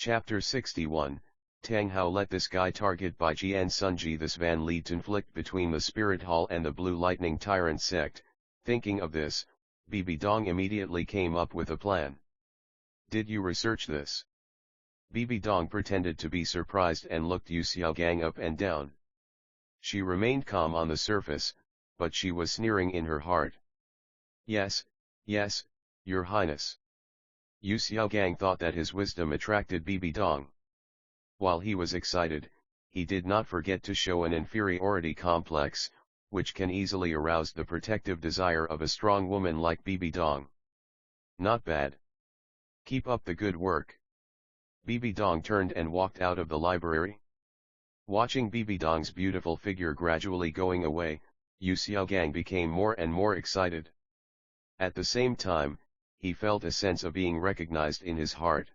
Chapter 61, Tang Hao let this guy target by Jian Sunji. This van lead conflict between the Spirit Hall and the Blue Lightning Tyrant sect. Thinking of this, Bibi Dong immediately came up with a plan. Did you research this? Bibi Dong pretended to be surprised and looked Yu Xiaogang up and down. She remained calm on the surface, but she was sneering in her heart. Yes, yes, Your Highness. Yu Xiaogang thought that his wisdom attracted Bibi Dong. While he was excited, he did not forget to show an inferiority complex, which can easily arouse the protective desire of a strong woman like Bibi Dong. Not bad. Keep up the good work. Bibi Dong turned and walked out of the library. Watching Bibi Dong's beautiful figure gradually going away, Yu Xiaogang became more and more excited. At the same time, he felt a sense of being recognized in his heart.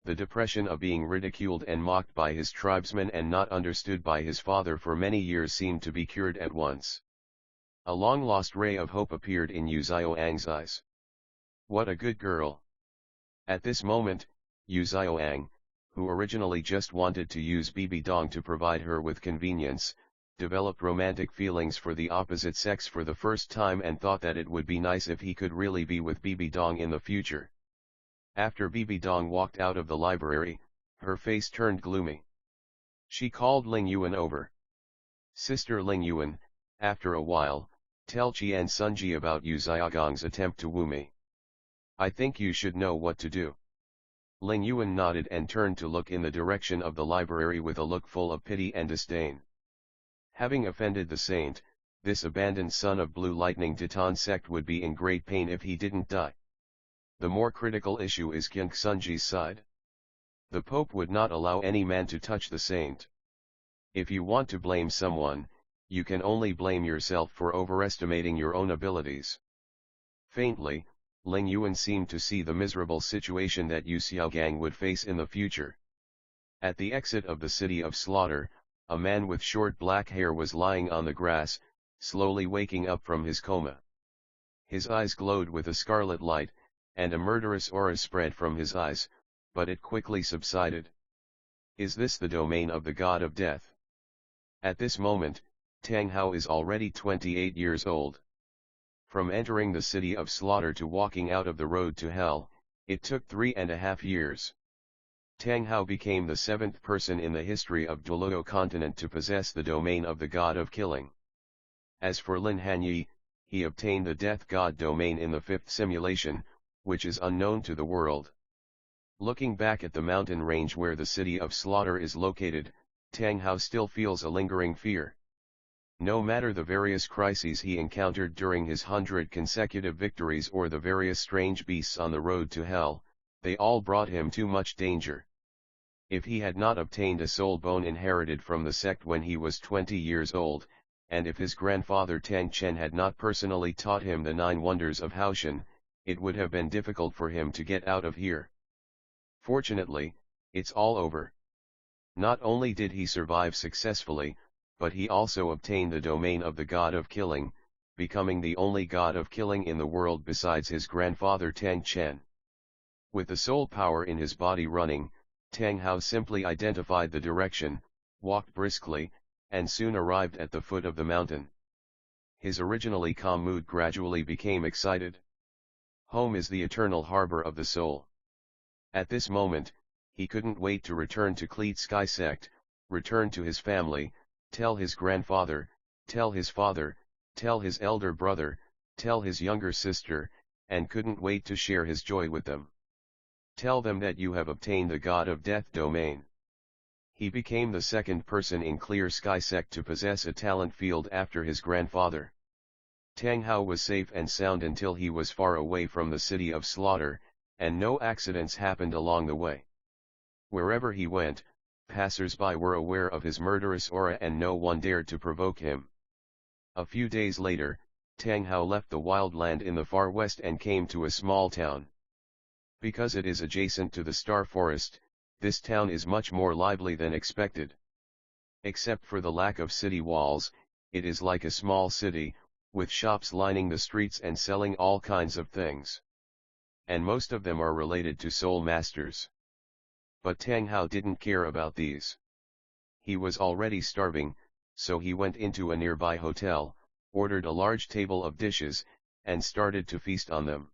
The depression of being ridiculed and mocked by his tribesmen and not understood by his father for many years seemed to be cured at once. A long-lost ray of hope appeared in Yu Xiaoang's eyes. What a good girl! At this moment, Yu Xiaoang, who originally just wanted to use Bibi Dong to provide her with convenience, developed romantic feelings for the opposite sex for the first time and thought that it would be nice if he could really be with Bibi Dong in the future. After Bibi Dong walked out of the library, her face turned gloomy. She called Ling Yuan over. Sister Ling Yuan, after a while, tell Qian Sunji about Yu Xiaogang's attempt to woo me. I think you should know what to do. Ling Yuan nodded and turned to look in the direction of the library with a look full of pity and disdain. Having offended the saint, this abandoned son of Blue Lightning Tyrant sect would be in great pain if he didn't die. The more critical issue is Qian Sunji's side. The Pope would not allow any man to touch the saint. If you want to blame someone, you can only blame yourself for overestimating your own abilities. Faintly, Ling Yuan seemed to see the miserable situation that Yu Xiaogang would face in the future. At the exit of the city of slaughter, a man with short black hair was lying on the grass, slowly waking up from his coma. His eyes glowed with a scarlet light, and a murderous aura spread from his eyes, but it quickly subsided. Is this the domain of the god of death? At this moment, Tang Hao is already 28 years old. From entering the city of slaughter to walking out of the road to hell, it took 3.5 years. Tang Hao became the 7th person in the history of Douluo Continent to possess the domain of the god of killing. As for Lin Hanye, he obtained the death god domain in the 5th simulation, which is unknown to the world. Looking back at the mountain range where the city of slaughter is located, Tang Hao still feels a lingering fear. No matter the various crises he encountered during his 100 consecutive victories or the various strange beasts on the road to hell, they all brought him too much danger. If he had not obtained a soul bone inherited from the sect when he was 20 years old, and if his grandfather Tang Chen had not personally taught him the 9 wonders of Haoshan, it would have been difficult for him to get out of here. Fortunately, it's all over. Not only did he survive successfully, but he also obtained the domain of the god of killing, becoming the only god of killing in the world besides his grandfather Tang Chen. With the soul power in his body running, Tang Hao simply identified the direction, walked briskly, and soon arrived at the foot of the mountain. His originally calm mood gradually became excited. Home is the eternal harbor of the soul. At this moment, he couldn't wait to return to Cleat Sky sect, return to his family, tell his grandfather, tell his father, tell his elder brother, tell his younger sister, and couldn't wait to share his joy with them. Tell them that you have obtained the god of death domain. He became the 2nd person in Clear Sky sect to possess a talent field after his grandfather. Tang Hao was safe and sound until he was far away from the city of slaughter, and no accidents happened along the way. Wherever he went, passers-by were aware of his murderous aura and no one dared to provoke him. A few days later, Tang Hao left the wild land in the far west and came to a small town. Because it is adjacent to the Star Forest, this town is much more lively than expected. Except for the lack of city walls, it is like a small city, with shops lining the streets and selling all kinds of things. And most of them are related to soul masters. But Tang Hao didn't care about these. He was already starving, so he went into a nearby hotel, ordered a large table of dishes, and started to feast on them.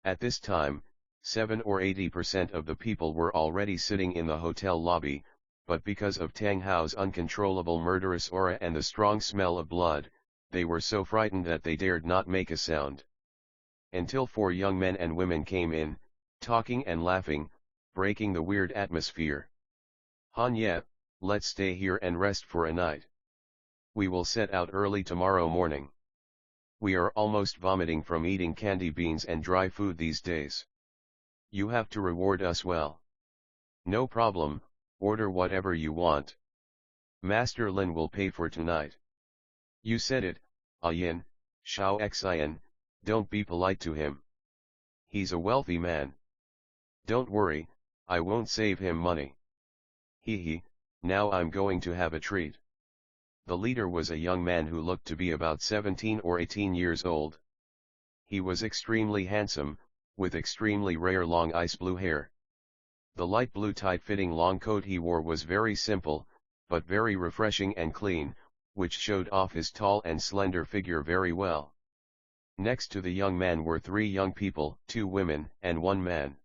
At this time, 7 or 80% of the people were already sitting in the hotel lobby, but because of Tang Hao's uncontrollable murderous aura and the strong smell of blood, they were so frightened that they dared not make a sound. Until 4 young men and women came in, talking and laughing, breaking the weird atmosphere. "Hanye, let's stay here and rest for a night. We will set out early tomorrow morning. We are almost vomiting from eating candy beans and dry food these days. You have to reward us well." "No problem, order whatever you want. Master Lin will pay for tonight." "You said it, Ayin, Shao Xian, don't be polite to him. He's a wealthy man." "Don't worry, I won't save him money. Hee, now I'm going to have a treat." The leader was a young man who looked to be about 17 or 18 years old. He was extremely handsome, with extremely rare long ice blue hair. The light blue tight-fitting long coat he wore was very simple, but very refreshing and clean, which showed off his tall and slender figure very well. Next to the young man were 3 young people, 2 women and 1 man.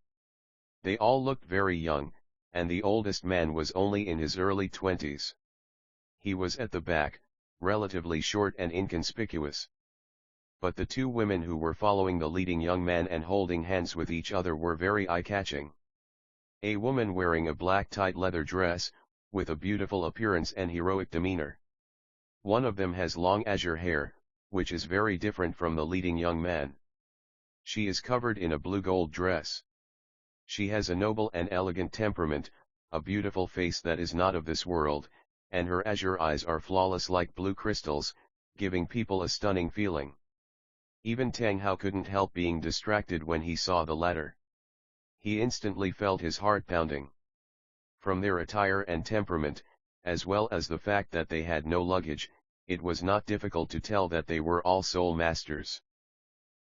They all looked very young, and the oldest man was only in his early 20s. He was at the back, relatively short and inconspicuous. But the 2 women who were following the leading young man and holding hands with each other were very eye-catching. A woman wearing a black tight leather dress, with a beautiful appearance and heroic demeanor. One of them has long azure hair, which is very different from the leading young man. She is covered in a blue-gold dress. She has a noble and elegant temperament, a beautiful face that is not of this world, and her azure eyes are flawless like blue crystals, giving people a stunning feeling. Even Tang Hao couldn't help being distracted when he saw the latter. He instantly felt his heart pounding. From their attire and temperament, as well as the fact that they had no luggage, it was not difficult to tell that they were all soul masters.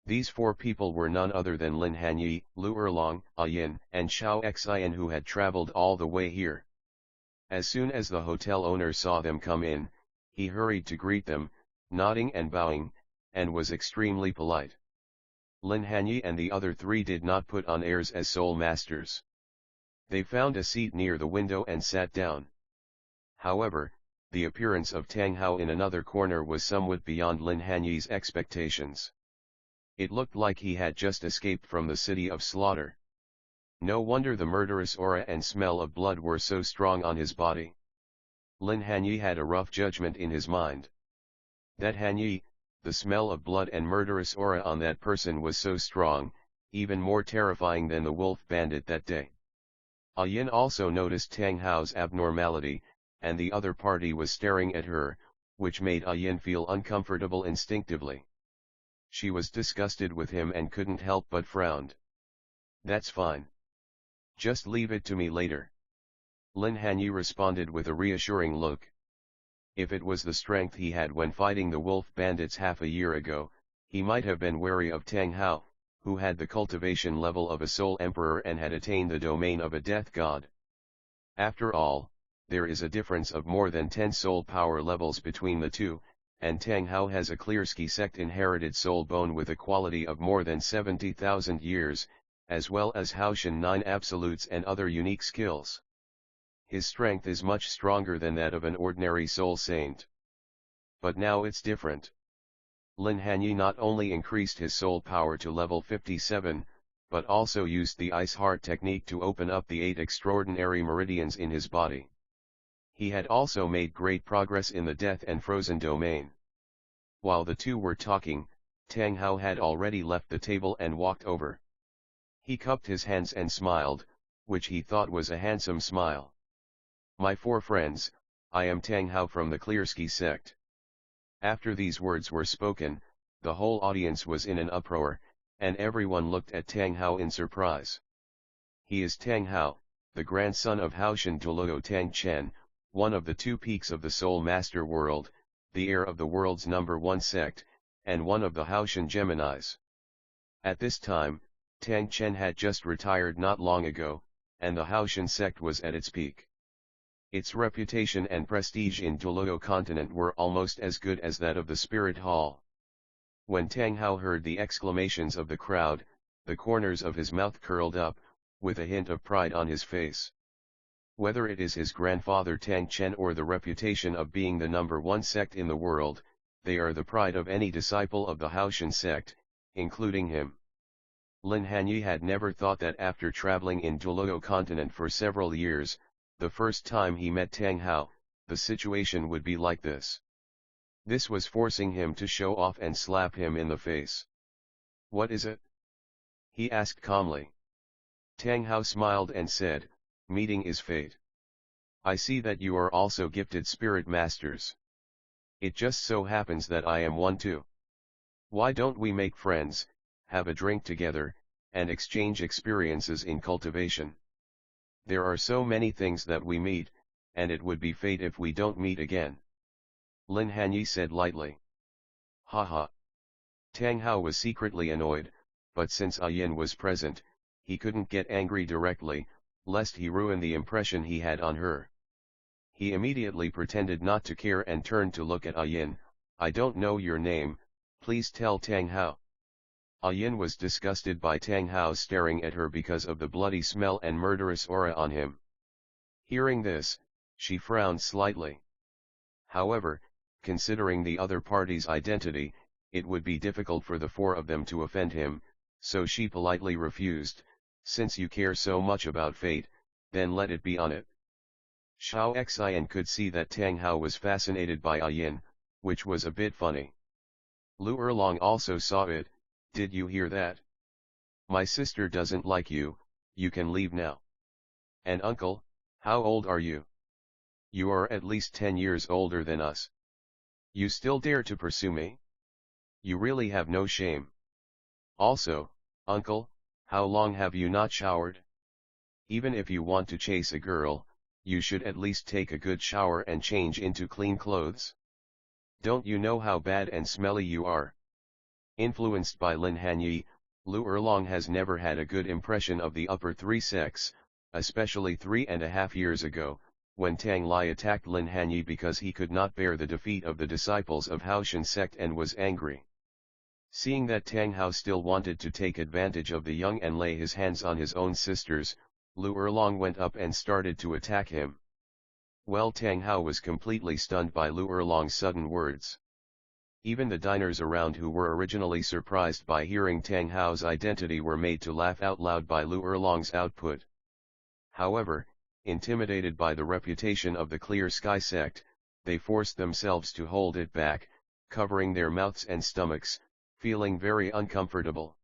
These 4 people were none other than Lin Hanye, Lu Erlong, Ayin, and Shao Xian, who had traveled all the way here. As soon as the hotel owner saw them come in, he hurried to greet them, nodding and bowing, and was extremely polite. Lin Hanye and the other 3 did not put on airs as soul masters. They found a seat near the window and sat down. However, the appearance of Tang Hao in another corner was somewhat beyond Lin Hanye's expectations. It looked like he had just escaped from the city of slaughter. No wonder the murderous aura and smell of blood were so strong on his body. Lin Hanye had a rough judgment in his mind. That Hanye, the smell of blood and murderous aura on that person was so strong, even more terrifying than the wolf bandit that day. Ayin also noticed Tang Hao's abnormality, and the other party was staring at her, which made Ayin feel uncomfortable instinctively. She was disgusted with him and couldn't help but frowned. "That's fine. Just leave it to me later." Lin Hanye responded with a reassuring look. If it was the strength he had when fighting the wolf bandits half a year ago, he might have been wary of Tang Hao, who had the cultivation level of a soul emperor and had attained the domain of a death god. After all, there is a difference of more than 10 soul power levels between the two, and Tang Hao has a Clearsky sect inherited soul bone with a quality of more than 70,000 years, as well as Haoshan 9 absolutes and other unique skills. His strength is much stronger than that of an ordinary soul saint. But now it's different. Lin Hanye not only increased his soul power to level 57, but also used the ice heart technique to open up the 8 extraordinary meridians in his body. He had also made great progress in the death and frozen domain. While the 2 were talking, Tang Hao had already left the table and walked over. He cupped his hands and smiled, which he thought was a handsome smile. "My 4 friends, I am Tang Hao from the Clearsky sect." After these words were spoken, the whole audience was in an uproar, and everyone looked at Tang Hao in surprise. He is Tang Hao, the grandson of Haoshan Douluo Tang Chen, one of the 2 peaks of the Soul Master world, the heir of the world's #1 sect, and one of the Haoshan Geminis. At this time, Tang Chen had just retired not long ago, and the Haoshan sect was at its peak. Its reputation and prestige in Douluo Continent were almost as good as that of the Spirit Hall. When Tang Hao heard the exclamations of the crowd, the corners of his mouth curled up, with a hint of pride on his face. Whether it is his grandfather Tang Chen or the reputation of being the #1 sect in the world, they are the pride of any disciple of the Haoshan sect, including him. Lin Hanye had never thought that after traveling in Douluo Continent for several years, the first time he met Tang Hao, the situation would be like this. This was forcing him to show off and slap him in the face. "What is it?" he asked calmly. Tang Hao smiled and said, "Meeting is fate. I see that you are also gifted spirit masters. It just so happens that I am one too. Why don't we make friends, have a drink together, and exchange experiences in cultivation? There are so many things that we meet, and it would be fate if we don't meet again." Lin Hanye said lightly. "Ha." Tang Hao was secretly annoyed, but since Yin was present, he couldn't get angry directly, lest he ruin the impression he had on her. He immediately pretended not to care and turned to look at Yin. "I don't know your name, please tell Tang Hao." Yin was disgusted by Tang Hao staring at her because of the bloody smell and murderous aura on him. Hearing this, she frowned slightly. However, considering the other party's identity, it would be difficult for the four of them to offend him, so she politely refused. "Since you care so much about fate, then let it be on it." Xiao Xian could see that Tang Hao was fascinated by Yin, which was a bit funny. Lu Erlong also saw it. "Did you hear that? My sister doesn't like you, you can leave now." "And uncle, how old are you? You are at least 10 years older than us. You still dare to pursue me? You really have no shame. Also, uncle, how long have you not showered? Even if you want to chase a girl, you should at least take a good shower and change into clean clothes. Don't you know how bad and smelly you are?" Influenced by Lin Hanye, Lu Erlong has never had a good impression of the upper three sects, especially 3.5 years ago, when Tang Lai attacked Lin Hanye because he could not bear the defeat of the disciples of Haoshan sect and was angry. Seeing that Tang Hao still wanted to take advantage of the young and lay his hands on his own sisters, Lu Erlong went up and started to attack him. Well, Tang Hao was completely stunned by Lu Erlong's sudden words. Even the diners around who were originally surprised by hearing Tang Hao's identity were made to laugh out loud by Lu Erlong's output. However, intimidated by the reputation of the Clear Sky sect, they forced themselves to hold it back, covering their mouths and stomachs, feeling very uncomfortable.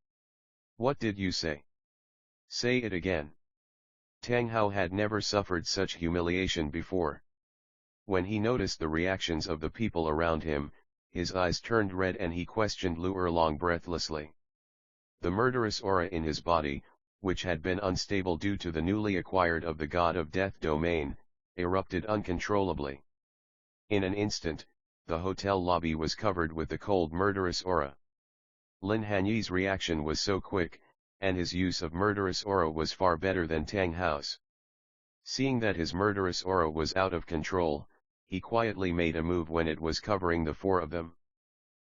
"What did you say? Say it again." Tang Hao had never suffered such humiliation before. When he noticed the reactions of the people around him, his eyes turned red and he questioned Lu Erlong breathlessly. The murderous aura in his body, which had been unstable due to the newly acquired of the god of death domain, erupted uncontrollably. In an instant, the hotel lobby was covered with the cold murderous aura. Lin Hanye's reaction was so quick, and his use of murderous aura was far better than Tang Hao's. Seeing that his murderous aura was out of control, he quietly made a move when it was covering the four of them.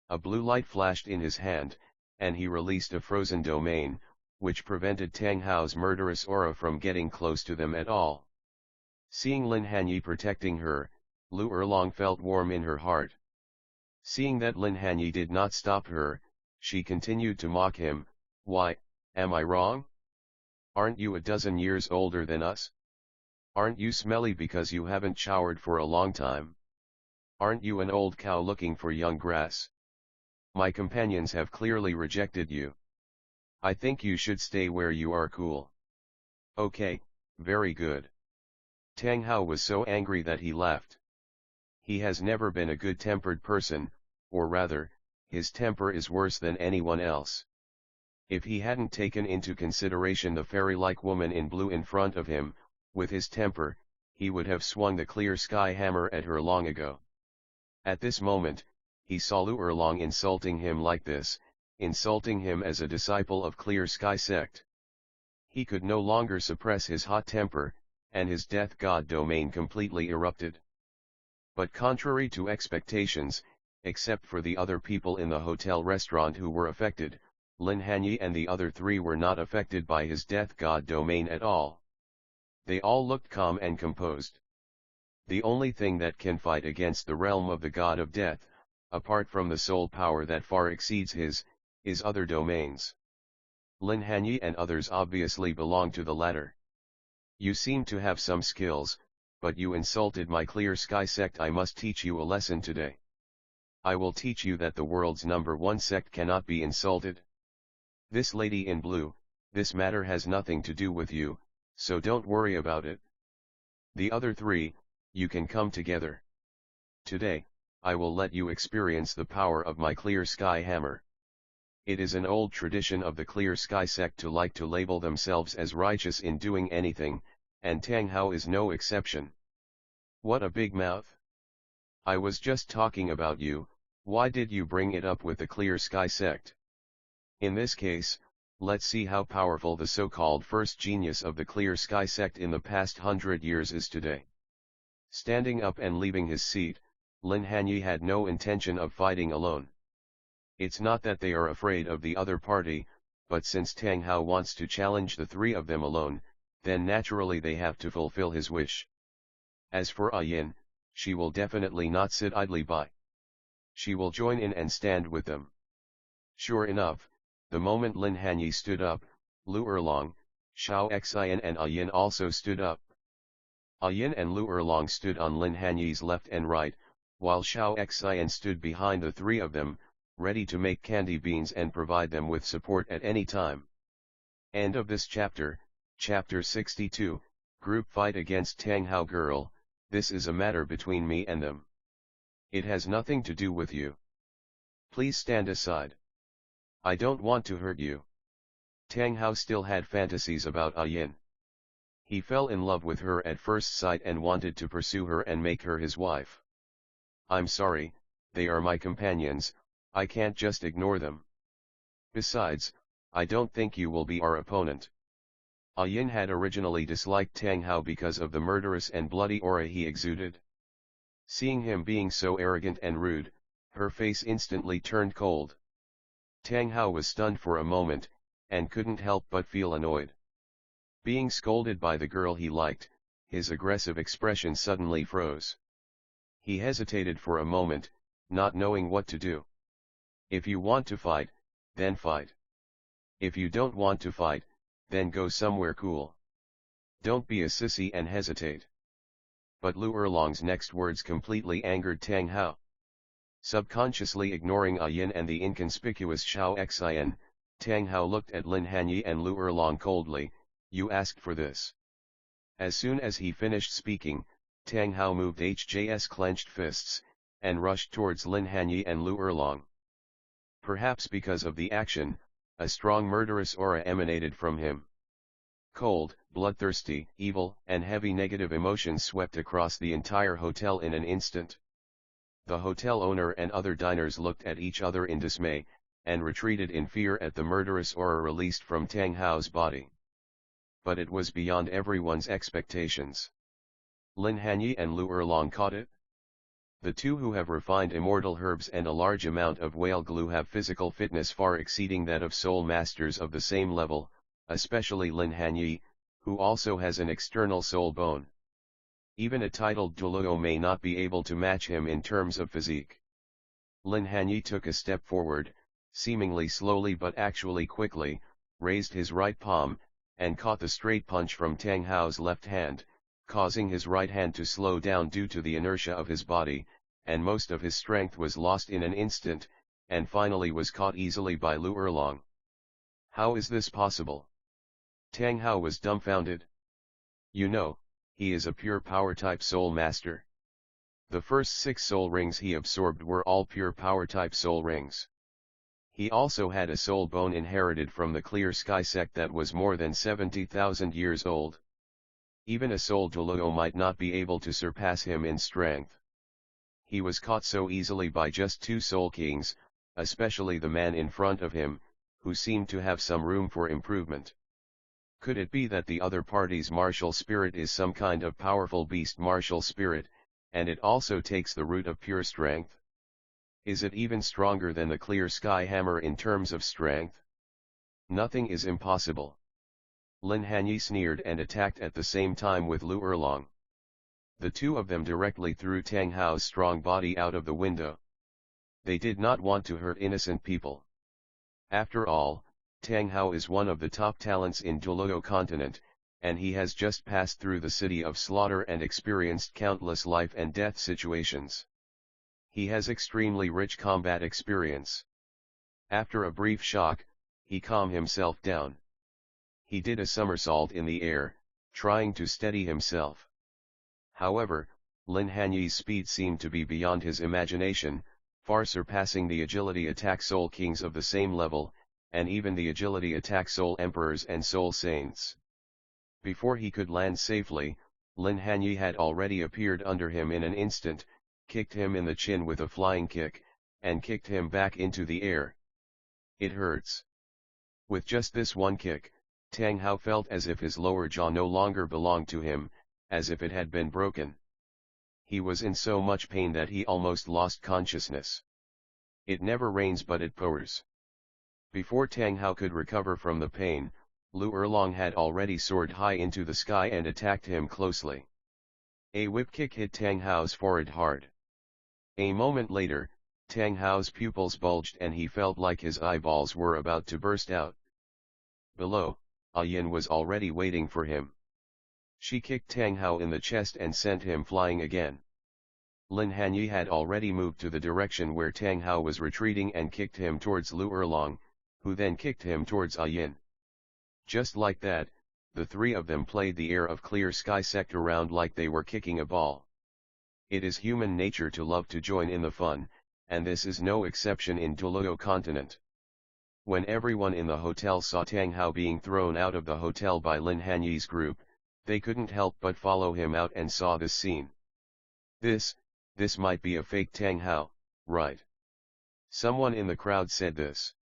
A blue light flashed in his hand, and he released a frozen domain, which prevented Tang Hao's murderous aura from getting close to them at all. Seeing Lin Hanye protecting her, Lu Erlong felt warm in her heart. Seeing that Lin Hanye did not stop her, she continued to mock him. "Why, am I wrong? Aren't you a dozen years older than us? Aren't you smelly because you haven't showered for a long time? Aren't you an old cow looking for young grass? My companions have clearly rejected you. I think you should stay where you are cool." "Okay, very good." Tang Hao was so angry that he laughed. He has never been a good-tempered person, or rather, his temper is worse than anyone else. If he hadn't taken into consideration the fairy-like woman in blue in front of him, with his temper, he would have swung the clear sky hammer at her long ago. At this moment, he saw Lu Erlong insulting him like this, insulting him as a disciple of Clear Sky sect. He could no longer suppress his hot temper, and his death god domain completely erupted. But contrary to expectations, except for the other people in the hotel restaurant who were affected, Lin Hanye and the other three were not affected by his death god domain at all. They all looked calm and composed. The only thing that can fight against the realm of the god of death, apart from the soul power that far exceeds his, is other domains. Lin Hanye and others obviously belong to the latter. You seem to have some skills, but you insulted my Clear Sky sect. I must teach you a lesson today. I will teach you that the world's #1 sect cannot be insulted. This lady in blue, this matter has nothing to do with you, so don't worry about it. The other three, you can come together. Today, I will let you experience the power of my Clear Sky hammer. It is an old tradition of the Clear Sky sect to like to label themselves as righteous in doing anything, and Tang Hao is no exception. What a big mouth. I was just talking about you, why did you bring it up with the Clear Sky sect? In this case, let's see how powerful the so-called first genius of the Clear Sky sect in the past 100 years is today. Standing up and leaving his seat, Lin Hanye had no intention of fighting alone. It's not that they are afraid of the other party, but since Tang Hao wants to challenge the three of them alone, then naturally they have to fulfill his wish. As for Yin, she will definitely not sit idly by. She will join in and stand with them. Sure enough, the moment Lin Hanye stood up, Lu Erlong, Xiao Xian and Yin also stood up. Yin and Lu Erlong stood on Lin Hanye's left and right, while Xiao Xian stood behind the three of them, ready to make candy beans and provide them with support at any time. End of this chapter, Chapter 62, Group Fight Against Tang Hao Girl. This is a matter between me and them. It has nothing to do with you. Please stand aside. I don't want to hurt you. Tang Hao still had fantasies about Yin. He fell in love with her at first sight and wanted to pursue her and make her his wife. I'm sorry, they are my companions, I can't just ignore them. Besides, I don't think you will be our opponent. Yin had originally disliked Tang Hao because of the murderous and bloody aura he exuded. Seeing him being so arrogant and rude, her face instantly turned cold. Tang Hao was stunned for a moment, and couldn't help but feel annoyed. Being scolded by the girl he liked, his aggressive expression suddenly froze. He hesitated for a moment, not knowing what to do. If you want to fight, then fight. If you don't want to fight, then go somewhere cool. Don't be a sissy and hesitate. But Lu Erlong's next words completely angered Tang Hao. Subconsciously ignoring Yin and the inconspicuous Xiao Xian, Tang Hao looked at Lin Hanye and Lu Erlong coldly. You asked for this. As soon as he finished speaking, Tang Hao moved his clenched fists, and rushed towards Lin Hanye and Lu Erlong. Perhaps because of the action, a strong murderous aura emanated from him. Cold, bloodthirsty, evil, and heavy negative emotions swept across the entire hotel in an instant. The hotel owner and other diners looked at each other in dismay, and retreated in fear at the murderous aura released from Tang Hao's body. But it was beyond everyone's expectations. Lin Hanye and Lu Erlong caught it. The two who have refined immortal herbs and a large amount of whale glue have physical fitness far exceeding that of soul masters of the same level, especially Lin Hanye, who also has an external soul bone. Even a titled Douluo may not be able to match him in terms of physique. Lin Hanye took a step forward, seemingly slowly but actually quickly, raised his right palm, and caught the straight punch from Tang Hao's left hand, causing his right hand to slow down due to the inertia of his body, and most of his strength was lost in an instant, and finally was caught easily by Lu Erlong. How is this possible? Tang Hao was dumbfounded. You know, he is a pure power type soul master. The first 6 soul rings he absorbed were all pure power type soul rings. He also had a soul bone inherited from the Clear Sky sect that was more than 70,000 years old. Even a soul Douluo might not be able to surpass him in strength. He was caught so easily by just 2 soul kings, especially the man in front of him, who seemed to have some room for improvement. Could it be that the other party's martial spirit is some kind of powerful beast martial spirit, and it also takes the root of pure strength? Is it even stronger than the clear sky hammer in terms of strength? Nothing is impossible. Lin Hanye sneered and attacked at the same time with Lu Erlong. The two of them directly threw Tang Hao's strong body out of the window. They did not want to hurt innocent people. After all, Tang Hao is one of the top talents in Douluo Continent, and he has just passed through the city of slaughter and experienced countless life and death situations. He has extremely rich combat experience. After a brief shock, he calmed himself down. He did a somersault in the air, trying to steady himself. However, Lin Hanye's speed seemed to be beyond his imagination, far surpassing the agility attack soul kings of the same level, and even the agility attack soul emperors and soul saints. Before he could land safely, Lin Hanye had already appeared under him in an instant, kicked him in the chin with a flying kick, and kicked him back into the air. It hurts. With just this one kick, Tang Hao felt as if his lower jaw no longer belonged to him, as if it had been broken. He was in so much pain that he almost lost consciousness. It never rains but it pours. Before Tang Hao could recover from the pain, Lu Erlong had already soared high into the sky and attacked him closely. A whip kick hit Tang Hao's forehead hard. A moment later, Tang Hao's pupils bulged and he felt like his eyeballs were about to burst out. Below, Yin was already waiting for him. She kicked Tang Hao in the chest and sent him flying again. Lin Hanye had already moved to the direction where Tang Hao was retreating and kicked him towards Lu Erlong, who then kicked him towards Yin. Just like that, the three of them played the air of clear sky sect around like they were kicking a ball. It is human nature to love to join in the fun, and this is no exception in Douluo Continent. When everyone in the hotel saw Tang Hao being thrown out of the hotel by Lin Hanye's group, they couldn't help but follow him out and saw this scene. This might be a fake Tang Hao, right? Someone in the crowd said this.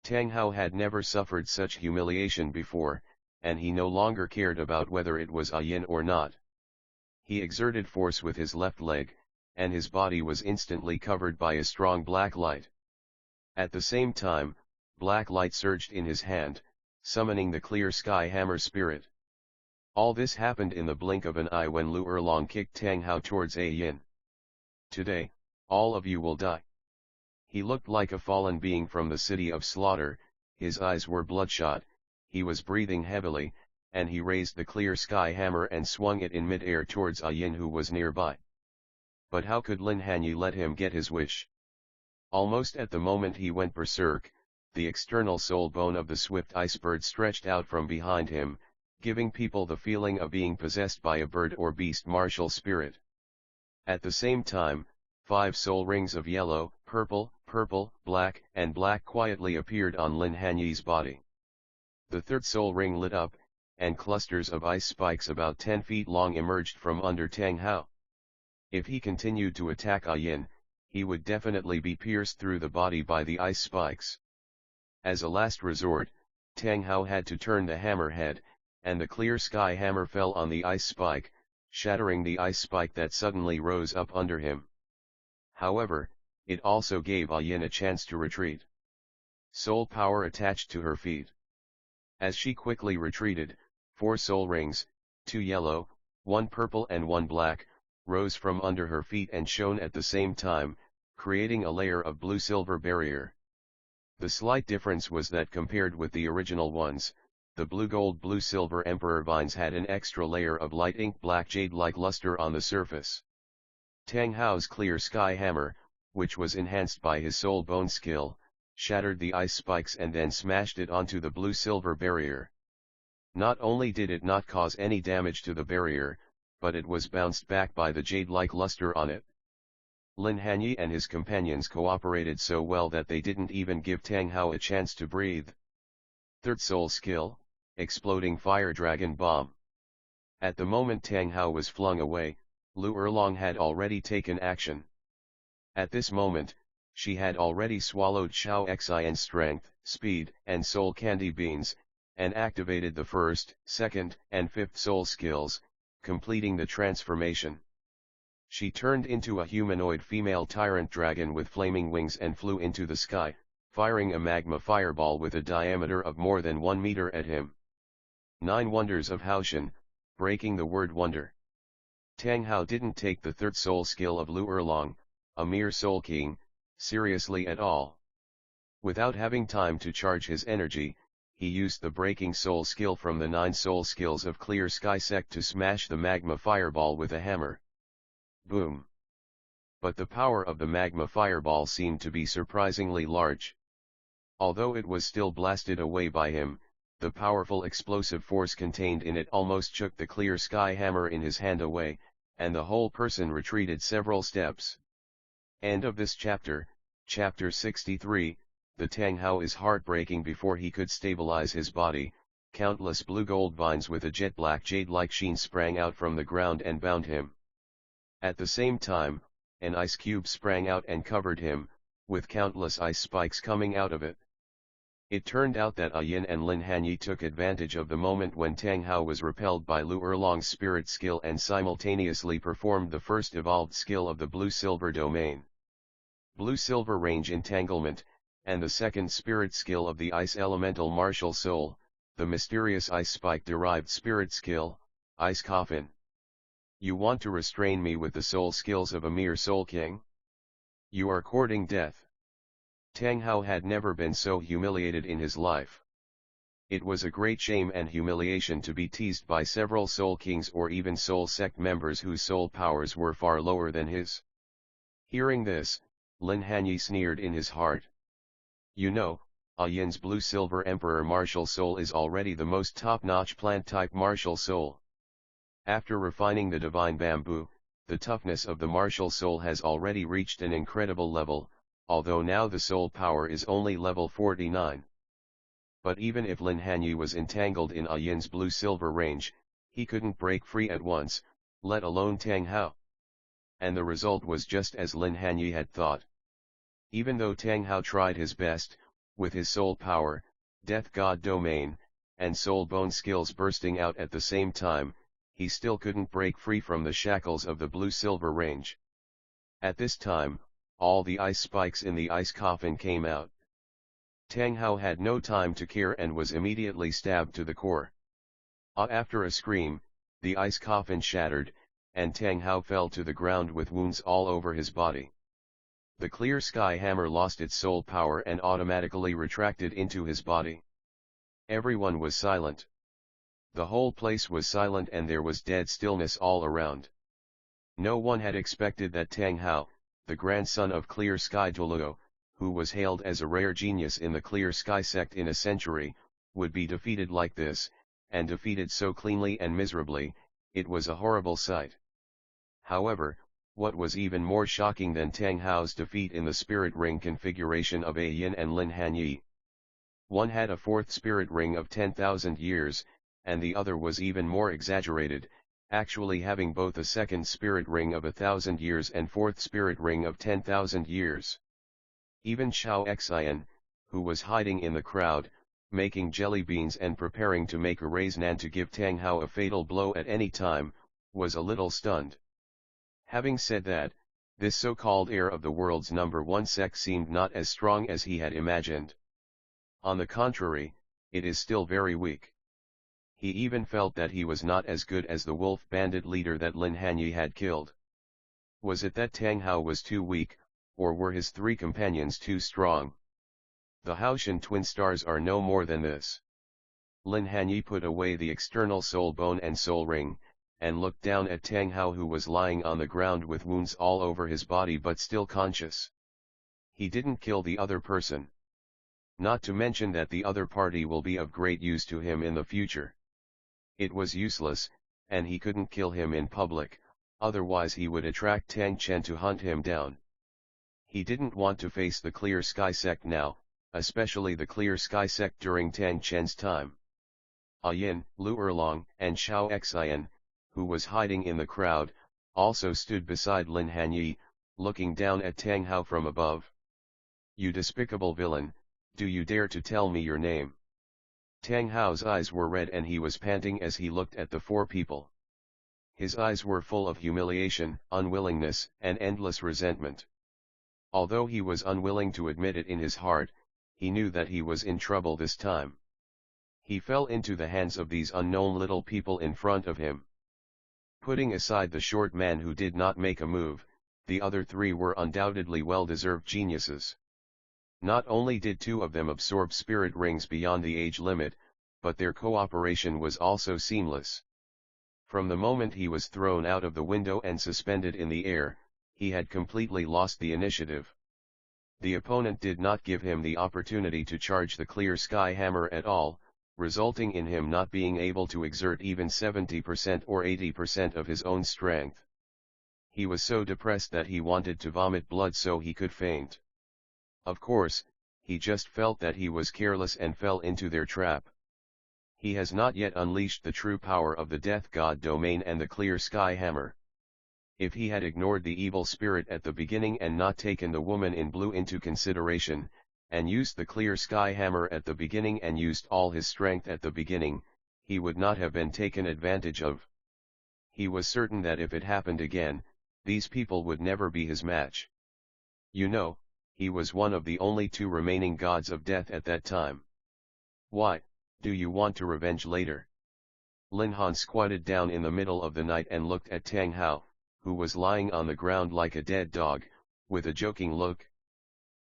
Tang Hao had never suffered such humiliation before, and he no longer cared about whether it was Yin or not. He exerted force with his left leg, and his body was instantly covered by a strong black light. At the same time, black light surged in his hand, summoning the clear sky hammer spirit. All this happened in the blink of an eye when Lu Erlong kicked Tang Hao towards Yin. Today, all of you will die. He looked like a fallen being from the city of slaughter, his eyes were bloodshot, he was breathing heavily, and he raised the clear sky hammer and swung it in mid-air towards Yin who was nearby. But how could Lin Hanye let him get his wish? Almost at the moment he went berserk, the external soul bone of the swift ice bird stretched out from behind him, giving people the feeling of being possessed by a bird or beast martial spirit. At the same time, 5 soul rings of yellow, purple, black, and black quietly appeared on Lin Hanye's body. The third soul ring lit up, and clusters of ice spikes about 10 feet long emerged from under Tang Hao. If he continued to attack Yin, he would definitely be pierced through the body by the ice spikes. As a last resort, Tang Hao had to turn the hammer head, and the clear sky hammer fell on the ice spike, shattering the ice spike that suddenly rose up under him. However, it also gave Yin a chance to retreat. Soul power attached to her feet. As she quickly retreated, 4 soul rings, 2 yellow, 1 purple and 1 black, rose from under her feet and shone at the same time, creating a layer of blue-silver barrier. The slight difference was that compared with the original ones, the blue-gold-blue-silver emperor vines had an extra layer of light ink black jade-like luster on the surface. Tang Hao's clear sky hammer, which was enhanced by his soul bone skill, shattered the ice spikes and then smashed it onto the blue-silver barrier. Not only did it not cause any damage to the barrier, but it was bounced back by the jade-like luster on it. Lin Hanye and his companions cooperated so well that they didn't even give Tang Hao a chance to breathe. Third soul skill, exploding fire dragon bomb. At the moment Tang Hao was flung away, Lu Erlong had already taken action. At this moment, she had already swallowed Xiao Xian's strength, speed, and soul candy beans, and activated the first, second, and fifth soul skills, completing the transformation. She turned into a humanoid female tyrant dragon with flaming wings and flew into the sky, firing a magma fireball with a diameter of more than 1 meter at him. 9 Wonders of Haoshan, breaking the word wonder. Tang Hao didn't take the third soul skill of Lu Erlong, a mere soul king, seriously at all. Without having time to charge his energy, he used the breaking soul skill from the 9 soul skills of Clear Sky Sect to smash the magma fireball with a hammer. Boom! But the power of the magma fireball seemed to be surprisingly large. Although it was still blasted away by him, the powerful explosive force contained in it almost shook the clear sky hammer in his hand away, and the whole person retreated several steps. End of this chapter, Chapter 63. The Tang Hao is heartbreaking. Before he could stabilize his body, countless blue gold vines with a jet black jade-like sheen sprang out from the ground and bound him. At the same time, an ice cube sprang out and covered him, with countless ice spikes coming out of it. It turned out that Yin and Lin Hanye took advantage of the moment when Tang Hao was repelled by Lu Erlong's spirit skill and simultaneously performed the first evolved skill of the blue-silver domain. Blue-silver range entanglement, and the second spirit skill of the ice elemental martial soul, the mysterious ice spike-derived spirit skill, ice coffin. You want to restrain me with the soul skills of a mere soul king? You are courting death. Tang Hao had never been so humiliated in his life. It was a great shame and humiliation to be teased by several soul kings or even soul sect members whose soul powers were far lower than his. Hearing this, Lin Hanye sneered in his heart. You know, Yin's blue-silver emperor martial soul is already the most top-notch plant-type martial soul. After refining the divine bamboo, the toughness of the martial soul has already reached an incredible level, although now the soul power is only level 49. But even if Lin Hanye was entangled in Yin's blue-silver range, he couldn't break free at once, let alone Tang Hao. And the result was just as Lin Hanye had thought. Even though Tang Hao tried his best, with his soul power, death god domain, and soul bone skills bursting out at the same time, he still couldn't break free from the shackles of the blue-silver range. At this time, all the ice spikes in the ice coffin came out. Tang Hao had no time to care and was immediately stabbed to the core. After a scream, the ice coffin shattered, and Tang Hao fell to the ground with wounds all over his body. The clear sky hammer lost its soul power and automatically retracted into his body. Everyone was silent. The whole place was silent and there was dead stillness all around. No one had expected that Tang Hao, the grandson of Clear Sky Douluo, who was hailed as a rare genius in the Clear Sky sect in a century, would be defeated like this, and defeated so cleanly and miserably. It was a horrible sight. However, what was even more shocking than Tang Hao's defeat in the spirit ring configuration of Yin and Lin Hanye. One had a fourth spirit ring of 10,000 years, and the other was even more exaggerated, actually having both a second spirit ring of 1,000 years and fourth spirit ring of 10,000 years. Even Xiao Xian, who was hiding in the crowd, making jelly beans and preparing to make a raisin to give Tang Hao a fatal blow at any time, was a little stunned. Having said that, this so-called heir of the world's #1 sect seemed not as strong as he had imagined. On the contrary, it is still very weak. He even felt that he was not as good as the wolf bandit leader that Lin Hanye had killed. Was it that Tang Hao was too weak, or were his 3 companions too strong? The Haoshan twin stars are no more than this. Lin Hanye put away the external soul bone and soul ring, and looked down at Tang Hao, who was lying on the ground with wounds all over his body but still conscious. He didn't kill the other person. Not to mention that the other party will be of great use to him in the future. It was useless, and he couldn't kill him in public, otherwise he would attract Tang Chen to hunt him down. He didn't want to face the Clear Sky sect now, especially the Clear Sky sect during Tang Chen's time. Yin, Lu Erlong, and Xiao Xian, who was hiding in the crowd, also stood beside Lin Hanye, looking down at Tang Hao from above. You despicable villain, do you dare to tell me your name? Tang Hao's eyes were red and he was panting as he looked at the four people. His eyes were full of humiliation, unwillingness, and endless resentment. Although he was unwilling to admit it in his heart, he knew that he was in trouble this time. He fell into the hands of these unknown little people in front of him. Putting aside the short man who did not make a move, the other three were undoubtedly well-deserved geniuses. Not only did two of them absorb spirit rings beyond the age limit, but their cooperation was also seamless. From the moment he was thrown out of the window and suspended in the air, he had completely lost the initiative. The opponent did not give him the opportunity to charge the clear sky hammer at all, resulting in him not being able to exert even 70% or 80% of his own strength. He was so depressed that he wanted to vomit blood so he could faint. Of course, he just felt that he was careless and fell into their trap. He has not yet unleashed the true power of the Death God domain and the clear sky hammer. If he had ignored the evil spirit at the beginning and not taken the woman in blue into consideration, and used the clear sky hammer at the beginning and used all his strength at the beginning, he would not have been taken advantage of. He was certain that if it happened again, these people would never be his match. You know, he was one of the only two remaining gods of death at that time. Why, do you want to revenge later? Lin Hanye squatted down in the middle of the night and looked at Tang Hao, who was lying on the ground like a dead dog, with a joking look.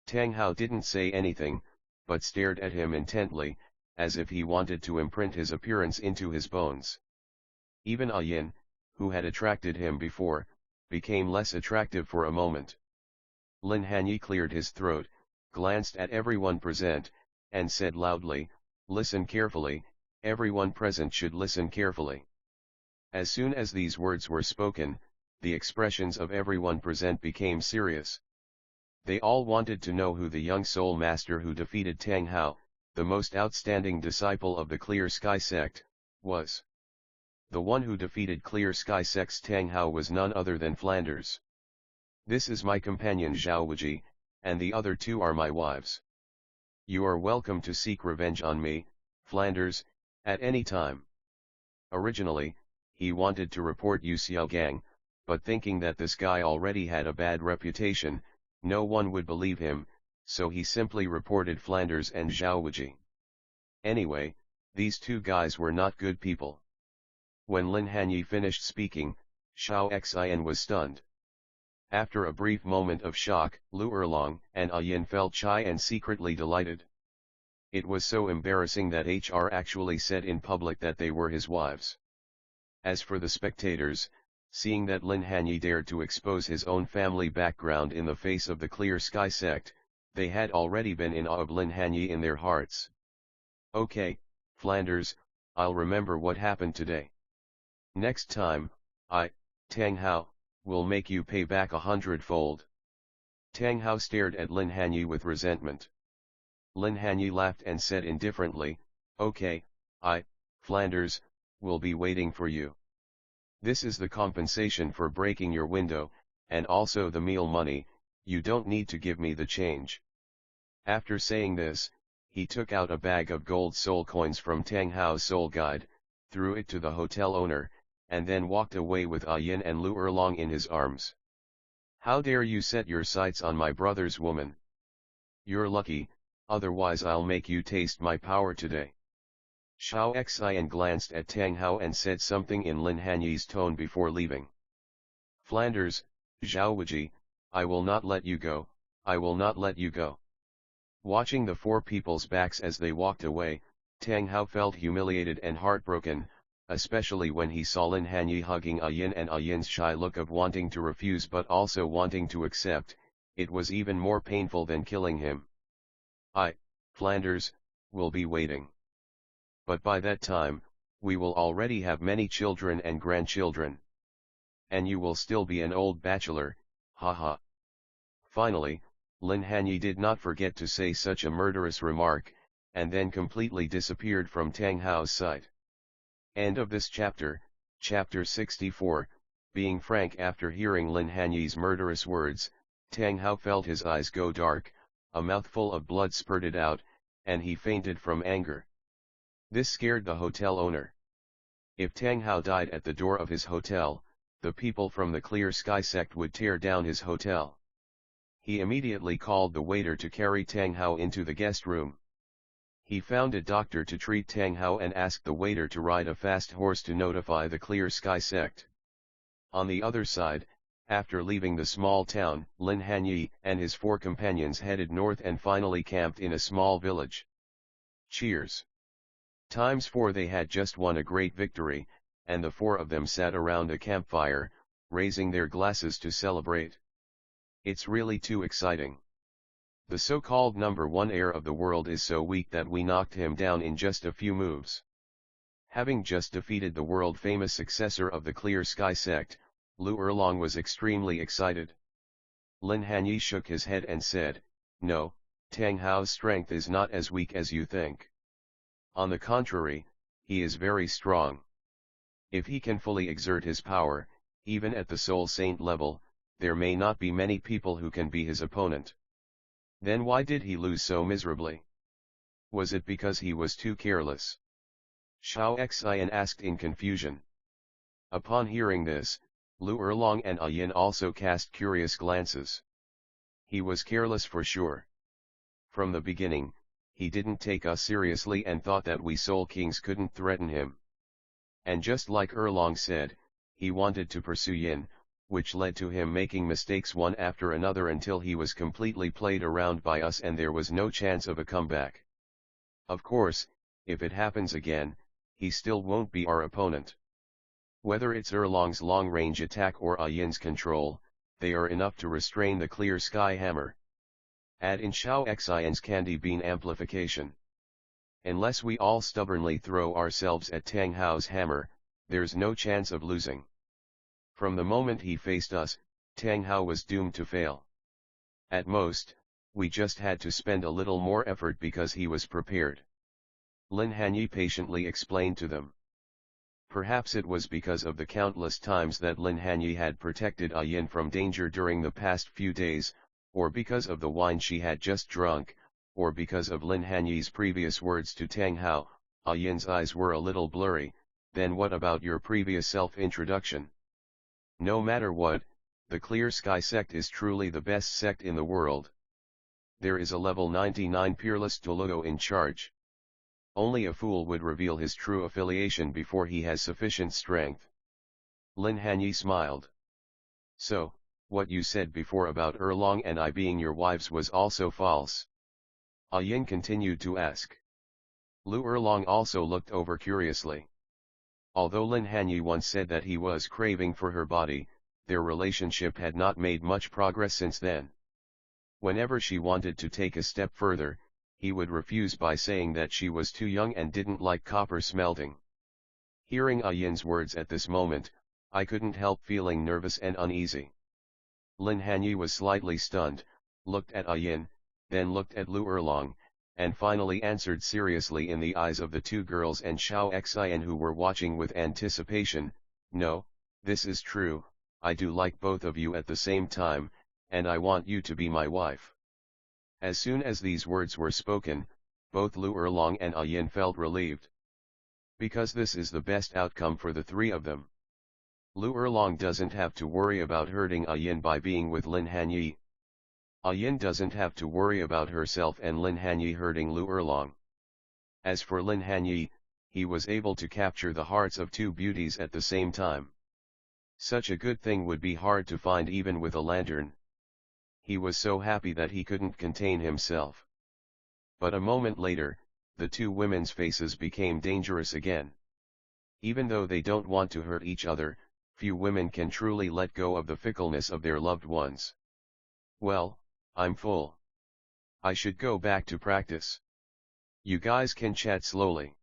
Tang Hao didn't say anything, but stared at him intently, as if he wanted to imprint his appearance into his bones. Even Yin, who had attracted him before, became less attractive for a moment. Lin Hanye cleared his throat, glanced at everyone present, and said loudly, "Listen carefully, everyone present should listen carefully." As soon as these words were spoken, the expressions of everyone present became serious. They all wanted to know who the young soul master who defeated Tang Hao, the most outstanding disciple of the Clear Sky sect, was. The one who defeated Clear Sky sect's Tang Hao was none other than Flanders. "This is my companion Zhao Wuji, and the other two are my wives. You are welcome to seek revenge on me, Flanders, at any time." Originally, he wanted to report Yu Xiaogang, but thinking that this guy already had a bad reputation, no one would believe him, so he simply reported Flanders and Zhao Wuji. Anyway, these two guys were not good people. When Lin Hanye finished speaking, Xiao Xin was stunned. After a brief moment of shock, Lu Erlong and Yin felt shy and secretly delighted. It was so embarrassing that HR actually said in public that they were his wives. As for the spectators, seeing that Lin Hanye dared to expose his own family background in the face of the Clear Sky sect, they had already been in awe of Lin Hanye in their hearts. "Okay, Flanders, I'll remember what happened today. Next time, Tang Hao, will make you pay back 100-fold. Tang Hao stared at Lin Hanye with resentment. Lin Hanye laughed and said indifferently, "Okay, Flanders, will be waiting for you. This is the compensation for breaking your window, and also the meal money, you don't need to give me the change." After saying this, he took out a bag of gold soul coins from Tang Hao's soul guide, threw it to the hotel owner, and then walked away with Yin and Lu Erlong in his arms. "How dare you set your sights on my brother's woman? You're lucky, otherwise I'll make you taste my power today." Xiao Xin glanced at Tang Hao and said something in Lin Hanye's tone before leaving. "Flanders, Zhao Wuji, I will not let you go, I will not let you go." Watching the four people's backs as they walked away, Tang Hao felt humiliated and heartbroken, especially when he saw Lin Hanye hugging Yin and Yin's shy look of wanting to refuse but also wanting to accept. It was even more painful than killing him. Flanders, will be waiting. But by that time, we will already have many children and grandchildren. And you will still be an old bachelor, haha. Finally, Lin Hanye did not forget to say such a murderous remark, and then completely disappeared from Tang Hao's sight. End of this chapter, chapter 64. Being frank, after hearing Lin Hanye's murderous words, Tang Hao felt his eyes go dark, a mouthful of blood spurted out, and he fainted from anger. This scared the hotel owner. If Tang Hao died at the door of his hotel, the people from the Clear Sky sect would tear down his hotel. He immediately called the waiter to carry Tang Hao into the guest room. He found a doctor to treat Tang Hao and asked the waiter to ride a fast horse to notify the Clear Sky sect. On the other side, after leaving the small town, Lin Hanye and his 4 companions headed north and finally camped in a small village. Cheers! ×4 They had just won a great victory, and the 4 of them sat around a campfire, raising their glasses to celebrate. It's really too exciting. The so-called number 1 heir of the world is so weak that we knocked him down in just a few moves. Having just defeated the world-famous successor of the Clear Sky sect, Lu Erlong was extremely excited. Lin Hanye shook his head and said, "No, Tang Hao's strength is not as weak as you think. On the contrary, he is very strong. If he can fully exert his power, even at the soul saint level, there may not be many people who can be his opponent." Then why did he lose so miserably? Was it because he was too careless? Xiao Xian asked in confusion. Upon hearing this, Lu Erlong and Yin also cast curious glances. He was careless for sure. From the beginning, he didn't take us seriously and thought that we Soul Kings couldn't threaten him. And just like Erlong said, he wanted to pursue Yin, which led to him making mistakes one after another until he was completely played around by us and there was no chance of a comeback. Of course, if it happens again, he still won't be our opponent. Whether it's Erlong's long-range attack or Yin's control, they are enough to restrain the Clear Sky Hammer. Add in Xiao Xian's candy bean amplification. Unless we all stubbornly throw ourselves at Tang Hao's hammer, there's no chance of losing. From the moment he faced us, Tang Hao was doomed to fail. At most, we just had to spend a little more effort because he was prepared. Lin Hanye patiently explained to them. Perhaps it was because of the countless times that Lin Hanye had protected Yin from danger during the past few days, or because of the wine she had just drunk, or because of Lin Hanye's previous words to Tang Hao. Yin's eyes were a little blurry. Then what about your previous self-introduction? No matter what, the Clear Sky sect is truly the best sect in the world. There is a level 99 peerless Douluo in charge. Only a fool would reveal his true affiliation before he has sufficient strength. Lin Hanye smiled. So, what you said before about Erlong and I being your wives was also false? Yin continued to ask. Lu Erlong also looked over curiously. Although Lin Hanye once said that he was craving for her body, their relationship had not made much progress since then. Whenever she wanted to take a step further, he would refuse by saying that she was too young and didn't like copper smelting. Hearing Yin's words at this moment, I couldn't help feeling nervous and uneasy. Lin Hanye was slightly stunned, looked at Yin, then looked at Lu Erlong, and finally answered seriously in the eyes of the 2 girls and Xiao Xian who were watching with anticipation, "No, this is true, I do like both of you at the same time, and I want you to be my wife." As soon as these words were spoken, both Lu Erlong and Yin felt relieved. Because this is the best outcome for the 3 of them. Lu Erlong doesn't have to worry about hurting Yin by being with Lin Hanye. Yin doesn't have to worry about herself and Lin Hanye hurting Lu Erlong. As for Lin Hanye, he was able to capture the hearts of 2 beauties at the same time. Such a good thing would be hard to find even with a lantern. He was so happy that he couldn't contain himself. But a moment later, the 2 women's faces became dangerous again. Even though they don't want to hurt each other, few women can truly let go of the fickleness of their loved ones. Well, I'm full. I should go back to practice. You guys can chat slowly.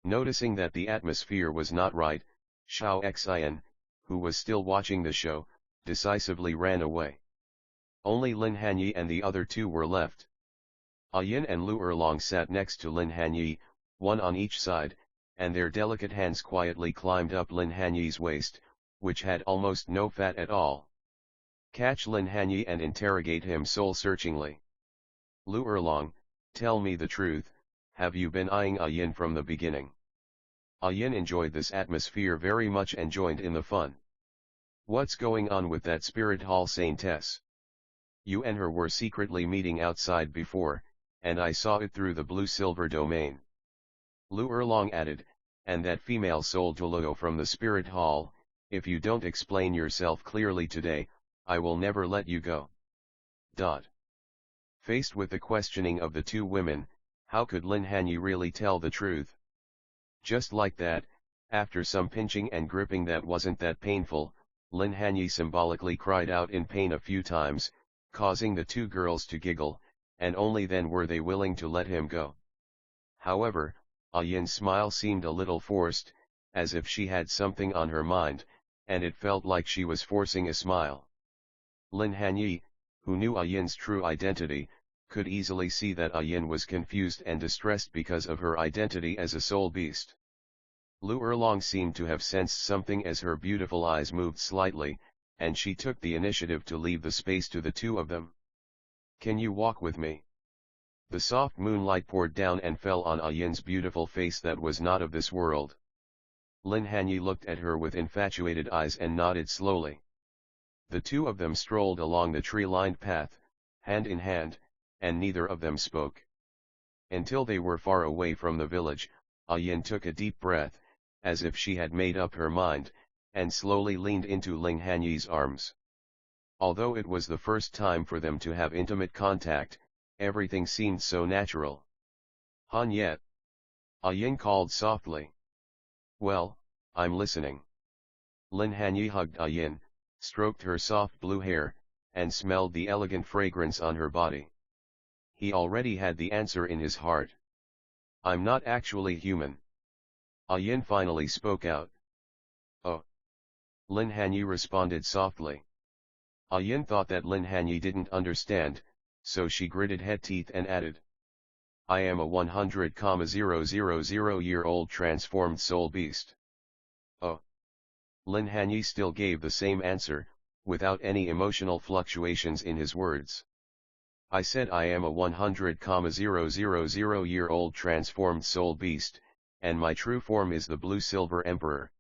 Noticing that the atmosphere was not right, Xiao Xian, who was still watching the show, decisively ran away. Only Lin Hanye and the other 2 were left. Yin and Lu Erlong sat next to Lin Hanye, one on each side, and their delicate hands quietly climbed up Lin Hanye's waist, which had almost no fat at all. Catch Lin Hanye and interrogate him soul-searchingly. Lu Erlong, tell me the truth, have you been eyeing Yin from the beginning? Yin enjoyed this atmosphere very much and joined in the fun. What's going on with that spirit hall saintess? You and her were secretly meeting outside before, and I saw it through the blue-silver domain. Lu Erlong added, and that female soul Douluo from the spirit hall, if you don't explain yourself clearly today, I will never let you go. Faced with the questioning of the two women, how could Lin Hanye really tell the truth? Just like that, after some pinching and gripping that wasn't that painful, Lin Hanye symbolically cried out in pain a few times, causing the two girls to giggle, and only then were they willing to let him go. However, Yin's smile seemed a little forced, as if she had something on her mind, and it felt like she was forcing a smile. Lin Hanye, who knew Yin's true identity, could easily see that Yin was confused and distressed because of her identity as a soul beast. Lu Erlong seemed to have sensed something as her beautiful eyes moved slightly, and she took the initiative to leave the space to the two of them. Can you walk with me? The soft moonlight poured down and fell on Yin's beautiful face that was not of this world. Lin Hanye looked at her with infatuated eyes and nodded slowly. The two of them strolled along the tree-lined path, hand in hand, and neither of them spoke. Until they were far away from the village, Yin took a deep breath, as if she had made up her mind, and slowly leaned into Lin Hanye's arms. Although it was the first time for them to have intimate contact, everything seemed so natural. Hanye. Yin called softly. Well, I'm listening. Lin Hanye hugged Yin, stroked her soft blue hair, and smelled the elegant fragrance on her body. He already had the answer in his heart. I'm not actually human. Yin finally spoke out. Oh. Lin Hanye responded softly. Yin thought that Lin Hanye didn't understand, so she gritted head teeth and added. I am a 100,000-year-old transformed soul beast. Oh. Lin Hanye still gave the same answer, without any emotional fluctuations in his words. I said I am a 100,000-year-old transformed soul beast, and my true form is the blue-silver emperor.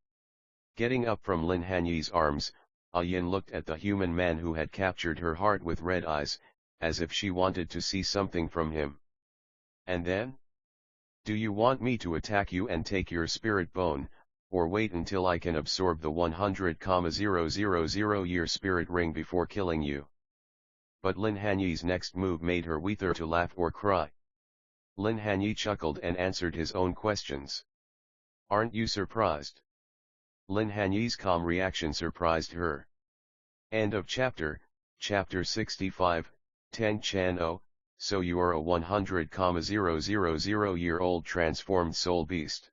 Getting up from Lin Hanye's arms, Yin looked at the human man who had captured her heart with red eyes, as if she wanted to see something from him. And then? Do you want me to attack you and take your spirit bone, or wait until I can absorb the 100,000-year spirit ring before killing you? But Lin Hanye's next move made her whether to laugh or cry. Lin Hanye chuckled and answered his own questions. Aren't you surprised? Lin Hanye's calm reaction surprised her. End of chapter, chapter 65, Teng Chan O, so you are a 100,000-year-old transformed soul beast.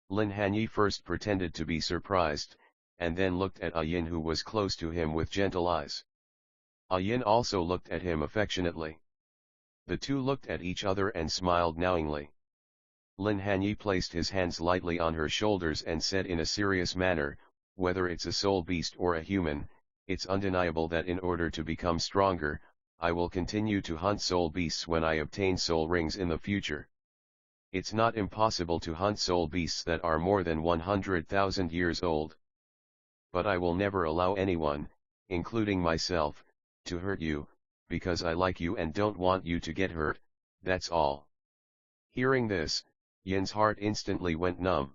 Lin Hanye first pretended to be surprised, and then looked at Yin who was close to him with gentle eyes. Yin also looked at him affectionately. The two looked at each other and smiled knowingly. Lin Hanye placed his hands lightly on her shoulders and said in a serious manner, whether it's a soul beast or a human, it's undeniable that in order to become stronger, I will continue to hunt soul beasts when I obtain soul rings in the future. It's not impossible to hunt soul beasts that are more than 100,000 years old. But I will never allow anyone, including myself, to hurt you, because I like you and don't want you to get hurt, that's all. Hearing this, Yin's heart instantly went numb.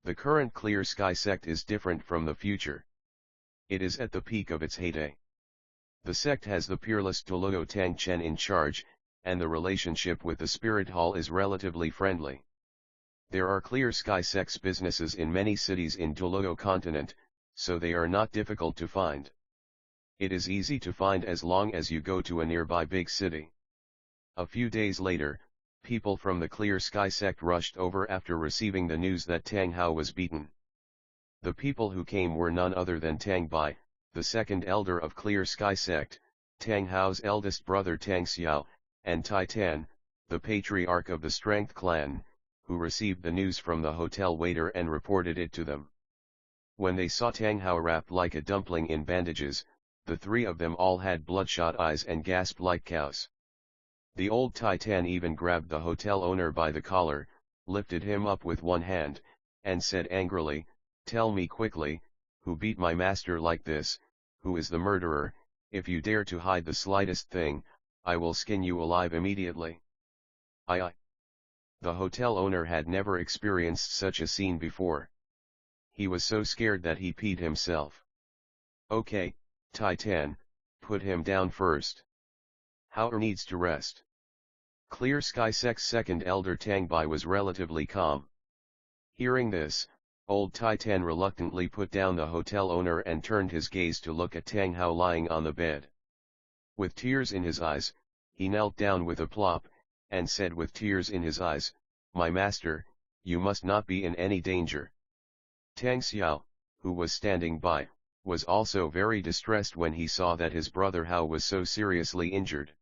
The current Clear Sky sect is different from the future. It is at the peak of its heyday. The sect has the peerless Douluo Tang Chen in charge, and the relationship with the Spirit Hall is relatively friendly. There are Clear Sky sect's businesses in many cities in Douluo Continent, so they are not difficult to find. It is easy to find as long as you go to a nearby big city. A few days later, people from the Clear Sky sect rushed over after receiving the news that Tang Hao was beaten. The people who came were none other than Tang Bai, the second elder of Clear Sky sect, Tang Hao's eldest brother Tang Xiao, and Tai Tan, the patriarch of the Strength clan, who received the news from the hotel waiter and reported it to them. When they saw Tang Hao wrapped like a dumpling in bandages, the three of them all had bloodshot eyes and gasped like cows. The old Titan even grabbed the hotel owner by the collar, lifted him up with one hand, and said angrily, "Tell me quickly, who beat my master like this, who is the murderer? If you dare to hide the slightest thing, I will skin you alive immediately." I. The hotel owner had never experienced such a scene before. He was so scared that he peed himself. "Okay, Titan, put him down first. Hao needs to rest." Clear Sky Sect's second elder Tang Bai was relatively calm. Hearing this, old Titan reluctantly put down the hotel owner and turned his gaze to look at Tang Hao lying on the bed. With tears in his eyes, he knelt down with a plop, and said with tears in his eyes, "My master, you must not be in any danger." Tang Xiao, who was standing by, was also very distressed when he saw that his brother Hao was so seriously injured.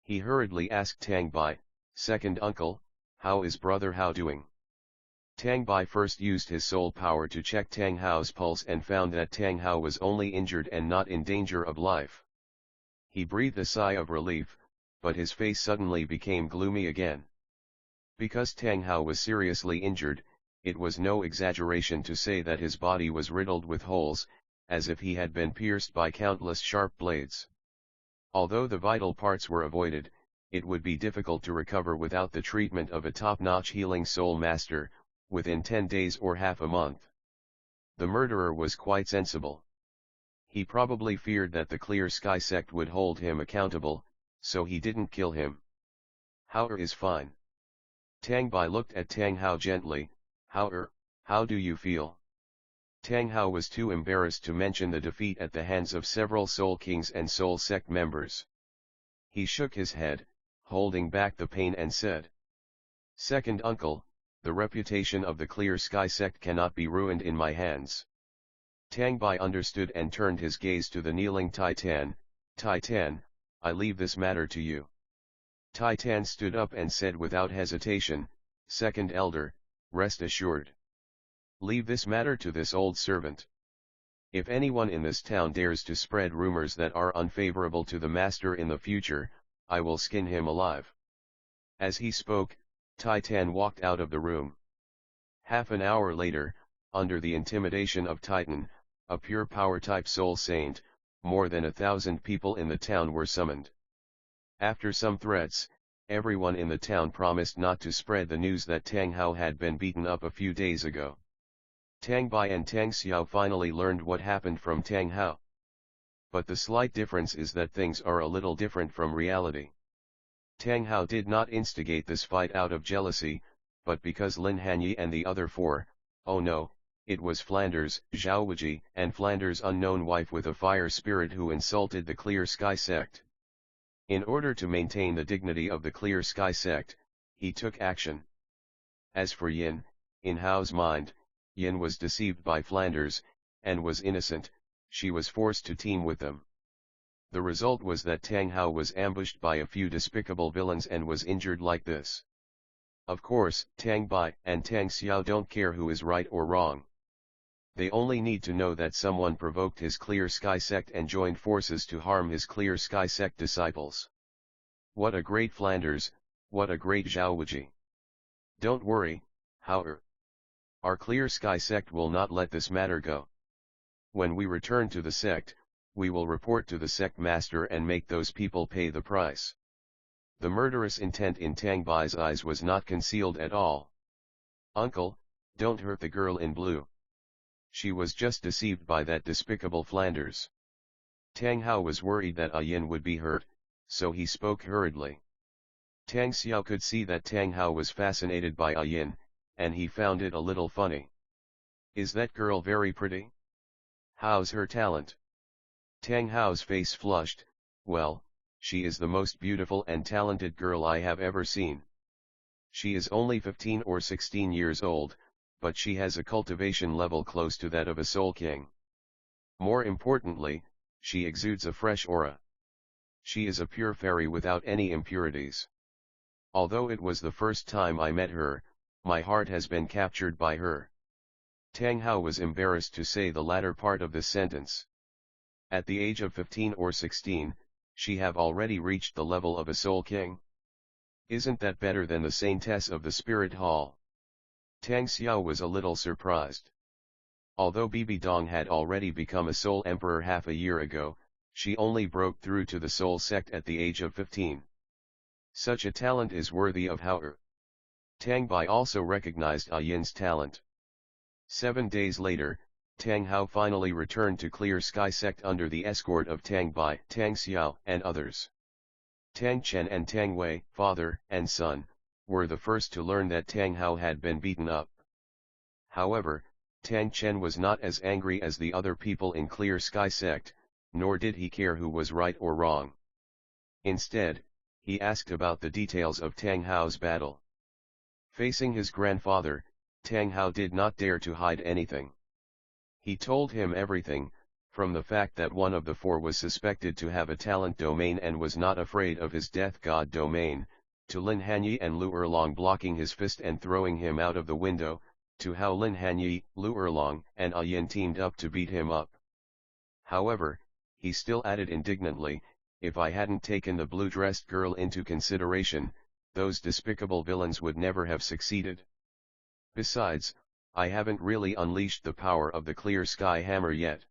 He hurriedly asked Tang Bai, "Second uncle, how is brother Hao doing?" Tang Bai first used his soul power to check Tang Hao's pulse and found that Tang Hao was only injured and not in danger of life. He breathed a sigh of relief, but his face suddenly became gloomy again. Because Tang Hao was seriously injured, it was no exaggeration to say that his body was riddled with holes, as if he had been pierced by countless sharp blades. Although the vital parts were avoided, it would be difficult to recover without the treatment of a top-notch healing soul master, within 10 days or half a month. The murderer was quite sensible. He probably feared that the Clear Sky sect would hold him accountable, so he didn't kill him. "Hao is fine." Tang Bai looked at Tang Hao gently. How do you feel?" Tang Hao was too embarrassed to mention the defeat at the hands of several Soul Kings and Soul Sect members. He shook his head, holding back the pain and said, "Second uncle, the reputation of the Clear Sky sect cannot be ruined in my hands." Tang Bai understood and turned his gaze to the kneeling Titan. "Titan, I leave this matter to you." Titan stood up and said without hesitation, "Second elder, rest assured. Leave this matter to this old servant. If anyone in this town dares to spread rumors that are unfavorable to the master in the future, I will skin him alive." As he spoke, Titan walked out of the room. Half an hour later, under the intimidation of Titan, a pure power type soul saint, more than 1,000 people in the town were summoned. After some threats, everyone in the town promised not to spread the news that Tang Hao had been beaten up a few days ago. Tang Bai and Tang Xiao finally learned what happened from Tang Hao. But the slight difference is that things are a little different from reality. Tang Hao did not instigate this fight out of jealousy, but because Lin Hanye and the other four, oh no, it was Flanders, Zhao Wuji, and Flanders' unknown wife with a fire spirit who insulted the Clear Sky sect. In order to maintain the dignity of the Clear Sky sect, he took action. As for Yin, in Hao's mind, Yin was deceived by Flanders, and was innocent. She was forced to team with them. The result was that Tang Hao was ambushed by a few despicable villains and was injured like this. Of course, Tang Bai and Tang Xiao don't care who is right or wrong. They only need to know that someone provoked his Clear Sky sect and joined forces to harm his Clear Sky sect disciples. What a great Flanders, what a great Zhao Wuji. Don't worry, Hao. Our Clear Sky sect will not let this matter go. When we return to the sect, we will report to the sect master and make those people pay the price. The murderous intent in Tang Bai's eyes was not concealed at all. "Uncle, don't hurt the girl in blue. She was just deceived by that despicable Flanders." Tang Hao was worried that Yin would be hurt, so he spoke hurriedly. Tang Xiao could see that Tang Hao was fascinated by Yin, and he found it a little funny. "Is that girl very pretty? How's her talent?" Tang Hao's face flushed. "Well, she is the most beautiful and talented girl I have ever seen. She is only 15 or 16 years old, but she has a cultivation level close to that of a Soul King. More importantly, she exudes a fresh aura. She is a pure fairy without any impurities. Although it was the first time I met her, my heart has been captured by her." Tang Hao was embarrassed to say the latter part of this sentence. At the age of 15 or 16, she have already reached the level of a Soul King. Isn't that better than the saintess of the spirit hall? Tang Xiao was a little surprised. Although Bibi Dong had already become a soul emperor half a year ago, she only broke through to the soul sect at the age of 15. Such a talent is worthy of Hao. Tang Bai also recognized Yin's talent. 7 days later, Tang Hao finally returned to Clear Sky Sect under the escort of Tang Bai, Tang Xiao, and others. Tang Chen and Tang Wei, father and son, were the first to learn that Tang Hao had been beaten up. However, Tang Chen was not as angry as the other people in Clear Sky Sect, nor did he care who was right or wrong. Instead, he asked about the details of Tang Hao's battle. Facing his grandfather, Tang Hao did not dare to hide anything. He told him everything, from the fact that one of the four was suspected to have a talent domain and was not afraid of his death god domain, to Lin Hanye and Lu Erlong blocking his fist and throwing him out of the window, to how Lin Hanye, Lu Erlong, and Yin teamed up to beat him up. However, he still added indignantly, if I hadn't taken the blue-dressed girl into consideration, those despicable villains would never have succeeded. Besides, I haven't really unleashed the power of the Clear Sky Hammer yet.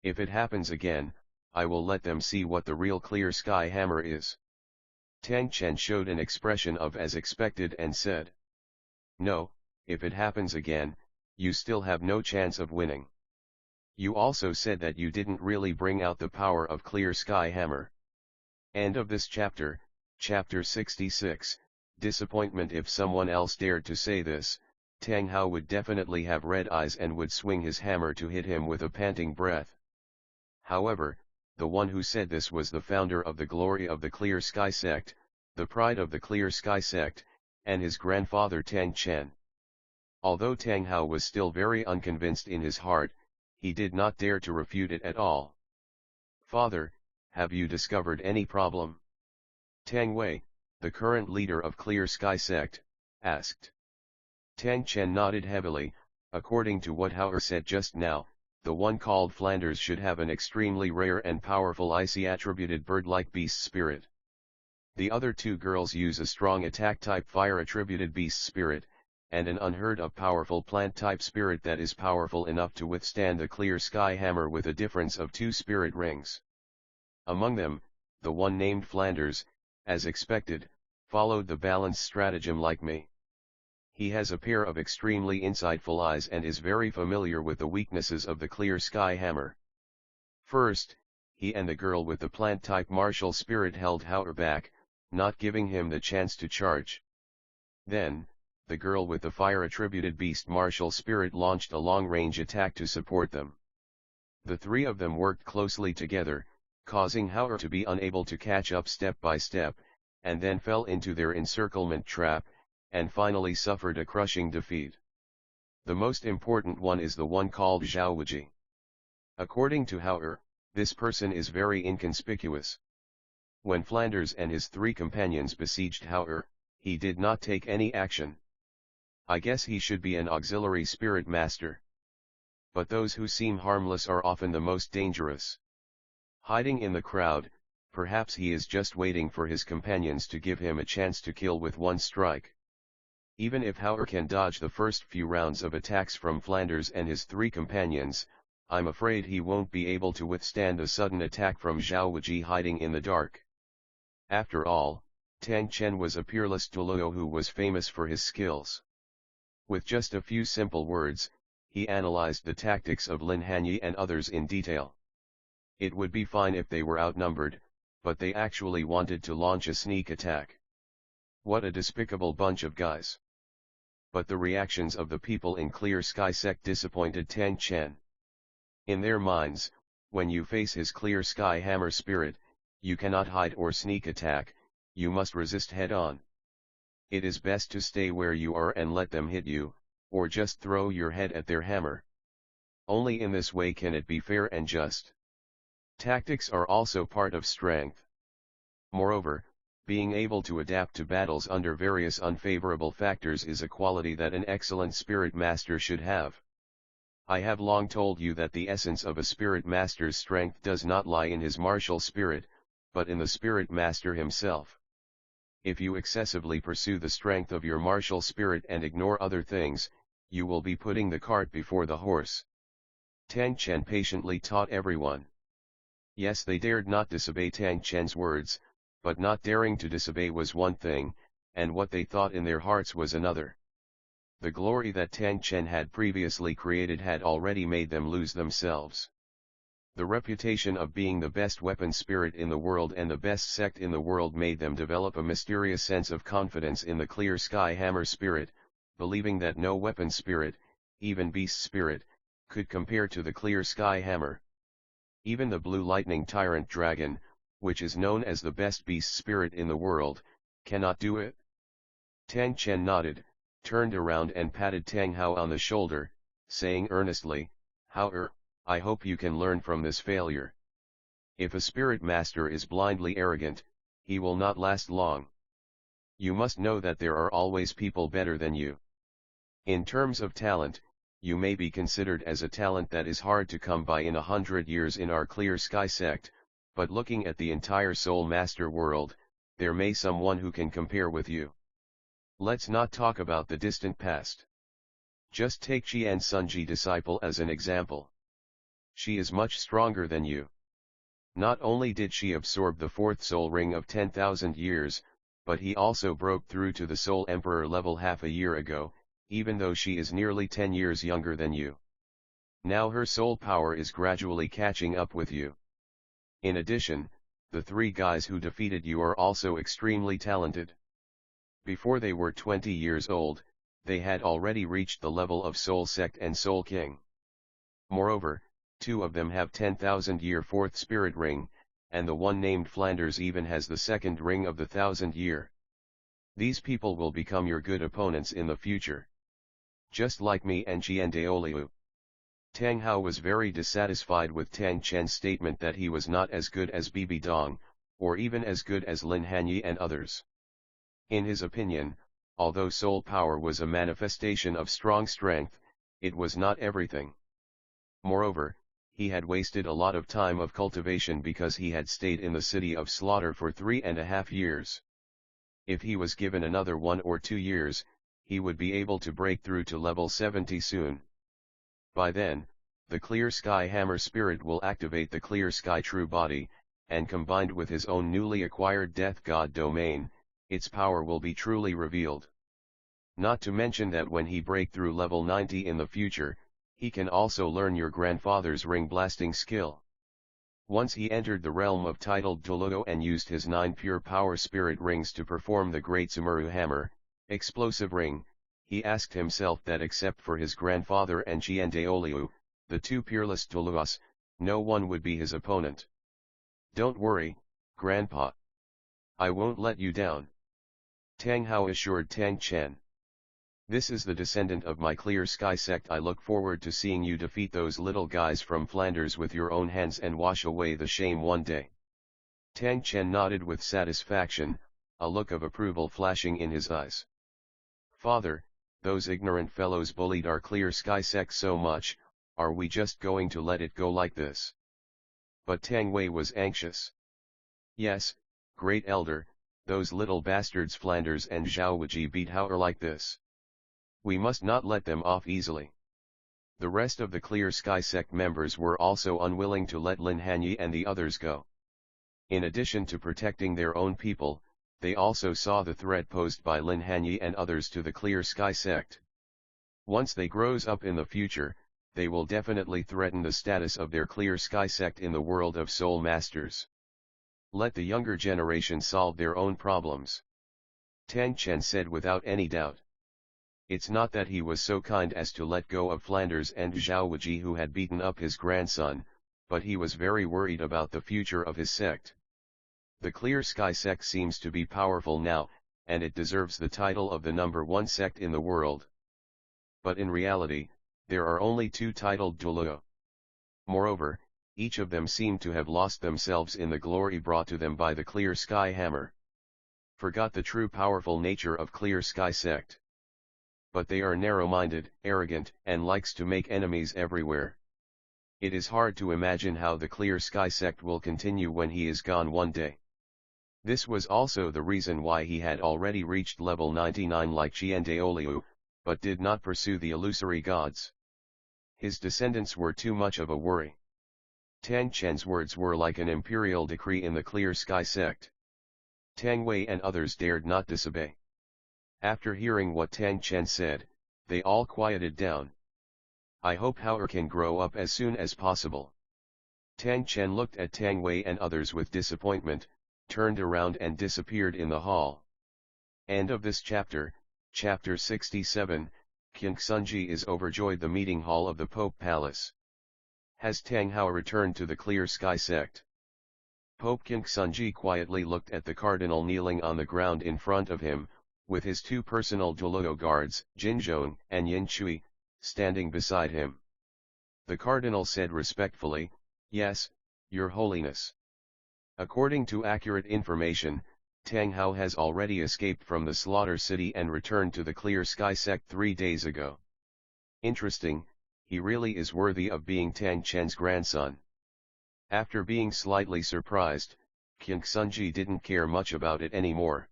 If it happens again, I will let them see what the real Clear Sky Hammer is. Tang Chen showed an expression of as expected and said, no, if it happens again, you still have no chance of winning. You also said that you didn't really bring out the power of Clear Sky Hammer. End of this chapter, chapter 66, disappointment. If someone else dared to say this, Tang Hao would definitely have red eyes and would swing his hammer to hit him with a panting breath. However, the one who said this was the founder of the glory of the Clear Sky Sect, the pride of the Clear Sky Sect, and his grandfather Tang Chen. Although Tang Hao was still very unconvinced in his heart, he did not dare to refute it at all. Father, have you discovered any problem? Tang Wei, the current leader of Clear Sky Sect, asked. Tang Chen nodded heavily. According to what Hao said just now, the one called Flanders should have an extremely rare and powerful icy attributed bird-like beast spirit. The other two girls use a strong attack-type fire-attributed beast spirit, and an unheard-of powerful plant-type spirit that is powerful enough to withstand the Clear Sky Hammer with a difference of 2 spirit rings. Among them, the one named Flanders, as expected, followed the balanced stratagem like me. He has a pair of extremely insightful eyes and is very familiar with the weaknesses of the Clear Sky Hammer. First, he and the girl with the plant-type martial spirit held Hao back, not giving him the chance to charge. Then, the girl with the fire-attributed beast martial spirit launched a long-range attack to support them. The three of them worked closely together, causing Hao to be unable to catch up step by step, and then fell into their encirclement trap, and finally suffered a crushing defeat. The most important one is the one called Zhao Wuji. According to Hao, this person is very inconspicuous. When Flanders and his 3 companions besieged Hao, he did not take any action. I guess he should be an auxiliary spirit master. But those who seem harmless are often the most dangerous. Hiding in the crowd, perhaps he is just waiting for his companions to give him a chance to kill with one strike. Even if Hao can dodge the first few rounds of attacks from Flanders and his 3 companions, I'm afraid he won't be able to withstand a sudden attack from Zhao Wuji hiding in the dark. After all, Tang Chen was a peerless Douluo who was famous for his skills. With just a few simple words, he analyzed the tactics of Lin Hanye and others in detail. It would be fine if they were outnumbered, but they actually wanted to launch a sneak attack. What a despicable bunch of guys. But the reactions of the people in Clear Sky Sect disappointed Tang Chen. In their minds, when you face his Clear Sky Hammer spirit, you cannot hide or sneak attack, you must resist head-on. It is best to stay where you are and let them hit you, or just throw your head at their hammer. Only in this way can it be fair and just. Tactics are also part of strength. Moreover, being able to adapt to battles under various unfavorable factors is a quality that an excellent spirit master should have. I have long told you that the essence of a spirit master's strength does not lie in his martial spirit, but in the spirit master himself. If you excessively pursue the strength of your martial spirit and ignore other things, you will be putting the cart before the horse. Tang Chen patiently taught everyone. Yes, they dared not disobey Tang Chen's words, but not daring to disobey was one thing, and what they thought in their hearts was another. The glory that Tang Chen had previously created had already made them lose themselves. The reputation of being the best weapon spirit in the world and the best sect in the world made them develop a mysterious sense of confidence in the clear sky hammer spirit, believing that no weapon spirit, even beast spirit, could compare to the clear sky hammer. Even the Blue Lightning Tyrant dragon, which is known as the best beast spirit in the world, cannot do it. Tang Chen nodded, turned around and patted Tang Hao on the shoulder, saying earnestly, "Hao, I hope you can learn from this failure. If a spirit master is blindly arrogant, he will not last long. You must know that there are always people better than you. In terms of talent, you may be considered as a talent that is hard to come by in 100 years in our clear sky sect, but looking at the entire soul master world, there may someone who can compare with you. Let's not talk about the distant past. Just take Qian Sunji disciple as an example. She is much stronger than you. Not only did she absorb the fourth soul ring of 10,000 years, but he also broke through to the soul emperor level half a year ago, even though she is nearly 10 years younger than you. Now her soul power is gradually catching up with you. In addition, the 3 guys who defeated you are also extremely talented. Before they were 20 years old, they had already reached the level of Soul Sect and Soul King. Moreover, 2 of them have 10,000-year 4th spirit ring, and the one named Flanders even has the 2nd ring of the 1,000-year. These people will become your good opponents in the future. Just like me and Qian Daoliu. Tang Hao was very dissatisfied with Tang Chen's statement that he was not as good as Bibi Dong, or even as good as Lin Hanye and others. In his opinion, although soul power was a manifestation of strong strength, it was not everything. Moreover, he had wasted a lot of time of cultivation because he had stayed in the city of slaughter for 3.5 years. If he was given another 1 or 2 years, he would be able to break through to level 70 soon. By then, the clear sky hammer spirit will activate the clear sky true body, and combined with his own newly acquired death god domain, its power will be truly revealed. Not to mention that when he break through level 90 in the future, he can also learn your grandfather's ring blasting skill. Once he entered the realm of titled Douluo and used his 9 pure power spirit rings to perform the great Sumuru hammer, explosive ring, he asked himself that except for his grandfather and Qian Daoliu, the 2 peerless Douluos, no one would be his opponent. Don't worry, Grandpa. I won't let you down. Tang Hao assured Tang Chen. This is the descendant of my clear sky sect. I look forward to seeing you defeat those little guys from Flanders with your own hands and wash away the shame one day. Tang Chen nodded with satisfaction, a look of approval flashing in his eyes. Father, those ignorant fellows bullied our clear sky sect so much, are we just going to let it go like this? But Tang Wei was anxious. Yes, great elder, those little bastards Flanders and Zhao Wuji beat Hao like this. We must not let them off easily. The rest of the Clear Sky sect members were also unwilling to let Lin Hanye and the others go. In addition to protecting their own people, they also saw the threat posed by Lin Hanye and others to the Clear Sky sect. Once they grows up in the future, they will definitely threaten the status of their Clear Sky sect in the world of Soul Masters. Let the younger generation solve their own problems. Tang Chen said without any doubt. It's not that he was so kind as to let go of Flanders and Zhao Wuji who had beaten up his grandson, but he was very worried about the future of his sect. The Clear Sky sect seems to be powerful now, and it deserves the title of the #1 sect in the world. But in reality, there are only 2 titled Douluo. Moreover, each of them seem to have lost themselves in the glory brought to them by the Clear Sky hammer. Forgot the true powerful nature of Clear Sky sect. But they are narrow-minded, arrogant, and likes to make enemies everywhere. It is hard to imagine how the Clear Sky sect will continue when he is gone one day. This was also the reason why he had already reached level 99 like Qian Daoliu, but did not pursue the illusory gods. His descendants were too much of a worry. Tang Chen's words were like an imperial decree in the Clear Sky sect. Tang Wei and others dared not disobey. After hearing what Tang Chen said, they all quieted down. I hope Hao can grow up as soon as possible. Tang Chen looked at Tang Wei and others with disappointment, turned around and disappeared in the hall. End of this chapter, chapter 67, King Sunji is overjoyed. The meeting hall of the Pope Palace. Has Tang Hao returned to the Clear Sky sect? Pope King Sunji quietly looked at the cardinal kneeling on the ground in front of him, with his two personal Douluo guards, Jin Zhong and Yin Chui, standing beside him. The cardinal said respectfully, "Yes, Your Holiness." According to accurate information, Tang Hao has already escaped from the Slaughter City and returned to the Clear Sky sect 3 days ago. Interesting, he really is worthy of being Tang Chen's grandson. After being slightly surprised, King Sunji didn't care much about it anymore.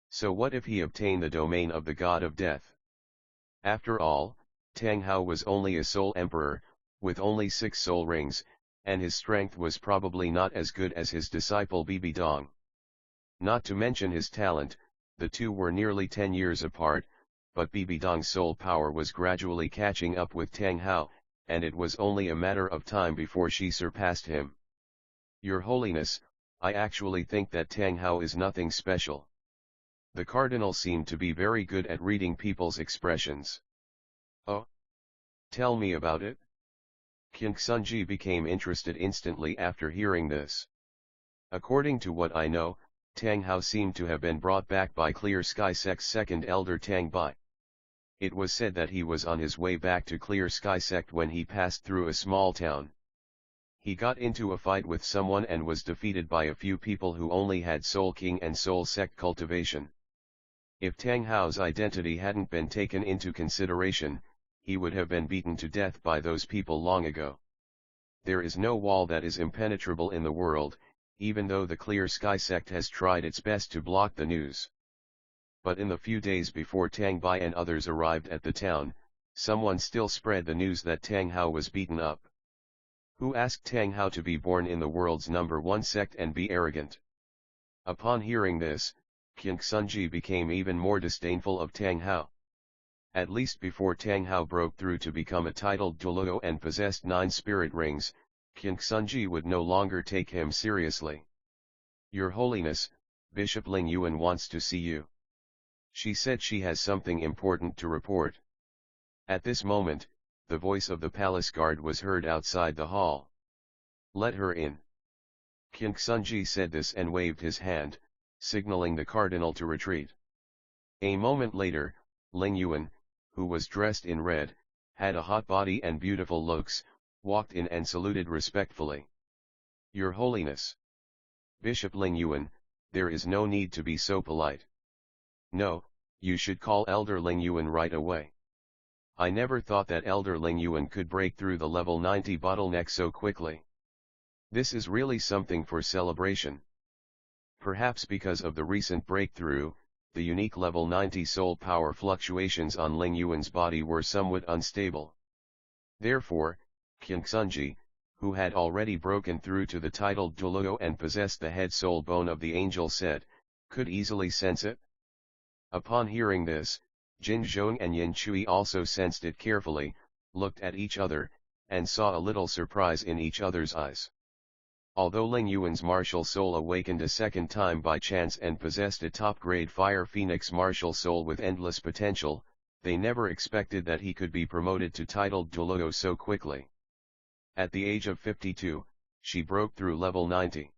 So what if he obtained the domain of the god of death? After all, Tang Hao was only a soul emperor, with only 6 soul rings, and his strength was probably not as good as his disciple Bibi Dong. Not to mention his talent, the two were nearly 10 years apart, but Bibi Dong's soul power was gradually catching up with Tang Hao, and it was only a matter of time before she surpassed him. Your Holiness, I actually think that Tang Hao is nothing special. The cardinal seemed to be very good at reading people's expressions. Oh? Tell me about it. King Sunji became interested instantly after hearing this. According to what I know, Tang Hao seemed to have been brought back by Clear Sky Sect's second elder Tang Bai. It was said that he was on his way back to Clear Sky Sect when he passed through a small town. He got into a fight with someone and was defeated by a few people who only had Soul King and Soul Sect cultivation. If Tang Hao's identity hadn't been taken into consideration, he would have been beaten to death by those people long ago. There is no wall that is impenetrable in the world, even though the Clear Sky Sect has tried its best to block the news. But in the few days before Tang Bai and others arrived at the town, someone still spread the news that Tang Hao was beaten up. Who asked Tang Hao to be born in the world's #1 sect and be arrogant? Upon hearing this, King Sunji became even more disdainful of Tang Hao. At least before Tang Hao broke through to become a titled Douluo and possessed 9 spirit rings, King Sunji would no longer take him seriously. Your Holiness, Bishop Ling Yuan wants to see you. She said she has something important to report. At this moment, the voice of the palace guard was heard outside the hall. Let her in. King Sunji said this and waved his hand, signaling the cardinal to retreat. A moment later, Ling Yuan, who was dressed in red, had a hot body and beautiful looks, walked in and saluted respectfully. Your Holiness. Bishop Ling Yuan, there is no need to be so polite. No, you should call Elder Ling Yuan right away. I never thought that Elder Ling Yuan could break through the level 90 bottleneck so quickly. This is really something for celebration. Perhaps because of the recent breakthrough, the unique level 90 soul power fluctuations on Ling Yuan's body were somewhat unstable. Therefore, King Sunji, who had already broken through to the titled Douluo and possessed the head soul bone of the angel set, could easily sense it. Upon hearing this, Jin Zhong and Yin Chui also sensed it carefully, looked at each other, and saw a little surprise in each other's eyes. Although Ling Yuan's martial soul awakened a second time by chance and possessed a top-grade Fire Phoenix martial soul with endless potential, they never expected that he could be promoted to titled Douluo so quickly. At the age of 52, she broke through level 90.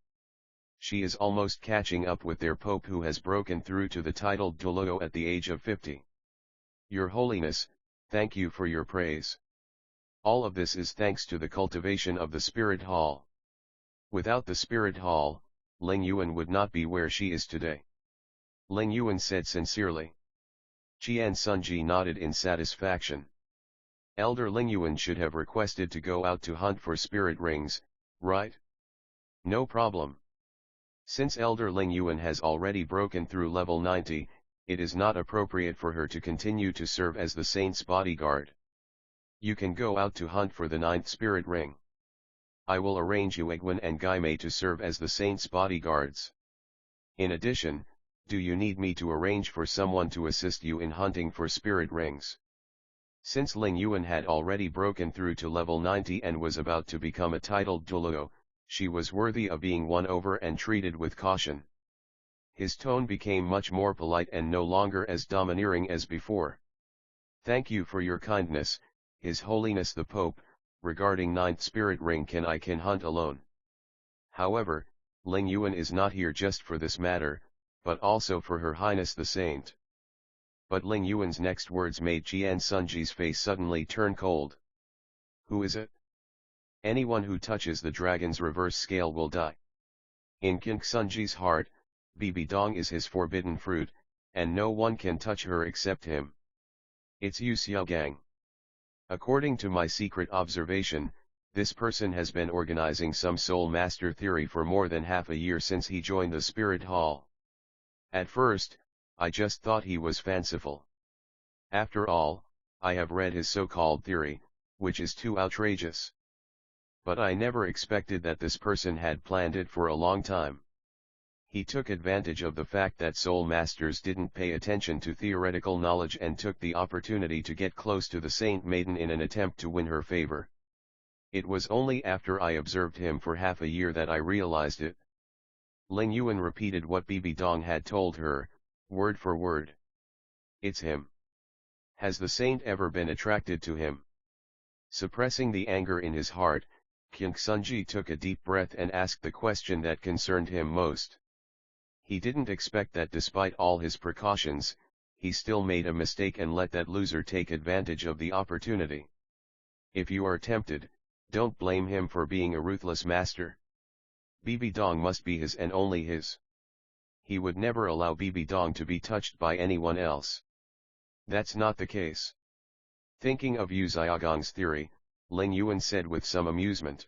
She is almost catching up with their Pope who has broken through to the titled Douluo at the age of 50. Your Holiness, thank you for your praise. All of this is thanks to the cultivation of the Spirit Hall. Without the Spirit Hall, Ling Yuan would not be where she is today. Ling Yuan said sincerely. Qian Sunji nodded in satisfaction. Elder Ling Yuan should have requested to go out to hunt for spirit rings, right? No problem. Since Elder Ling Yuan has already broken through level 90, it is not appropriate for her to continue to serve as the saint's bodyguard. You can go out to hunt for the 9th spirit ring. I will arrange Yuegwen and Gaimei to serve as the saint's bodyguards. In addition, do you need me to arrange for someone to assist you in hunting for spirit rings? Since Ling Yuan had already broken through to level 90 and was about to become a titled Douluo, she was worthy of being won over and treated with caution. His tone became much more polite and no longer as domineering as before. Thank you for your kindness, His Holiness the Pope. Regarding 9th spirit ring, I can hunt alone. However, Ling Yuan is not here just for this matter, but also for Her Highness the Saint. But Ling Yuan's next words made Qian Sunji's face suddenly turn cold. Who is it? Anyone who touches the dragon's reverse scale will die. In King Sunji's heart, Bibi Dong is his forbidden fruit, and no one can touch her except him. It's Yu Xiaogang. According to my secret observation, this person has been organizing some soul master theory for more than half a year since he joined the spirit hall. At first, I just thought he was fanciful. After all, I have read his so-called theory, which is too outrageous. But I never expected that this person had planned it for a long time. He took advantage of the fact that soul masters didn't pay attention to theoretical knowledge and took the opportunity to get close to the Saint Maiden in an attempt to win her favor. It was only after I observed him for half a year that I realized it. Ling Yuan repeated what Bibi Dong had told her, word for word. It's him. Has the saint ever been attracted to him? Suppressing the anger in his heart, King Sunji took a deep breath and asked the question that concerned him most. He didn't expect that despite all his precautions, he still made a mistake and let that loser take advantage of the opportunity. If you are tempted, don't blame him for being a ruthless master. Bibi Dong must be his and only his. He would never allow Bibi Dong to be touched by anyone else. That's not the case. Thinking of Yu Xiaogang's theory, Ling Yuan said with some amusement.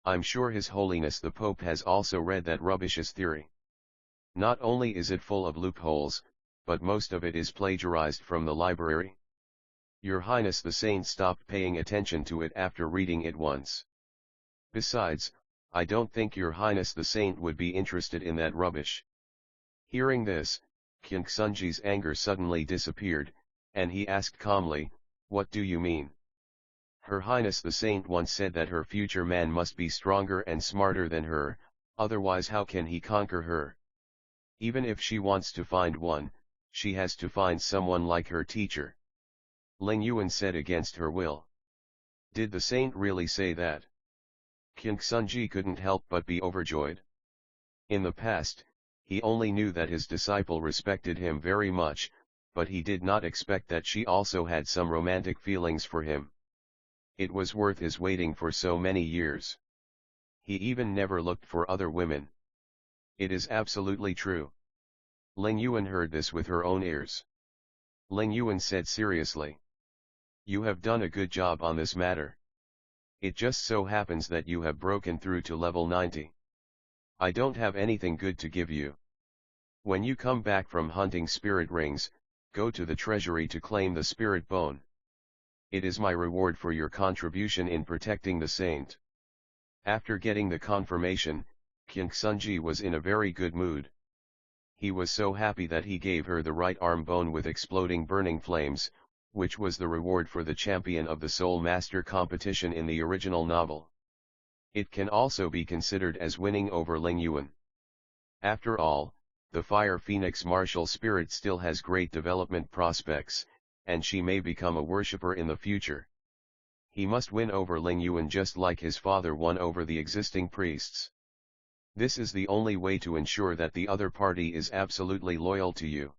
I'm sure His Holiness the Pope has also read that rubbishious theory. Not only is it full of loopholes, but most of it is plagiarized from the library. Your Highness the Saint stopped paying attention to it after reading it once. Besides, I don't think Your Highness the Saint would be interested in that rubbish. Hearing this, King Sunji's anger suddenly disappeared, and he asked calmly, what do you mean? Her Highness the Saint once said that her future man must be stronger and smarter than her, otherwise how can he conquer her? Even if she wants to find one, she has to find someone like her teacher. Ling Yuan said against her will. Did the saint really say that? King Sunji couldn't help but be overjoyed. In the past, he only knew that his disciple respected him very much, but he did not expect that she also had some romantic feelings for him. It was worth his waiting for so many years. He even never looked for other women. It is absolutely true. Ling Yuan heard this with her own ears. Ling Yuan said seriously. You have done a good job on this matter. It just so happens that you have broken through to level 90. I don't have anything good to give you. When you come back from hunting spirit rings, go to the treasury to claim the spirit bone. It is my reward for your contribution in protecting the saint. After getting the confirmation, King Sunji was in a very good mood. He was so happy that he gave her the right arm bone with exploding burning flames, which was the reward for the champion of the Soul Master competition in the original novel. It can also be considered as winning over Ling Yuan. After all, the Fire Phoenix martial spirit still has great development prospects, and she may become a worshipper in the future. He must win over Ling Yuan just like his father won over the existing priests. This is the only way to ensure that the other party is absolutely loyal to you.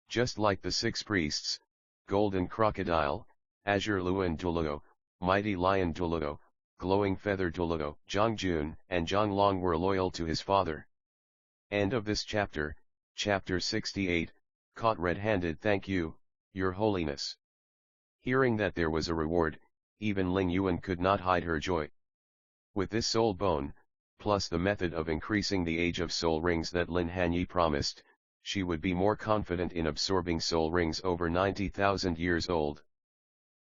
Just like the 6 priests, Golden Crocodile, Azure Luan Douluo, Mighty Lion Douluo, Glowing Feather Douluo, Zhang Jun and Zhang Long were loyal to his father. End of this chapter, Chapter 68, Caught Red-Handed. Thank you, Your Holiness. Hearing that there was a reward, even Ling Yuan could not hide her joy. With this soul bone, plus the method of increasing the age of soul rings that Lin Hanye promised, she would be more confident in absorbing soul rings over 90,000 years old.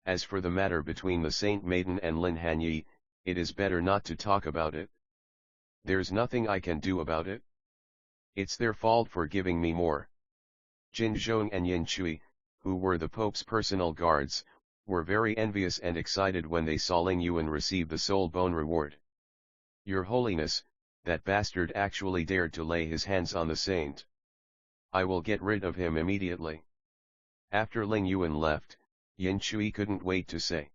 As for the matter between the Saint Maiden and Lin Hanye, it is better not to talk about it. There's nothing I can do about it. It's their fault for giving me more. Jin Zhong and Yin Chui, who were the Pope's personal guards, were very envious and excited when they saw Ling Yuan receive the soul bone reward. Your Holiness, that bastard actually dared to lay his hands on the saint. I will get rid of him immediately. After Ling Yuan left, Yin Chui couldn't wait to say.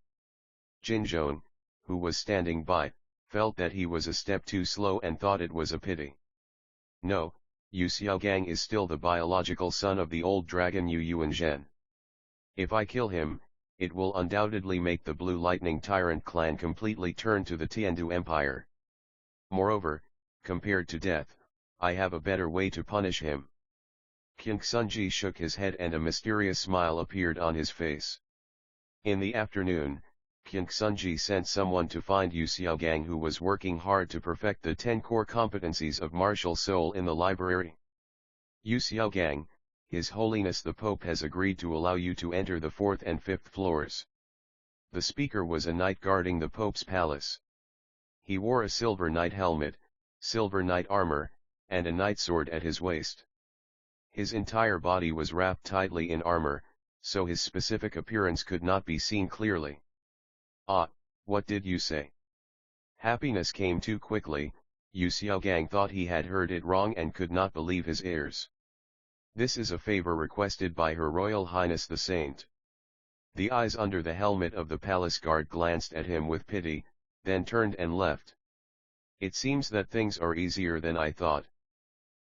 Jin Zhong, who was standing by, felt that he was a step too slow and thought it was a pity. No, Yu Xiaogang is still the biological son of the old dragon Yu Yuanzhen. If I kill him, it will undoubtedly make the Blue Lightning Tyrant clan completely turn to the Tiandu Empire. Moreover, compared to death, I have a better way to punish him. King Sunji shook his head and a mysterious smile appeared on his face. In the afternoon, King Sunji sent someone to find Yu Xiaogang, who was working hard to perfect the 10 core competencies of martial soul in the library. Yu Xiaogang, His Holiness the Pope has agreed to allow you to enter the 4th and 5th floors. The speaker was a knight guarding the Pope's palace. He wore a silver knight helmet, silver knight armor, and a knight sword at his waist. His entire body was wrapped tightly in armor, so his specific appearance could not be seen clearly. Ah, what did you say? Happiness came too quickly. Yu Xiaogang thought he had heard it wrong and could not believe his ears. This is a favor requested by Her Royal Highness the Saint. The eyes under the helmet of the palace guard glanced at him with pity, then turned and left. It seems that things are easier than I thought.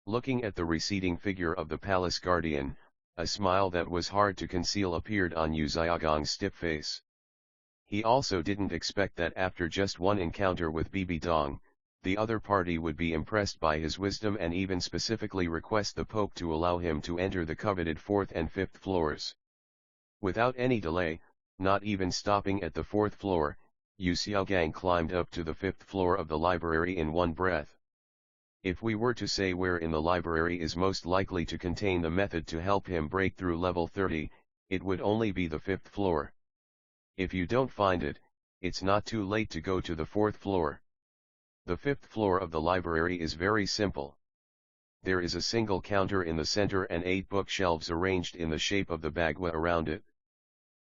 Looking at the receding figure of the palace guardian, a smile that was hard to conceal appeared on Yu Xiaogang's stiff face. He also didn't expect that after just one encounter with Bibi Dong, the other party would be impressed by his wisdom and even specifically request the Pope to allow him to enter the coveted 4th and 5th floors. Without any delay, not even stopping at the 4th floor, Yu Xiaogang climbed up to the 5th floor of the library in one breath. If we were to say where in the library is most likely to contain the method to help him break through level 30, it would only be the 5th floor. If you don't find it, it's not too late to go to the 4th floor. The 5th floor of the library is very simple. There is a single counter in the center and 8 bookshelves arranged in the shape of the bagua around it.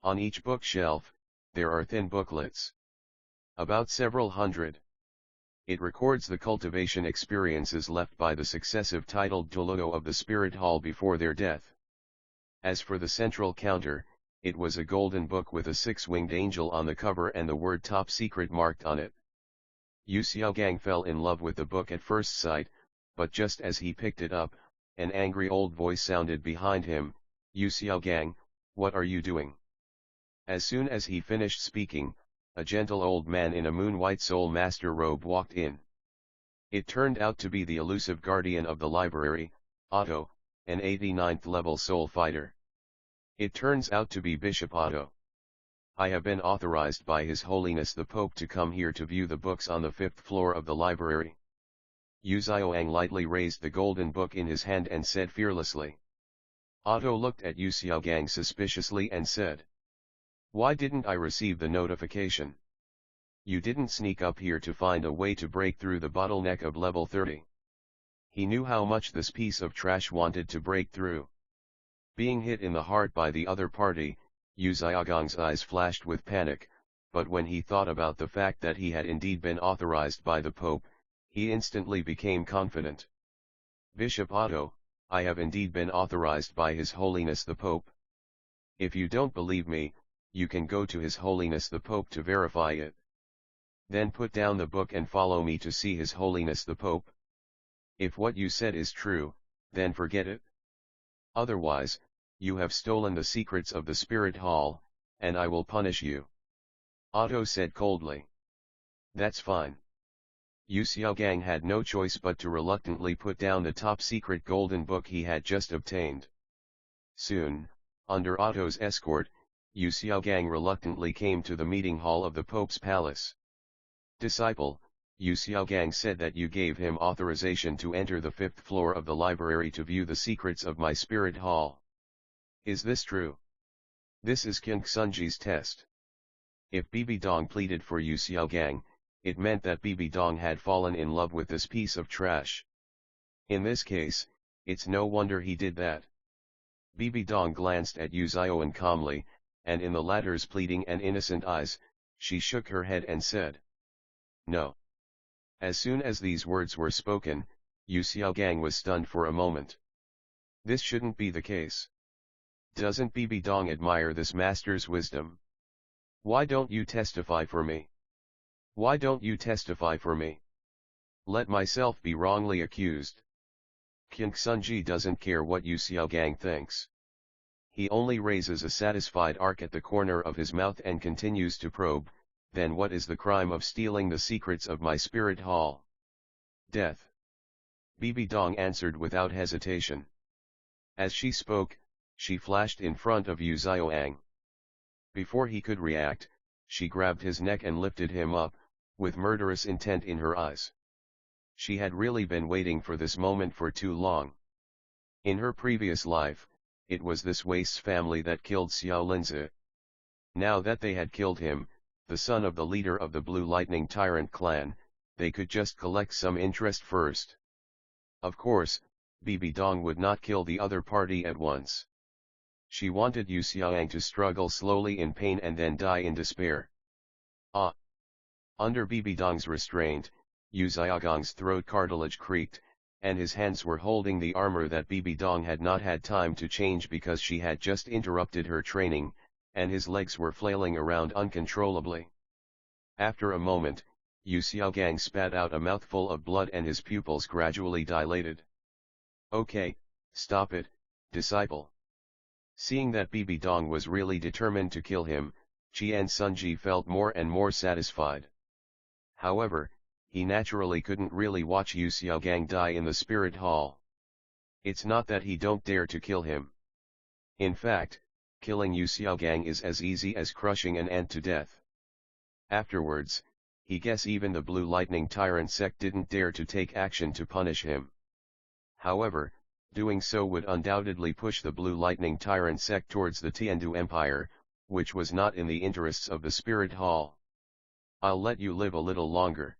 On each bookshelf, there are thin booklets. About several hundred. It records the cultivation experiences left by the successive titled Douluo of the Spirit Hall before their death. As for the central counter, it was a golden book with a 6-winged angel on the cover and the word Top Secret marked on it. Yu Xiaogang fell in love with the book at first sight, but just as he picked it up, an angry old voice sounded behind him, "Yu Xiaogang, what are you doing?" As soon as he finished speaking, a gentle old man in a moon-white soul master robe walked in. It turned out to be the elusive guardian of the library, Otto, an 89th level soul fighter. It turns out to be Bishop Otto. I have been authorized by His Holiness the Pope to come here to view the books on the 5th floor of the library. Yu Xiaogang lightly raised the golden book in his hand and said fearlessly. Otto looked at Yu Xiaogang suspiciously and said, "Why didn't I receive the notification? You didn't sneak up here to find a way to break through the bottleneck of level 30. He knew how much this piece of trash wanted to break through. Being hit in the heart by the other party, Yu Xiaogang's eyes flashed with panic, but when he thought about the fact that he had indeed been authorized by the Pope, he instantly became confident. "Bishop Otto, I have indeed been authorized by His Holiness the Pope. If you don't believe me, you can go to His Holiness the Pope to verify it. Then put down the book and follow me to see His Holiness the Pope. If what you said is true, then forget it. Otherwise, you have stolen the secrets of the Spirit Hall, and I will punish you." Otto said coldly. "That's fine." Yu Xiaogang had no choice but to reluctantly put down the top secret golden book he had just obtained. Soon, under Otto's escort, Yu Xiaogang reluctantly came to the meeting hall of the Pope's palace. "Disciple, Yu Xiaogang said that you gave him authorization to enter the 5th floor of the library to view the secrets of my spirit hall. Is this true? This is King Sunji's test. If Bibi Dong pleaded for Yu Xiaogang, it meant that Bibi Dong had fallen in love with this piece of trash. In this case, it's no wonder he did that. Bibi Dong glanced at Yu Xiaoan calmly, and in the latter's pleading and innocent eyes, she shook her head and said, "No." As soon as these words were spoken, Yu Xiaogang was stunned for a moment. This shouldn't be the case. Doesn't Bibi Dong admire this master's wisdom? Why don't you testify for me? Why don't you testify for me? Let myself be wrongly accused. King Sunji doesn't care what Yu Xiaogang thinks. He only raises a satisfied arc at the corner of his mouth and continues to probe, then what is the crime of stealing the secrets of my spirit hall? Death. Bibi Dong answered without hesitation. As she spoke, she flashed in front of Yu Xiaoang. Before he could react, she grabbed his neck and lifted him up, with murderous intent in her eyes. She had really been waiting for this moment for too long. In her previous life, it was this waste's family that killed Xiao Linzi. Now that they had killed him, the son of the leader of the Blue Lightning Tyrant clan, they could just collect some interest first. Of course, Bibi Dong would not kill the other party at once. She wanted Yu Xiaoang to struggle slowly in pain and then die in despair. Under Bibi Dong's restraint, Yu Xiaogang's throat cartilage creaked, and his hands were holding the armor that Bibi Dong had not had time to change because she had just interrupted her training, and his legs were flailing around uncontrollably. After a moment, Yu Xiaogang spat out a mouthful of blood and his pupils gradually dilated. "Okay, stop it, disciple." Seeing that Bibi Dong was really determined to kill him, Qian Sunji felt more and more satisfied. However, he naturally couldn't really watch Yu Xiaogang die in the spirit hall. It's not that he don't dare to kill him. In fact, killing Yu Xiaogang is as easy as crushing an ant to death. Afterwards, he guess even the Blue Lightning Tyrant sect didn't dare to take action to punish him. However, doing so would undoubtedly push the Blue Lightning Tyrant sect towards the Tiandu Empire, which was not in the interests of the Spirit Hall. "I'll let you live a little longer."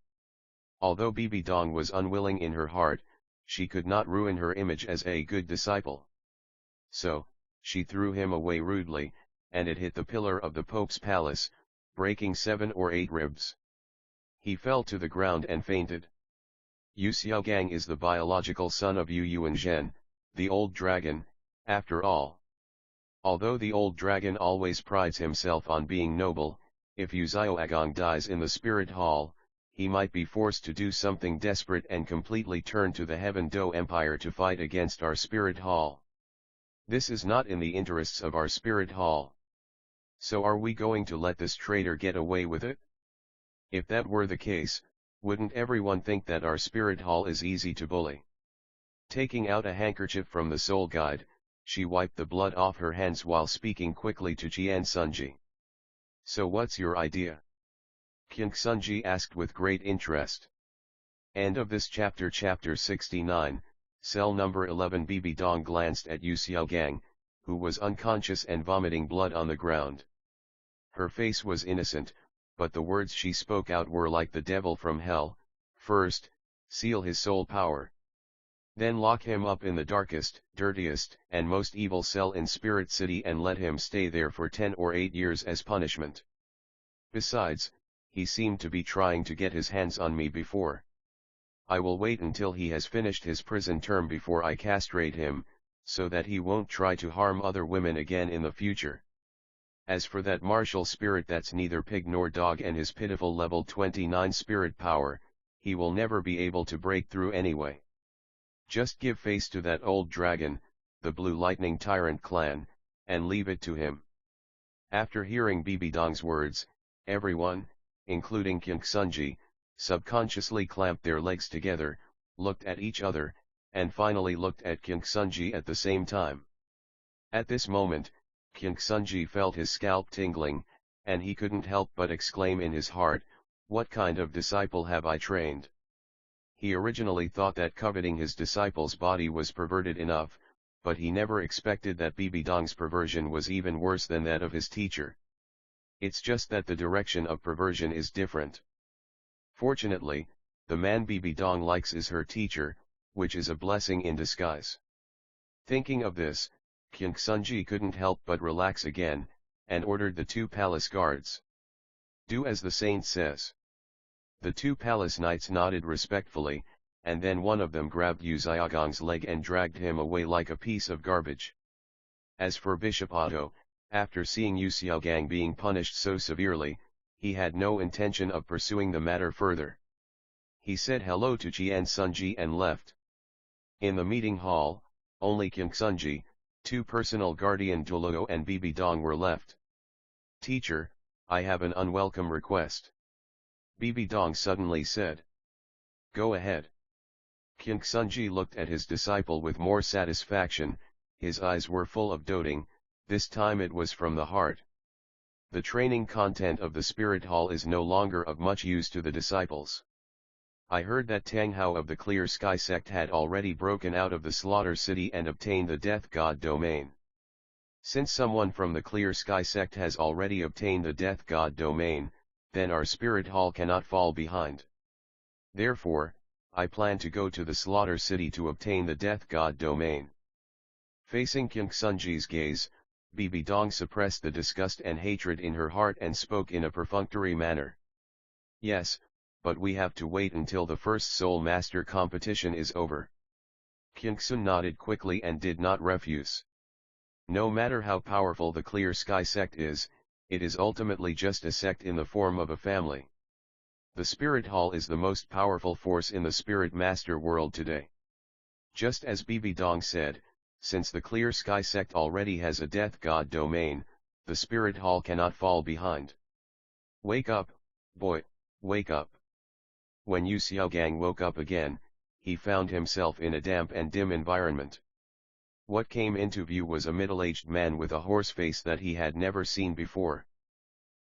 Although Bibi Dong was unwilling in her heart, she could not ruin her image as a good disciple. So, she threw him away rudely, and it hit the pillar of the Pope's palace, breaking 7 or 8 ribs. He fell to the ground and fainted. Yu Xiaogang is the biological son of Yu Yuanzhen, the old dragon, after all. Although the old dragon always prides himself on being noble, if Yu Xiaogang dies in the spirit hall, he might be forced to do something desperate and completely turn to the Heaven Do Empire to fight against our spirit hall. This is not in the interests of our spirit hall. So are we going to let this traitor get away with it? If that were the case, wouldn't everyone think that our spirit hall is easy to bully? Taking out a handkerchief from the soul guide, she wiped the blood off her hands while speaking quickly to Qian Sunji. "So what's your idea?" King Sunji asked with great interest. End of this chapter. Chapter 69, Cell number 11. Bibi Dong glanced at Yu Xiaogang, who was unconscious and vomiting blood on the ground. Her face was innocent, but the words she spoke out were like the devil from hell. First, seal his soul power. Then lock him up in the darkest, dirtiest, and most evil cell in Spirit City and let him stay there for 10 or 8 years as punishment. Besides, he seemed to be trying to get his hands on me before. I will wait until he has finished his prison term before I castrate him, so that he won't try to harm other women again in the future. As for that martial spirit that's neither pig nor dog and his pitiful level 29 spirit power, he will never be able to break through anyway. Just give face to that old dragon, the Blue Lightning Tyrant clan, and leave it to him." After hearing Bibi Dong's words, everyone, including King Sunji, subconsciously clamped their legs together, looked at each other, and finally looked at King Sunji at the same time. At this moment, King Sunji felt his scalp tingling, and he couldn't help but exclaim in his heart, What kind of disciple have I trained? He originally thought that coveting his disciple's body was perverted enough, but he never expected that Bibidong's perversion was even worse than that of his teacher. It's just that the direction of perversion is different. Fortunately, the man Bibidong likes is her teacher, which is a blessing in disguise. Thinking of this, King Sunji couldn't help but relax again, and ordered the 2 palace guards. Do as the saint says. The 2 palace knights nodded respectfully, and then one of them grabbed Yu Xiaogang's leg and dragged him away like a piece of garbage. As for Bishop Otto, after seeing Yu Xiaogang being punished so severely, he had no intention of pursuing the matter further. He said hello to Jian Sunji and left. In the meeting hall, only King Sunji, 2 personal guardian Douluo and Bibidong were left. Teacher, I have an unwelcome request. Bibidong suddenly said. Go ahead. King Sunji looked at his disciple with more satisfaction, his eyes were full of doting, this time it was from the heart. The training content of the spirit hall is no longer of much use to the disciples. I heard that Tang Hao of the Clear Sky sect had already broken out of the Slaughter City and obtained the Death God domain. Since someone from the Clear Sky sect has already obtained the Death God domain, then our spirit hall cannot fall behind. Therefore, I plan to go to the Slaughter City to obtain the Death God domain. Facing King Sunji's gaze, Bibidong suppressed the disgust and hatred in her heart and spoke in a perfunctory manner. Yes, but we have to wait until the first Soul Master competition is over. King Sun nodded quickly and did not refuse. No matter how powerful the Clear Sky sect is, it is ultimately just a sect in the form of a family. The Spirit Hall is the most powerful force in the Spirit Master world today. Just as Bibidong said, since the Clear Sky sect already has a Death God domain, the Spirit Hall cannot fall behind. Wake up, boy, wake up. When Yu Xiaogang woke up again, he found himself in a damp and dim environment. What came into view was a middle-aged man with a horse face that he had never seen before.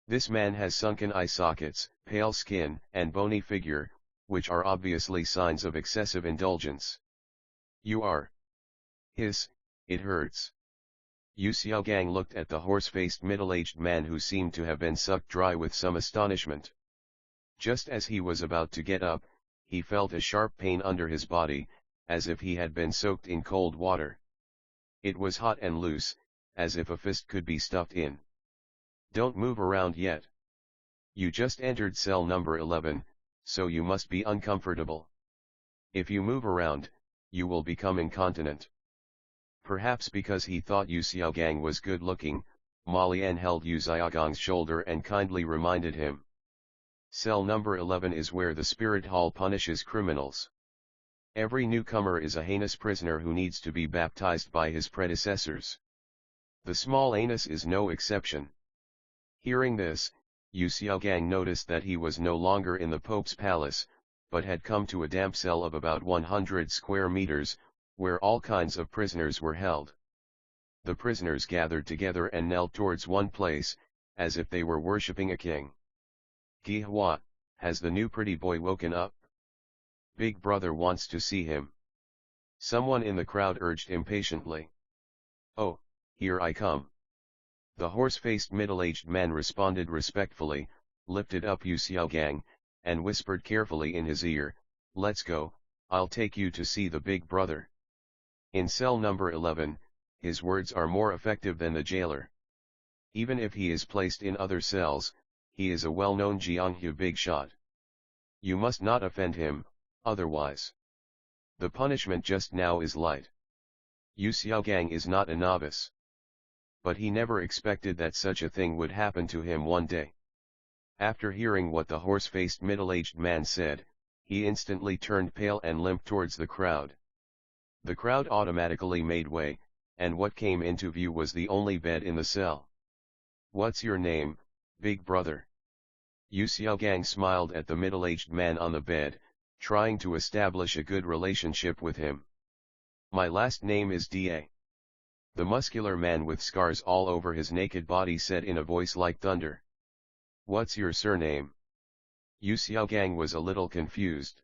This man has sunken eye sockets, pale skin, and bony figure, which are obviously signs of excessive indulgence. You are. It hurts. Yu Xiaogang looked at the horse-faced middle-aged man who seemed to have been sucked dry with some astonishment. Just as he was about to get up, he felt a sharp pain under his body, as if he had been soaked in cold water. It was hot and loose, as if a fist could be stuffed in. Don't move around yet. You just entered cell number 11, so you must be uncomfortable. If you move around, you will become incontinent. Perhaps because he thought Yu Xiaogang was good-looking, Ma Lian held Yu Xiaogang's shoulder and kindly reminded him. Cell number 11 is where the Spirit Hall punishes criminals. Every newcomer is a heinous prisoner who needs to be baptized by his predecessors. The small anus is no exception. Hearing this, Yu Xiaogang noticed that he was no longer in the Pope's palace, but had come to a damp cell of about 100 square meters, where all kinds of prisoners were held. The prisoners gathered together and knelt towards one place, as if they were worshipping a king. Gihua, has the new pretty boy woken up? Big brother wants to see him. Someone in the crowd urged impatiently. Oh, here I come. The horse-faced middle-aged man responded respectfully, lifted up Yu Xiaogang, and whispered carefully in his ear, let's go, I'll take you to see the big brother. In cell number 11, his words are more effective than the jailer. Even if he is placed in other cells, he is a well-known Jianghu big shot. You must not offend him, otherwise. The punishment just now is light. Yu Xiaogang is not a novice. But he never expected that such a thing would happen to him one day. After hearing what the horse-faced middle-aged man said, he instantly turned pale and limped towards the crowd. The crowd automatically made way, and what came into view was the only bed in the cell. What's your name, big brother? Yu Xiaogang smiled at the middle-aged man on the bed, trying to establish a good relationship with him. My last name is Da. The muscular man with scars all over his naked body said in a voice like thunder. What's your surname? Yu Xiaogang was a little confused.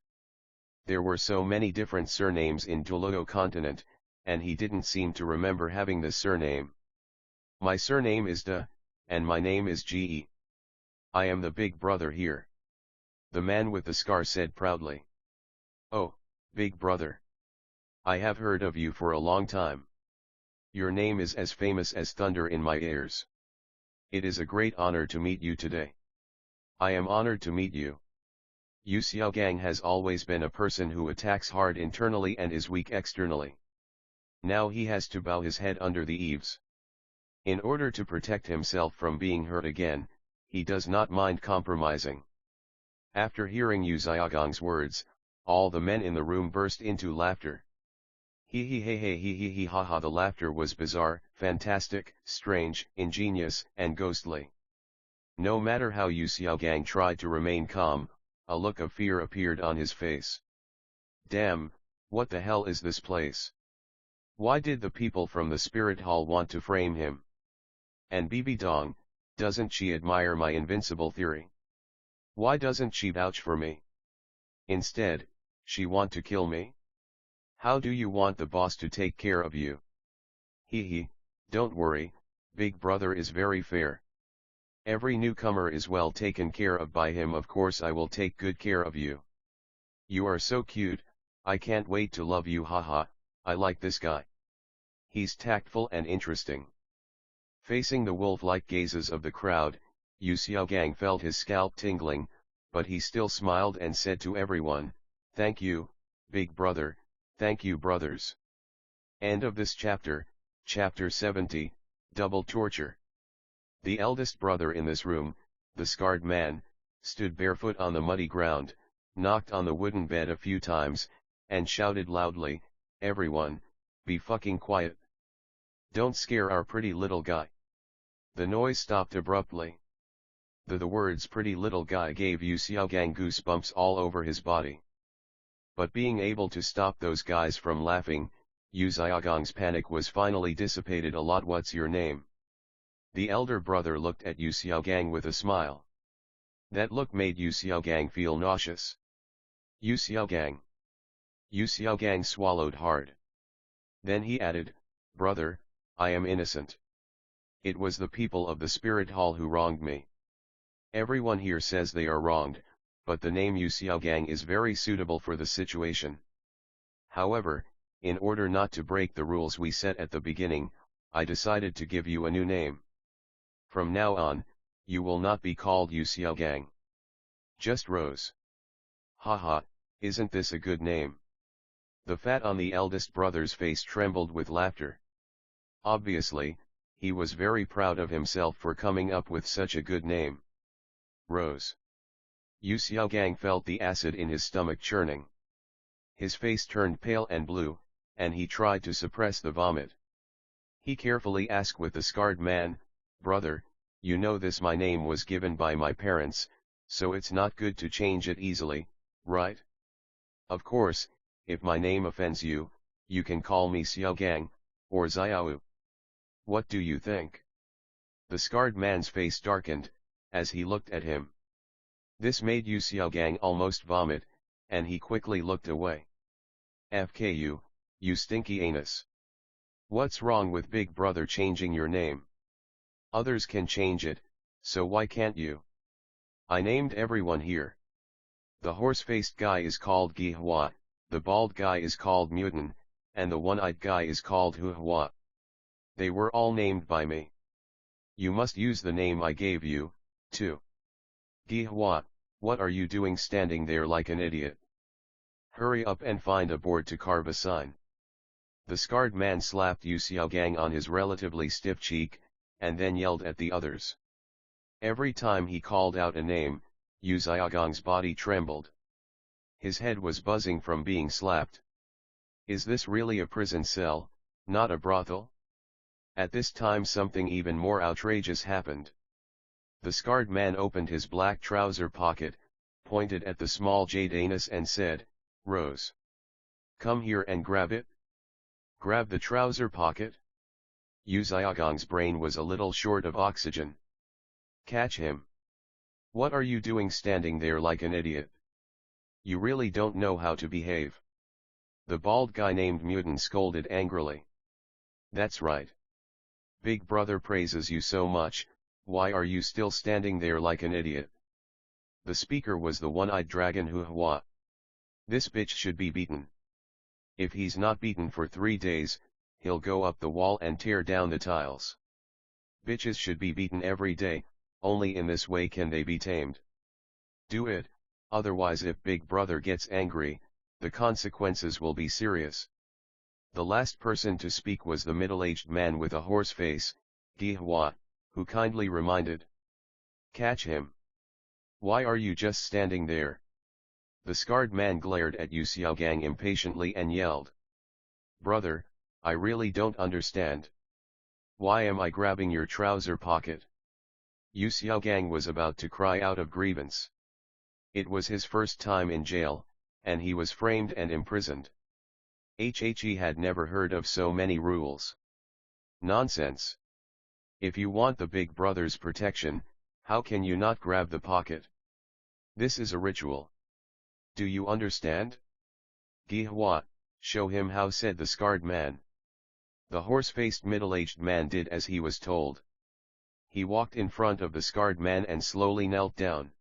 There were so many different surnames in Douluo Continent, and he didn't seem to remember having this surname. My surname is Da, and my name is Ge. I am the big brother here. The man with the scar said proudly. Oh, big brother. I have heard of you for a long time. Your name is as famous as thunder in my ears. It is a great honor to meet you today. I am honored to meet you. Yu Xiaogang has always been a person who attacks hard internally and is weak externally. Now he has to bow his head under the eaves. In order to protect himself from being hurt again, he does not mind compromising. After hearing Yu Xiaogang's words, all the men in the room burst into laughter. He hey hey he ha ha. The laughter was bizarre, fantastic, strange, ingenious, and ghostly. No matter how Yu Xiaogang tried to remain calm, a look of fear appeared on his face. Damn, what the hell is this place? Why did the people from the spirit hall want to frame him? And Bibi Dong, doesn't she admire my invincible theory? Why doesn't she vouch for me? Instead, she want to kill me? How do you want the boss to take care of you? Hee, don't worry, big brother is very fair. Every newcomer is well taken care of by him. Of course I will take good care of you. You are so cute, I can't wait to love you. Haha, I like this guy. He's tactful and interesting. Facing the wolf-like gazes of the crowd, Yu Xiaogang felt his scalp tingling, but he still smiled and said to everyone, "Thank you, big brother, thank you brothers." End of this chapter, Chapter 70, Double Torture. The eldest brother in this room, the scarred man, stood barefoot on the muddy ground, knocked on the wooden bed a few times, and shouted loudly, "Everyone, be fucking quiet. Don't scare our pretty little guy." The noise stopped abruptly. The words "pretty little guy" gave Yu Xiaogang goosebumps all over his body. But being able to stop those guys from laughing, Yu Xiaogang's panic was finally dissipated a lot. "What's your name?" The elder brother looked at Yu Xiaogang with a smile. That look made Yu Xiaogang feel nauseous. "Yu Xiaogang." Yu Xiaogang swallowed hard. Then he added, "Brother, I am innocent. It was the people of the spirit hall who wronged me. Everyone here says they are wronged, but the name Yu Xiaogang is very suitable for the situation. However, in order not to break the rules we set at the beginning, I decided to give you a new name. From now on, you will not be called Yu Xiaogang. Just Rose." "Haha, isn't this a good name?" The fat on the eldest brother's face trembled with laughter. Obviously, he was very proud of himself for coming up with such a good name. Rose. Yu Xiaogang felt the acid in his stomach churning. His face turned pale and blue, and he tried to suppress the vomit. He carefully asked with the scarred man, "Brother, you know this my name was given by my parents, so it's not good to change it easily, right? Of course, if my name offends you, you can call me Xiaogang, or Xiaowu. What do you think?" The scarred man's face darkened, as he looked at him. This made Yu Xiaogang almost vomit, and he quickly looked away. "FKU, you stinky anus. What's wrong with big brother changing your name? Others can change it, so why can't you? I named everyone here. The horse-faced guy is called Gi Hua, the bald guy is called Mutin, and the one-eyed guy is called Hu Hua. They were all named by me. You must use the name I gave you, too. Gi Hua, what are you doing standing there like an idiot? Hurry up and find a board to carve a sign." The scarred man slapped Yu Xiaogang on his relatively stiff cheek, and then yelled at the others. Every time he called out a name, Yu Xiaogang's body trembled. His head was buzzing from being slapped. Is this really a prison cell, not a brothel? At this time something even more outrageous happened. The scarred man opened his black trouser pocket, pointed at the small jade anus and said, "Rose. Come here and grab it." Grab the trouser pocket? Yu Xiaogang's brain was a little short of oxygen. Catch him. What are you doing standing there like an idiot? You really don't know how to behave. The bald guy named Mutant scolded angrily. That's right. Big brother praises you so much, why are you still standing there like an idiot? The speaker was the one-eyed dragon Hua. This bitch should be beaten. If he's not beaten for 3 days, he'll go up the wall and tear down the tiles. Bitches should be beaten every day, only in this way can they be tamed. Do it, otherwise if Big Brother gets angry, the consequences will be serious. The last person to speak was the middle-aged man with a horse face, Hua, who kindly reminded. Catch him. Why are you just standing there? The scarred man glared at Yu Xiaogang impatiently and yelled. Brother, I really don't understand. Why am I grabbing your trouser pocket? Yu Xiaogang was about to cry out of grievance. It was his first time in jail, and he was framed and imprisoned. He had never heard of so many rules. Nonsense. If you want the big brother's protection, how can you not grab the pocket? This is a ritual. Do you understand? Hua, show him how, said the scarred man. The horse-faced middle-aged man did as he was told. He walked in front of the scarred man and slowly knelt down.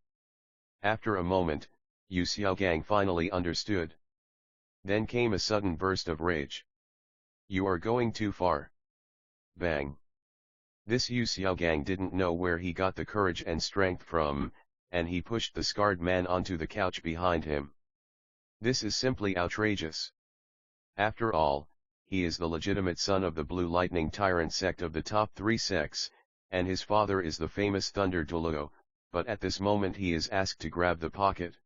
After a moment, Yu Xiaogang finally understood. Then came a sudden burst of rage. You are going too far. Bang. This Yu Xiaogang didn't know where he got the courage and strength from, and he pushed the scarred man onto the couch behind him. This is simply outrageous. After all, he is the legitimate son of the Blue Lightning Tyrant sect of the top 3 sects, and his father is the famous Thunder Douluo, but at this moment he is asked to grab the pocket.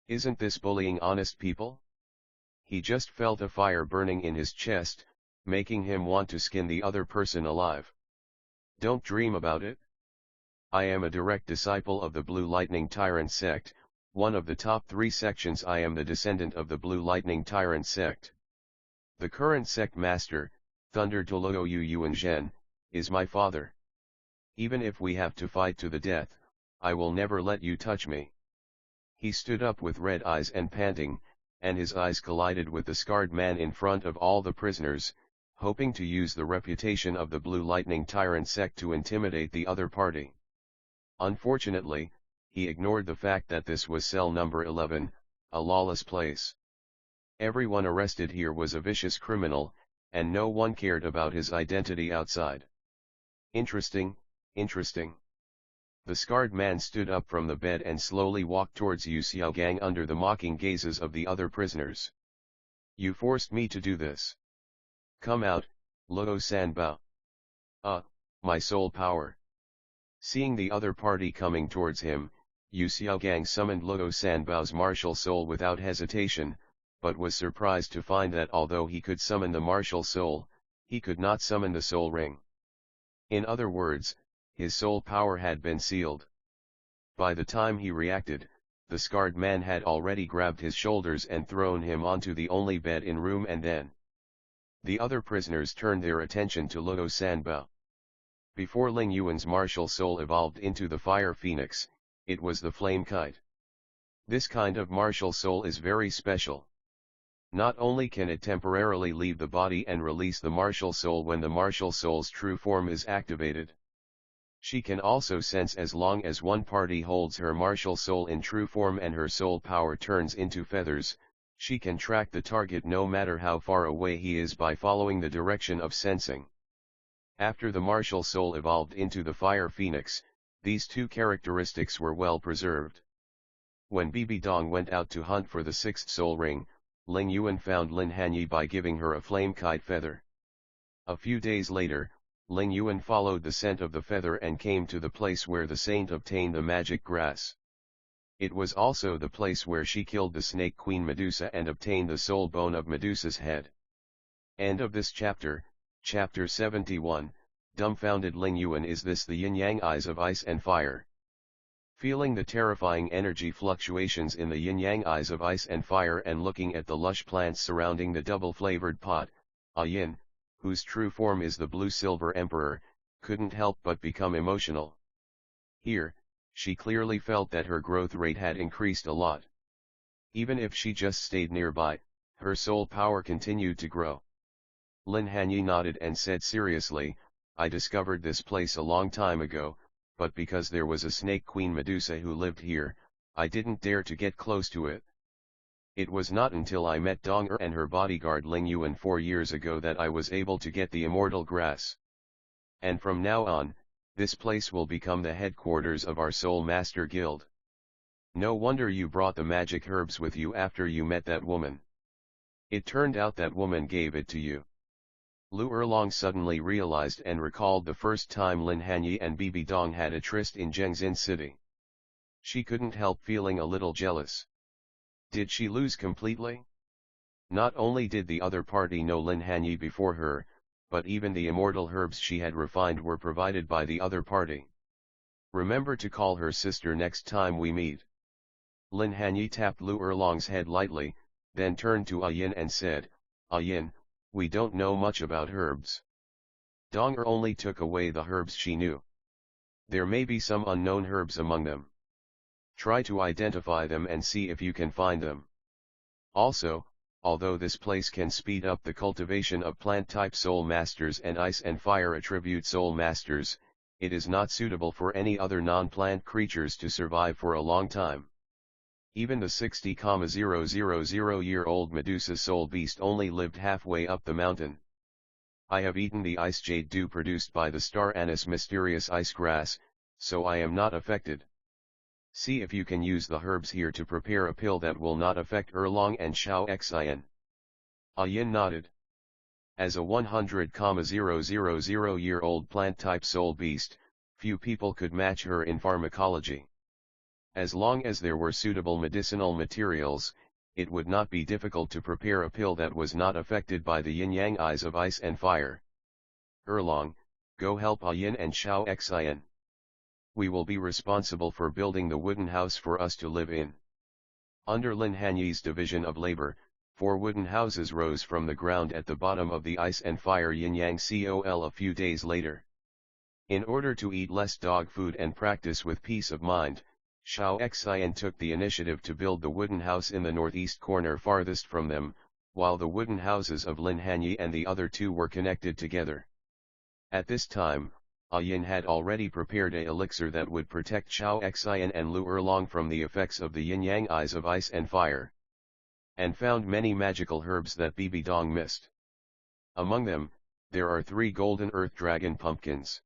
Isn't this bullying honest people? He just felt a fire burning in his chest, making him want to skin the other person alive. Don't dream about it. I am a direct disciple of the Blue Lightning Tyrant sect, one of the top 3 sections. I am the descendant of the Blue Lightning Tyrant sect. The current sect master, Thunder Douluo Yuanzhen, is my father. Even if we have to fight to the death, I will never let you touch me. He stood up with red eyes and panting, and his eyes collided with the scarred man in front of all the prisoners, hoping to use the reputation of the Blue Lightning Tyrant sect to intimidate the other party. Unfortunately, he ignored the fact that this was cell number 11, a lawless place. Everyone arrested here was a vicious criminal, and no one cared about his identity outside. Interesting, interesting. The scarred man stood up from the bed and slowly walked towards Yu Xiaogang under the mocking gazes of the other prisoners. You forced me to do this. Come out, Luo Sanbao. My soul power. Seeing the other party coming towards him, Yu Xiaogang summoned Luo Sanbao's martial soul without hesitation, but was surprised to find that although he could summon the martial soul, he could not summon the soul ring. In other words, his soul power had been sealed. By the time he reacted, the scarred man had already grabbed his shoulders and thrown him onto the only bed in room, and then the other prisoners turned their attention to Luo Sanbao. Before Ling Yuan's martial soul evolved into the fire phoenix, it was the flame kite. This kind of martial soul is very special. Not only can it temporarily leave the body and release the martial soul when the martial soul's true form is activated, she can also sense as long as one party holds her martial soul in true form and her soul power turns into feathers, she can track the target no matter how far away he is by following the direction of sensing. After the martial soul evolved into the fire phoenix, these two characteristics were well preserved. When Bibi Dong went out to hunt for the 6th soul ring, Ling Yuan found Lin Hanye by giving her a flame kite feather. A few days later, Ling Yuan followed the scent of the feather and came to the place where the saint obtained the magic grass. It was also the place where she killed the snake queen Medusa and obtained the soul bone of Medusa's head. End of this chapter, Chapter 71, Dumbfounded Ling Yuan. Is this the yin-yang eyes of ice and fire? Feeling the terrifying energy fluctuations in the yin-yang eyes of ice and fire and looking at the lush plants surrounding the double-flavored pot, Yin, whose true form is the blue-silver emperor, couldn't help but become emotional. Here, she clearly felt that her growth rate had increased a lot. Even if she just stayed nearby, her soul power continued to grow. Lin Hanye nodded and said seriously, I discovered this place a long time ago, but because there was a snake queen Medusa who lived here, I didn't dare to get close to it. It was not until I met Dong and her bodyguard Ling Yuan 4 years ago that I was able to get the immortal grass. And from now on, this place will become the headquarters of our Soul Master Guild. No wonder you brought the magic herbs with you after you met that woman. It turned out that woman gave it to you. Lu Erlong suddenly realized and recalled the first time Lin Hanye and Bibi Dong had a tryst in Zhengzin City. She couldn't help feeling a little jealous. Did she lose completely? Not only did the other party know Lin Hanye before her, but even the immortal herbs she had refined were provided by the other party. Remember to call her sister next time we meet. Lin Hanye tapped Lu Erlong's head lightly, then turned to Yin and said, Yin, we don't know much about herbs. Dong only took away the herbs she knew. There may be some unknown herbs among them. Try to identify them and see if you can find them. Also, although this place can speed up the cultivation of plant-type soul masters and ice and fire attribute soul masters, it is not suitable for any other non-plant creatures to survive for a long time. Even the 60,000-year-old Medusa soul beast only lived halfway up the mountain. I have eaten the ice jade dew produced by the star anise mysterious ice grass, so I am not affected. See if you can use the herbs here to prepare a pill that will not affect Erlong and Xiao Xian. Yin nodded. As a 100,000-year-old plant-type soul beast, few people could match her in pharmacology. As long as there were suitable medicinal materials, it would not be difficult to prepare a pill that was not affected by the yin-yang eyes of ice and fire. Erlong, go help Yin and Xiao Xian. We will be responsible for building the wooden house for us to live in. Under Lin Hanye's division of labor, 4 wooden houses rose from the ground at the bottom of the ice and fire yin-yang col a few days later. In order to eat less dog food and practice with peace of mind, Xiao Xian took the initiative to build the wooden house in the northeast corner farthest from them, while the wooden houses of Lin Hanye and the other 2 were connected together. At this time, Yin had already prepared a elixir that would protect Xiao Xian and Lu Erlong from the effects of the yin-yang eyes of ice and fire. And found many magical herbs that Bibi Dong missed. Among them, there are 3 golden earth dragon pumpkins.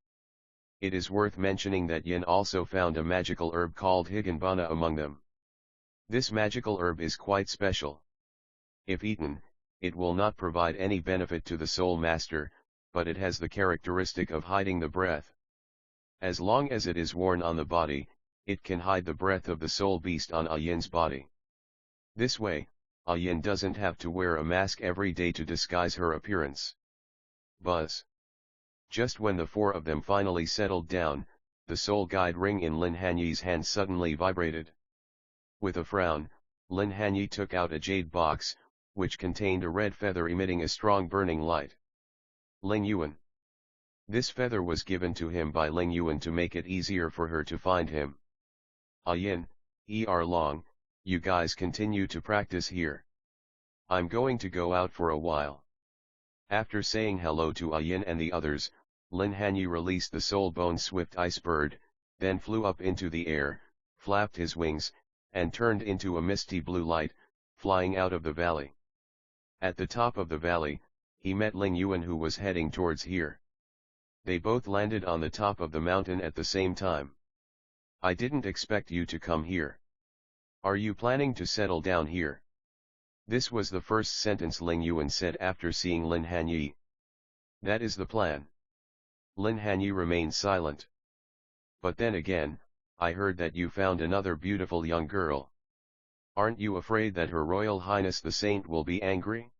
It is worth mentioning that Yin also found a magical herb called Higanbana among them. This magical herb is quite special. If eaten, it will not provide any benefit to the soul master, but it has the characteristic of hiding the breath. As long as it is worn on the body, it can hide the breath of the soul beast on Yin's body. This way, Yin doesn't have to wear a mask every day to disguise her appearance. Buzz. Just when the 4 of them finally settled down, the soul guide ring in Lin Hanye's hand suddenly vibrated. With a frown, Lin Hanye took out a jade box, which contained a red feather emitting a strong burning light. Ling Yuan. This feather was given to him by Ling Yuan to make it easier for her to find him. Yin, Erlong, you guys continue to practice here. I'm going to go out for a while. After saying hello to Yin and the others, Lin Hanye released the soul bone swift ice bird, then flew up into the air, flapped his wings, and turned into a misty blue light, flying out of the valley. At the top of the valley, he met Ling Yuan who was heading towards here. They both landed on the top of the mountain at the same time. I didn't expect you to come here. Are you planning to settle down here? This was the first sentence Ling Yuan said after seeing Lin Hanye. That is the plan. Lin Hanye remained silent. But then again, I heard that you found another beautiful young girl. Aren't you afraid that Her Royal Highness the Saint will be angry?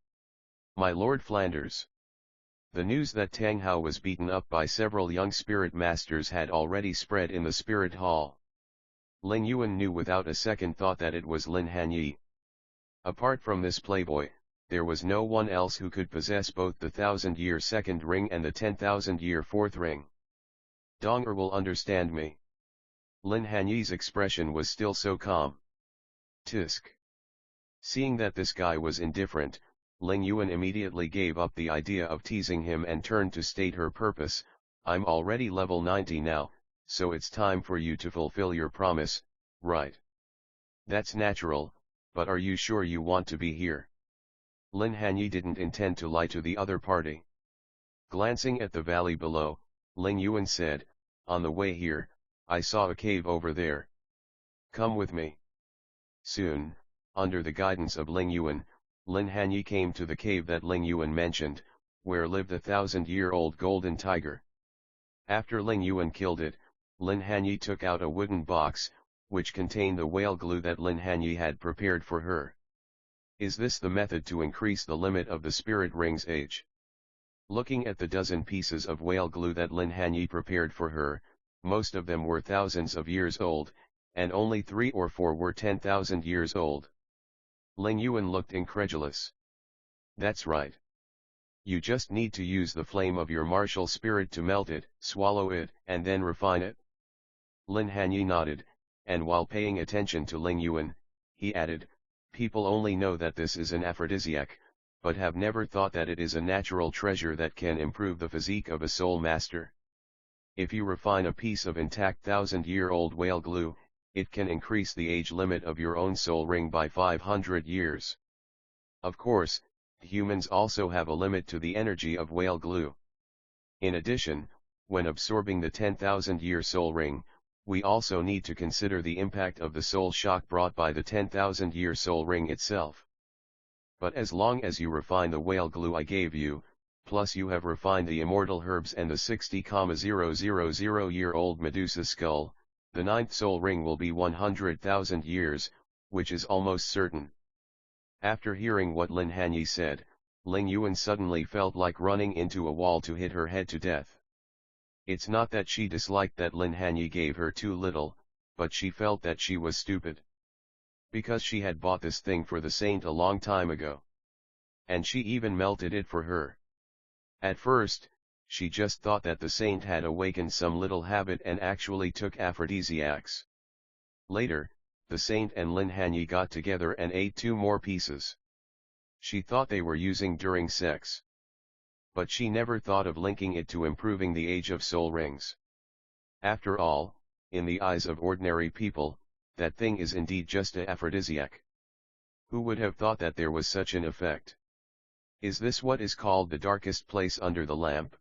My Lord Flanders. The news that Tang Hao was beaten up by several young spirit masters had already spread in the spirit hall. Ling Yuan knew without a second thought that it was Lin Hanye. Apart from this playboy, there was no one else who could possess both the 1,000-year second ring and the 10,000-year fourth ring. Donger will understand me. Lin Hanye's expression was still so calm. Tisk. Seeing that this guy was indifferent, Ling Yuan immediately gave up the idea of teasing him and turned to state her purpose. I'm already level 90 now, so it's time for you to fulfill your promise, right? That's natural, but are you sure you want to be here? Lin Hanye didn't intend to lie to the other party. Glancing at the valley below, Ling Yuan said, on the way here, I saw a cave over there. Come with me. Soon, under the guidance of Ling Yuan, Lin Hanye came to the cave that Ling Yuan mentioned, where lived a 1,000-year-old golden tiger. After Ling Yuan killed it, Lin Hanye took out a wooden box, which contained the whale glue that Lin Hanye had prepared for her. Is this the method to increase the limit of the spirit ring's age? Looking at the dozen pieces of whale glue that Lin Hanye prepared for her, most of them were thousands of years old, and only 3 or 4 were 10,000 years old. Ling Yuan looked incredulous. That's right. You just need to use the flame of your martial spirit to melt it, swallow it, and then refine it. Lin Hanye nodded, and while paying attention to Ling Yuan, he added, people only know that this is an aphrodisiac, but have never thought that it is a natural treasure that can improve the physique of a soul master. If you refine a piece of intact 1,000-year-old whale glue, it can increase the age limit of your own soul ring by 500 years. Of course, humans also have a limit to the energy of whale glue. In addition, when absorbing the 10,000-year soul ring, we also need to consider the impact of the soul shock brought by the 10,000-year soul ring itself. But as long as you refine the whale glue I gave you, plus you have refined the immortal herbs and the 60,000-year-old Medusa skull, the 9th soul ring will be 100,000 years, which is almost certain. After hearing what Lin Hanye said, Ling Yuan suddenly felt like running into a wall to hit her head to death. It's not that she disliked that Lin Hanye gave her too little, but she felt that she was stupid. Because she had bought this thing for the saint a long time ago. And she even melted it for her. At first, she just thought that the saint had awakened some little habit and actually took aphrodisiacs. Later, the saint and Lin Hanye got together and ate 2 more pieces. She thought they were using during sex. But she never thought of linking it to improving the age of soul rings. After all, in the eyes of ordinary people, that thing is indeed just an aphrodisiac. Who would have thought that there was such an effect? Is this what is called the darkest place under the lamp?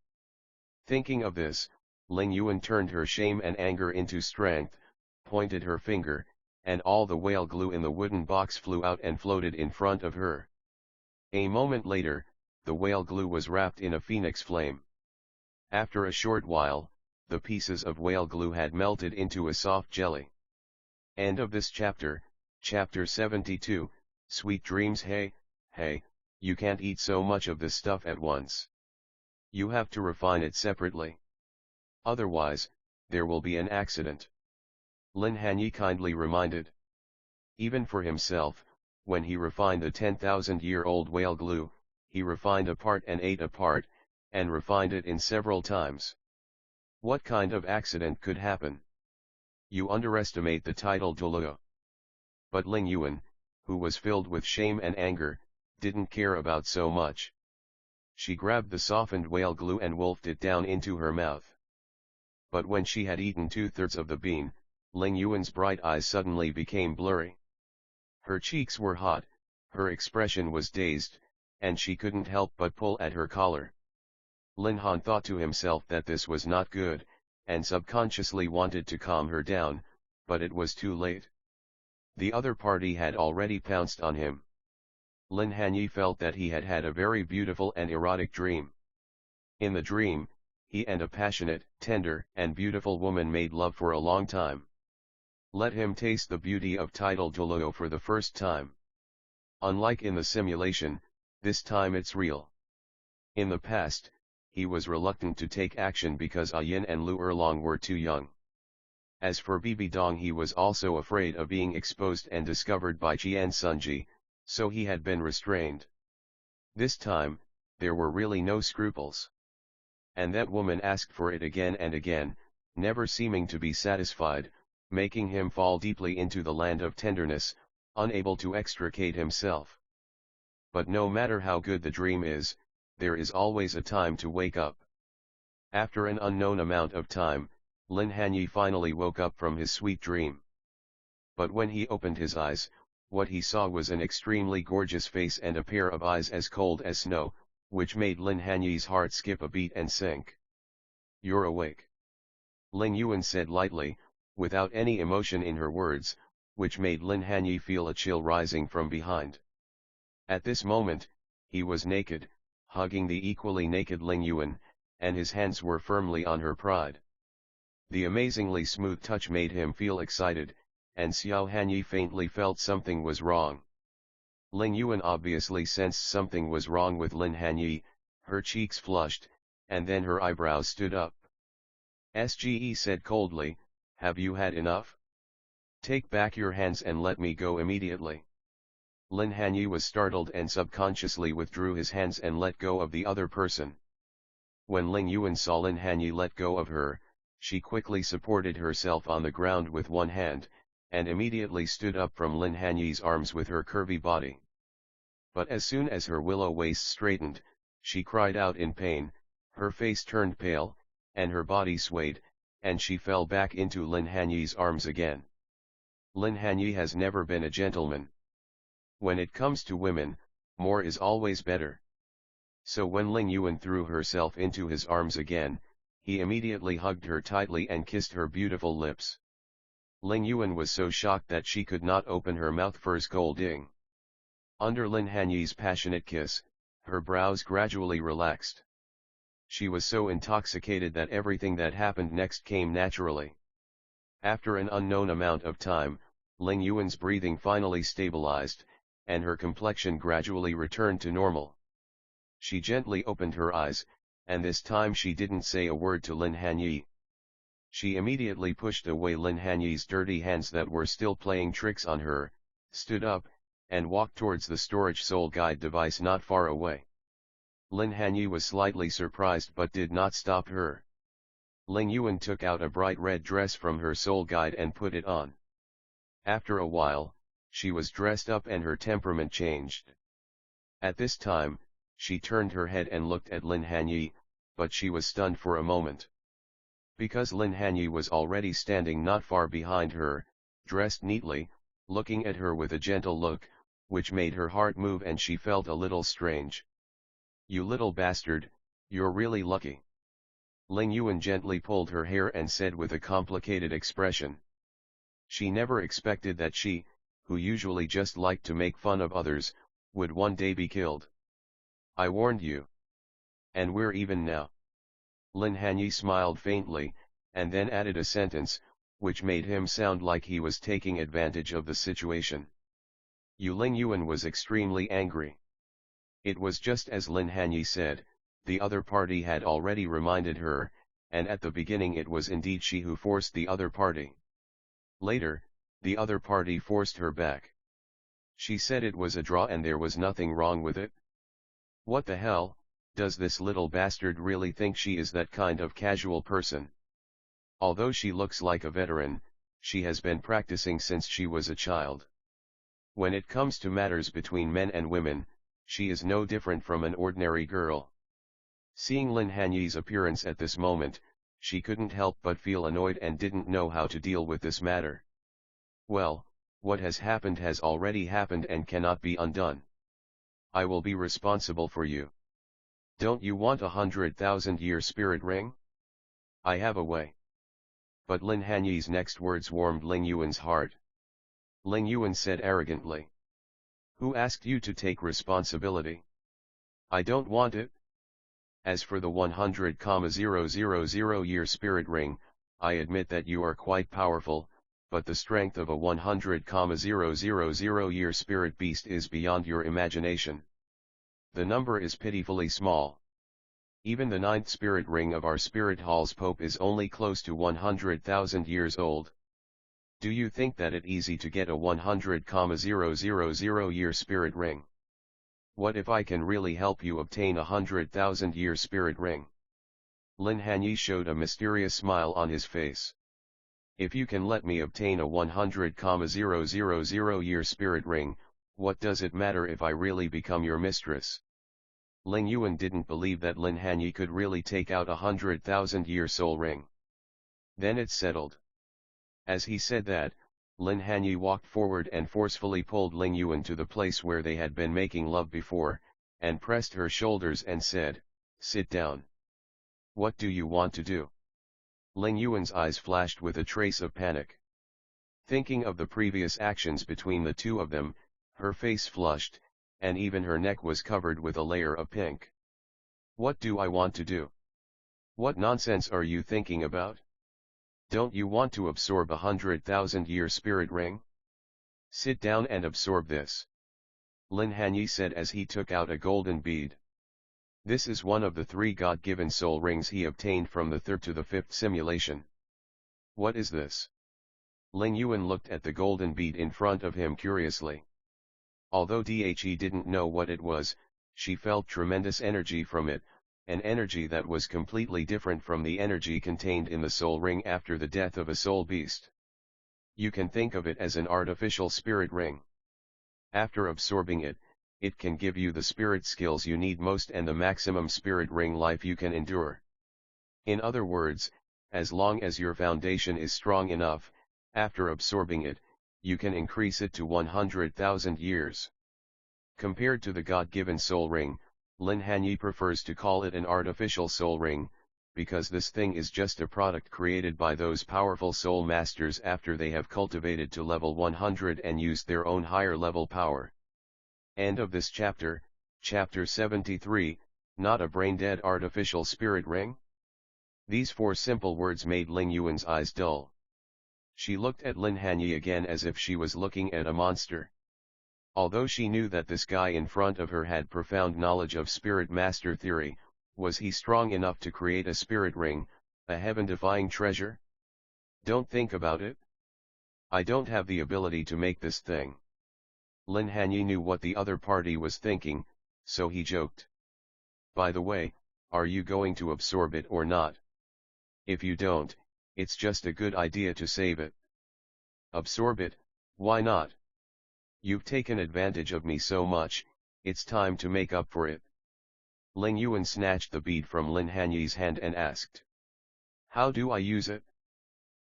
Thinking of this, Ling Yuan turned her shame and anger into strength, pointed her finger, and all the whale glue in the wooden box flew out and floated in front of her. A moment later, the whale glue was wrapped in a phoenix flame. After a short while, the pieces of whale glue had melted into a soft jelly. End of this chapter, chapter 72, Sweet Dreams. Hey, you can't eat so much of this stuff at once. You have to refine it separately. Otherwise, there will be an accident. Lin Hanye kindly reminded. Even for himself, when he refined the 10,000-year-old whale glue, he refined a part and ate a part, and refined it in several times. What kind of accident could happen? You underestimate the title Douluo. But Ling Yuan, who was filled with shame and anger, didn't care about so much. She grabbed the softened whale glue and wolfed it down into her mouth. But when she had eaten 2/3 of the bean, Ling Yuan's bright eyes suddenly became blurry. Her cheeks were hot, her expression was dazed, and she couldn't help but pull at her collar. Lin Han thought to himself that this was not good, and subconsciously wanted to calm her down, but it was too late. The other party had already pounced on him. Lin Hanye felt that he had had a very beautiful and erotic dream. In the dream, he and a passionate, tender, and beautiful woman made love for a long time. Let him taste the beauty of title Douluo for the first time. Unlike in the simulation, this time it's real. In the past, he was reluctant to take action because Yin and Lu Erlong were too young. As for Bibi Dong, he was also afraid of being exposed and discovered by Jian Sunji, so he had been restrained. This time, there were really no scruples. And that woman asked for it again and again, never seeming to be satisfied, making him fall deeply into the land of tenderness, unable to extricate himself. But no matter how good the dream is, there is always a time to wake up. After an unknown amount of time, Lin Hanye finally woke up from his sweet dream. But when he opened his eyes, what he saw was an extremely gorgeous face and a pair of eyes as cold as snow, which made Lin Hanye's heart skip a beat and sink. "You're awake," Ling Yuan said lightly, without any emotion in her words, which made Lin Hanye feel a chill rising from behind. At this moment, he was naked, hugging the equally naked Ling Yuan, and his hands were firmly on her pride. The amazingly smooth touch made him feel excited, and Xiao Hanye faintly felt something was wrong. Ling Yuan obviously sensed something was wrong with Lin Hanye, her cheeks flushed, and then her eyebrows stood up. "Sge said coldly, "Have you had enough? Take back your hands and let me go immediately." Lin Hanye was startled and subconsciously withdrew his hands and let go of the other person. When Ling Yuan saw Lin Hanye let go of her, she quickly supported herself on the ground with one hand, and immediately stood up from Lin Hanye's arms with her curvy body. But as soon as her willow waist straightened, she cried out in pain, her face turned pale, and her body swayed, and she fell back into Lin Hanye's arms again. Lin Hanye has never been a gentleman. When it comes to women, more is always better. So when Ling Yuan threw herself into his arms again, he immediately hugged her tightly and kissed her beautiful lips. Ling Yuan was so shocked that she could not open her mouth for scolding. Under Lin Hanye's passionate kiss, her brows gradually relaxed. She was so intoxicated that everything that happened next came naturally. After an unknown amount of time, Ling Yuan's breathing finally stabilized, and her complexion gradually returned to normal. She gently opened her eyes, and this time she didn't say a word to Lin Hanye. She immediately pushed away Lin Hanye's dirty hands that were still playing tricks on her, stood up, and walked towards the storage soul guide device not far away. Lin Hanye was slightly surprised but did not stop her. Ling Yuan took out a bright red dress from her soul guide and put it on. After a while, she was dressed up and her temperament changed. At this time, she turned her head and looked at Lin Hanye, but she was stunned for a moment. Because Lin Hanye was already standing not far behind her, dressed neatly, looking at her with a gentle look, which made her heart move and she felt a little strange. "You little bastard, you're really lucky." Ling Yuan gently pulled her hair and said with a complicated expression. She never expected that she, who usually just liked to make fun of others, would one day be killed. "I warned you. And we're even now." Lin Hanye smiled faintly, and then added a sentence, which made him sound like he was taking advantage of the situation. Ling Yuan was extremely angry. It was just as Lin Hanye said, the other party had already reminded her, and at the beginning it was indeed she who forced the other party. Later, the other party forced her back. She said it was a draw and there was nothing wrong with it. What the hell? Does this little bastard really think she is that kind of casual person? Although she looks like a veteran, she has been practicing since she was a child. When it comes to matters between men and women, she is no different from an ordinary girl. Seeing Lin Hanye's appearance at this moment, she couldn't help but feel annoyed and didn't know how to deal with this matter. Well, what has happened has already happened and cannot be undone. I will be responsible for you. Don't you want 100,000-year spirit ring? I have a way. But Lin Hanye's next words warmed Ling Yuan's heart. Ling Yuan said arrogantly. Who asked you to take responsibility? I don't want it. As for the 100,000-year spirit ring, I admit that you are quite powerful, but the strength of a 100,000-year spirit beast is beyond your imagination. The number is pitifully small. Even the 9th spirit ring of our spirit hall's pope is only close to 100,000 years old. Do you think that it's easy to get a 100,000-year spirit ring? What if I can really help you obtain a 100,000-year spirit ring? Lin Hanye showed a mysterious smile on his face. If you can let me obtain a 100,000-year spirit ring, what does it matter if I really become your mistress? Ling Yuan didn't believe that Lin Hanye could really take out a 100,000-year soul ring. Then it's settled. As he said that, Lin Hanye walked forward and forcefully pulled Ling Yuan to the place where they had been making love before, and pressed her shoulders and said, "Sit down. What do you want to do?" Ling Yuan's eyes flashed with a trace of panic. Thinking of the previous actions between the two of them, her face flushed, and even her neck was covered with a layer of pink. "What do I want to do? What nonsense are you thinking about? Don't you want to absorb a 100,000-year spirit ring? Sit down and absorb this," Lin Hanye said as he took out a golden bead. This is one of the 3 God-given soul rings he obtained from the 3rd to the 5th simulation. "What is this?" Ling Yuan looked at the golden bead in front of him curiously. Although he didn't know what it was, she felt tremendous energy from it, an energy that was completely different from the energy contained in the soul ring after the death of a soul beast. You can think of it as an artificial spirit ring. After absorbing it, it can give you the spirit skills you need most and the maximum spirit ring life you can endure. In other words, as long as your foundation is strong enough, after absorbing it, you can increase it to 100,000 years. Compared to the God-given soul ring, Lin Hanye prefers to call it an artificial soul ring, because this thing is just a product created by those powerful soul masters after they have cultivated to level 100 and used their own higher level power. End of this chapter, Chapter 73, Not a Brain-Dead Artificial Spirit Ring? These 4 simple words made Ling Yuan's eyes dull. She looked at Lin Hanye again as if she was looking at a monster. Although she knew that this guy in front of her had profound knowledge of spirit master theory, was he strong enough to create a spirit ring, a heaven-defying treasure? Don't think about it. I don't have the ability to make this thing. Lin Hanye knew what the other party was thinking, so he joked. By the way, are you going to absorb it or not? If you don't, it's just a good idea to save it. Absorb it, why not? You've taken advantage of me so much, it's time to make up for it. Ling Yuan snatched the bead from Lin Hanye's hand and asked. How do I use it?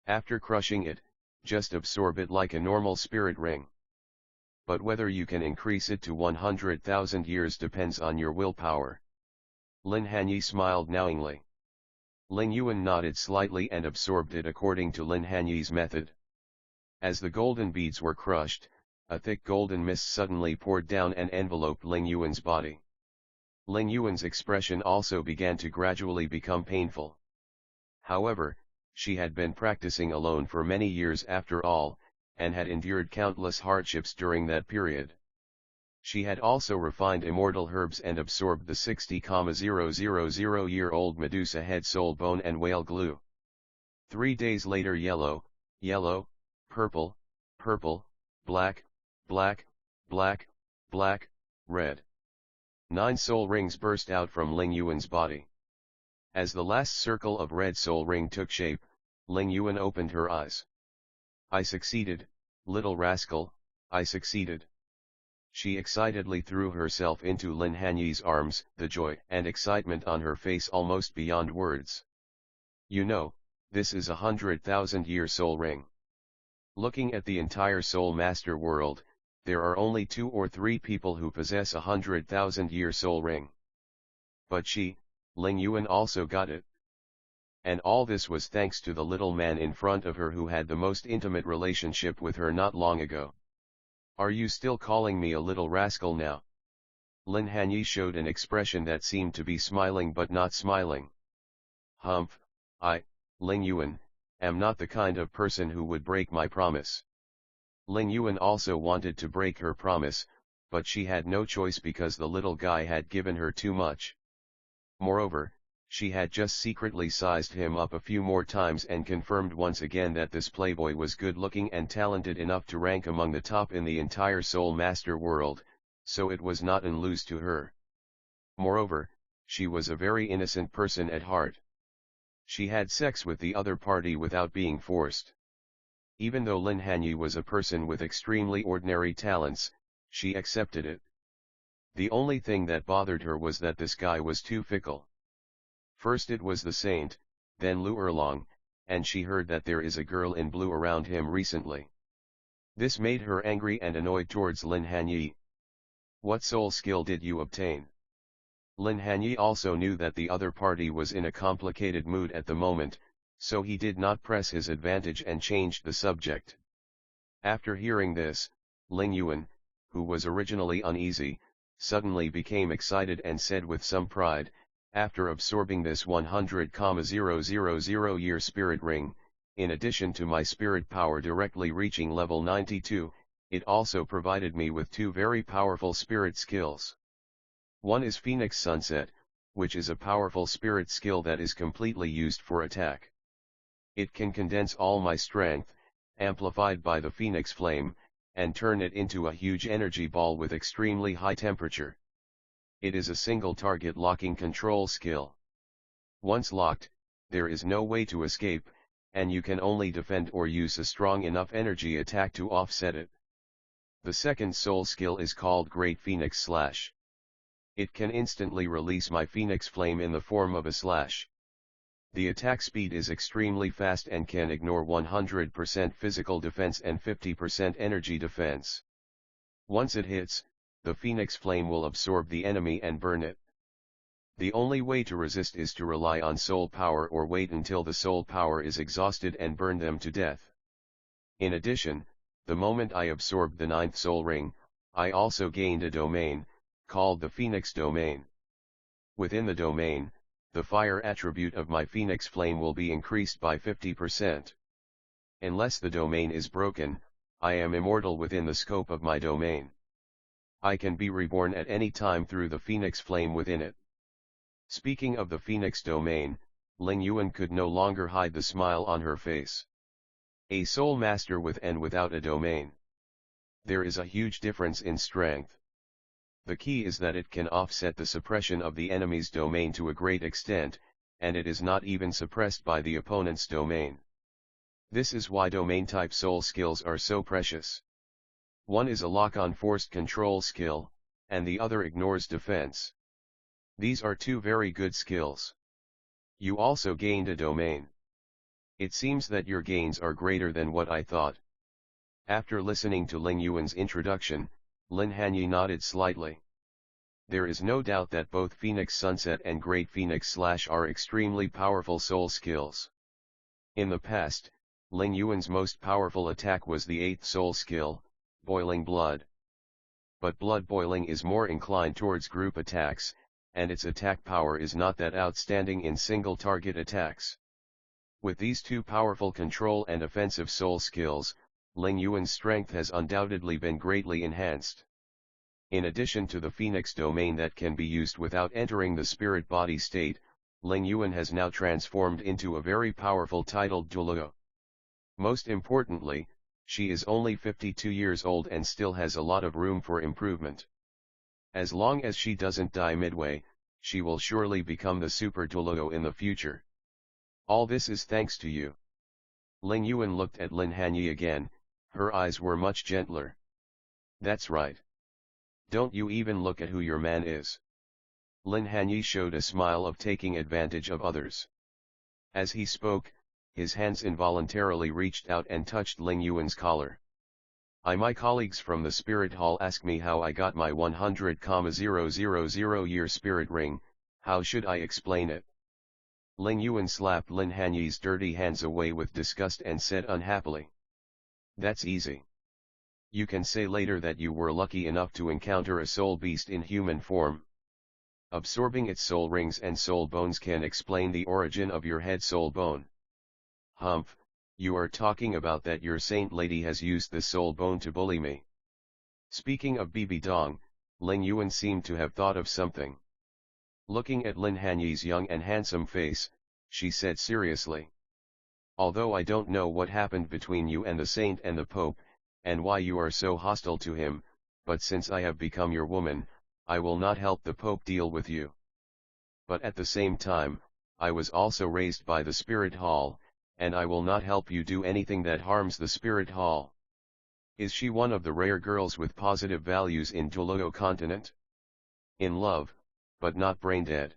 After crushing it, just absorb it like a normal spirit ring. But whether you can increase it to 100,000 years depends on your willpower. Lin Hanye smiled knowingly. Ling Yuan nodded slightly and absorbed it according to Lin Hanye's method. As the golden beads were crushed, a thick golden mist suddenly poured down and enveloped Ling Yuan's body. Ling Yuan's expression also began to gradually become painful. However, she had been practicing alone for many years after all, and had endured countless hardships during that period. She had also refined immortal herbs and absorbed the 60,000-year-old Medusa head soul bone and whale glue. 3 days later yellow, yellow, purple, purple, black, black, black, black, red. 9 soul rings burst out from Ling Yuan's body. As the last circle of red soul ring took shape, Ling Yuan opened her eyes. I succeeded, little rascal, I succeeded. She excitedly threw herself into Lin Hanye's arms, the joy and excitement on her face almost beyond words. You know, this is a 100,000-year soul ring. Looking at the entire soul master world, there are only 2 or 3 people who possess a 100,000-year soul ring. But she, Ling Yuan, also got it. And all this was thanks to the little man in front of her who had the most intimate relationship with her not long ago. Are you still calling me a little rascal now? Lin Hanye showed an expression that seemed to be smiling but not smiling. Humph, I, Ling Yuan, am not the kind of person who would break my promise. Ling Yuan also wanted to break her promise, but she had no choice because the little guy had given her too much. Moreover, she had just secretly sized him up a few more times and confirmed once again that this playboy was good-looking and talented enough to rank among the top in the entire Soul Master world, so it was not an lose to her. Moreover, she was a very innocent person at heart. She had sex with the other party without being forced. Even though Lin Hanye was a person with extremely ordinary talents, she accepted it. The only thing that bothered her was that this guy was too fickle. First it was the saint, then Lu Erlong, and she heard that there is a girl in blue around him recently. This made her angry and annoyed towards Lin Hanye. What soul skill did you obtain? Lin Hanye also knew that the other party was in a complicated mood at the moment, so he did not press his advantage and changed the subject. After hearing this, Ling Yuan, who was originally uneasy, suddenly became excited and said with some pride, after absorbing this 100,000 year spirit ring, in addition to my spirit power directly reaching level 92, it also provided me with two very powerful spirit skills. One is Phoenix Sunset, which is a powerful spirit skill that is completely used for attack. It can condense all my strength, amplified by the Phoenix Flame, and turn it into a huge energy ball with extremely high temperature. It is a single target locking control skill. Once locked, there is no way to escape, and you can only defend or use a strong enough energy attack to offset it. The second soul skill is called Great Phoenix Slash. It can instantly release my Phoenix Flame in the form of a slash. The attack speed is extremely fast and can ignore 100% physical defense and 50% energy defense. Once it hits, the Phoenix Flame will absorb the enemy and burn it. The only way to resist is to rely on soul power or wait until the soul power is exhausted and burn them to death. In addition, the moment I absorbed the 9th soul ring, I also gained a domain, called the Phoenix Domain. Within the domain, the fire attribute of my Phoenix Flame will be increased by 50%. Unless the domain is broken, I am immortal within the scope of my domain. I can be reborn at any time through the Phoenix Flame within it. Speaking of the Phoenix Domain, Ling Yuan could no longer hide the smile on her face. A soul master with and without a domain. There is a huge difference in strength. The key is that it can offset the suppression of the enemy's domain to a great extent, and it is not even suppressed by the opponent's domain. This is why domain-type soul skills are so precious. One is a lock-on forced control skill, and the other ignores defense. These are two very good skills. You also gained a domain. It seems that your gains are greater than what I thought. After listening to Ling Yuan's introduction, Lin Hanye nodded slightly. There is no doubt that both Phoenix Sunset and Great Phoenix Slash are extremely powerful soul skills. In the past, Ling Yuan's most powerful attack was the 8th soul skill, Boiling Blood. But blood boiling is more inclined towards group attacks, and its attack power is not that outstanding in single target attacks. With these two powerful control and offensive soul skills, Ling Yuan's strength has undoubtedly been greatly enhanced. In addition to the Phoenix Domain that can be used without entering the spirit body state, Ling Yuan has now transformed into a very powerful titled Douluo. Most importantly, she is only 52 years old and still has a lot of room for improvement. As long as she doesn't die midway, she will surely become the Super Douluo in the future. All this is thanks to you. Ling Yuan looked at Lin Hanye again, her eyes were much gentler. That's right. Don't you even look at who your man is. Lin Hanye showed a smile of taking advantage of others. As he spoke, his hands involuntarily reached out and touched Ling Yuan's collar. My colleagues from the Spirit Hall ask me how I got my 100,000 year spirit ring, how should I explain it? Ling Yuan slapped Lin Hanye's dirty hands away with disgust and said unhappily. That's easy. You can say later that you were lucky enough to encounter a soul beast in human form. Absorbing its soul rings and soul bones can explain the origin of your head soul bone. Humph, you are talking about that your saint lady has used the soul bone to bully me. Speaking of Bibi Dong, Ling Yuan seemed to have thought of something. Looking at Lin Hanye's young and handsome face, she said seriously. Although I don't know what happened between you and the saint and the Pope, and why you are so hostile to him, but since I have become your woman, I will not help the Pope deal with you. But at the same time, I was also raised by the Spirit Hall, and I will not help you do anything that harms the spirit hall. Is she one of the rare girls with positive values in Douluo Continent? In love, but not brain dead.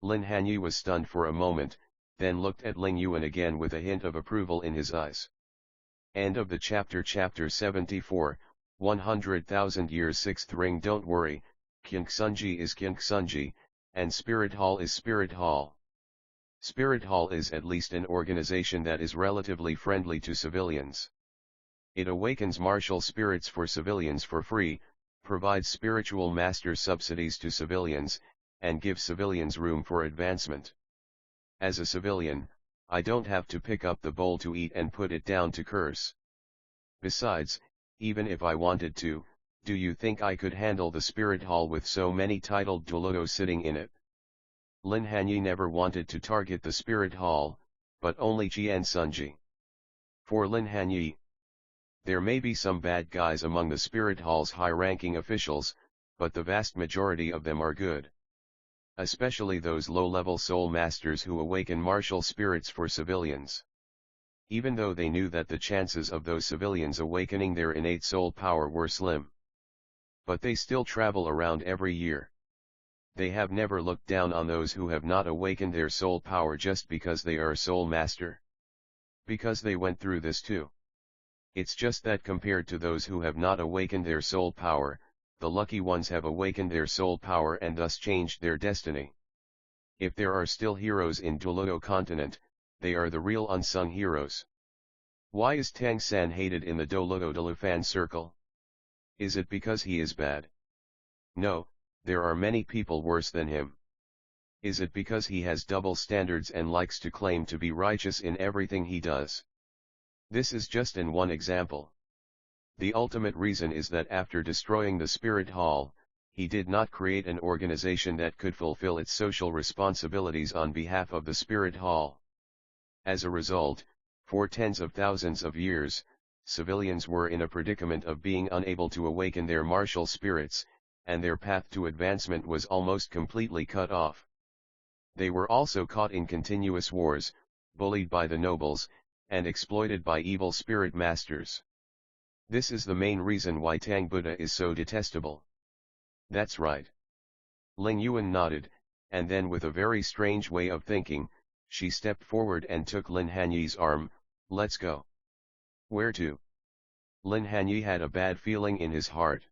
Lin Hanye was stunned for a moment, then looked at Ling Yuan again with a hint of approval in his eyes. End of the chapter. Chapter 74, 100,000 years. 6th ring. Don't worry, Sunji is Sunji, and Spirit Hall is Spirit Hall. Spirit Hall is at least an organization that is relatively friendly to civilians. It awakens martial spirits for civilians for free, provides spiritual master subsidies to civilians, and gives civilians room for advancement. As a civilian, I don't have to pick up the bowl to eat and put it down to curse. Besides, even if I wanted to, do you think I could handle the spirit hall with so many titled Douluo sitting in it? Lin Hanye never wanted to target the spirit hall, but only Jian Sunji. For Lin Hanye, there may be some bad guys among the spirit hall's high-ranking officials, but the vast majority of them are good. Especially those low-level soul masters who awaken martial spirits for civilians. Even though they knew that the chances of those civilians awakening their innate soul power were slim. But they still travel around every year. They have never looked down on those who have not awakened their soul power just because they are a soul master. Because they went through this too. It's just that compared to those who have not awakened their soul power, the lucky ones have awakened their soul power and thus changed their destiny. If there are still heroes in Douluo Continent, they are the real unsung heroes. Why is Tang San hated in the Douluo fan circle? Is it because he is bad? No, there are many people worse than him. Is it because he has double standards and likes to claim to be righteous in everything he does? This is just one example. The ultimate reason is that after destroying the Spirit Hall, he did not create an organization that could fulfill its social responsibilities on behalf of the Spirit Hall. As a result, for tens of thousands of years, civilians were in a predicament of being unable to awaken their martial spirits, and their path to advancement was almost completely cut off. They were also caught in continuous wars, bullied by the nobles, and exploited by evil spirit masters. This is the main reason why Tang Buddha is so detestable. That's right. Ling Yuan nodded, and then with a very strange way of thinking, she stepped forward and took Lin Hanye's arm. Let's go. Where to? Lin Hanye had a bad feeling in his heart.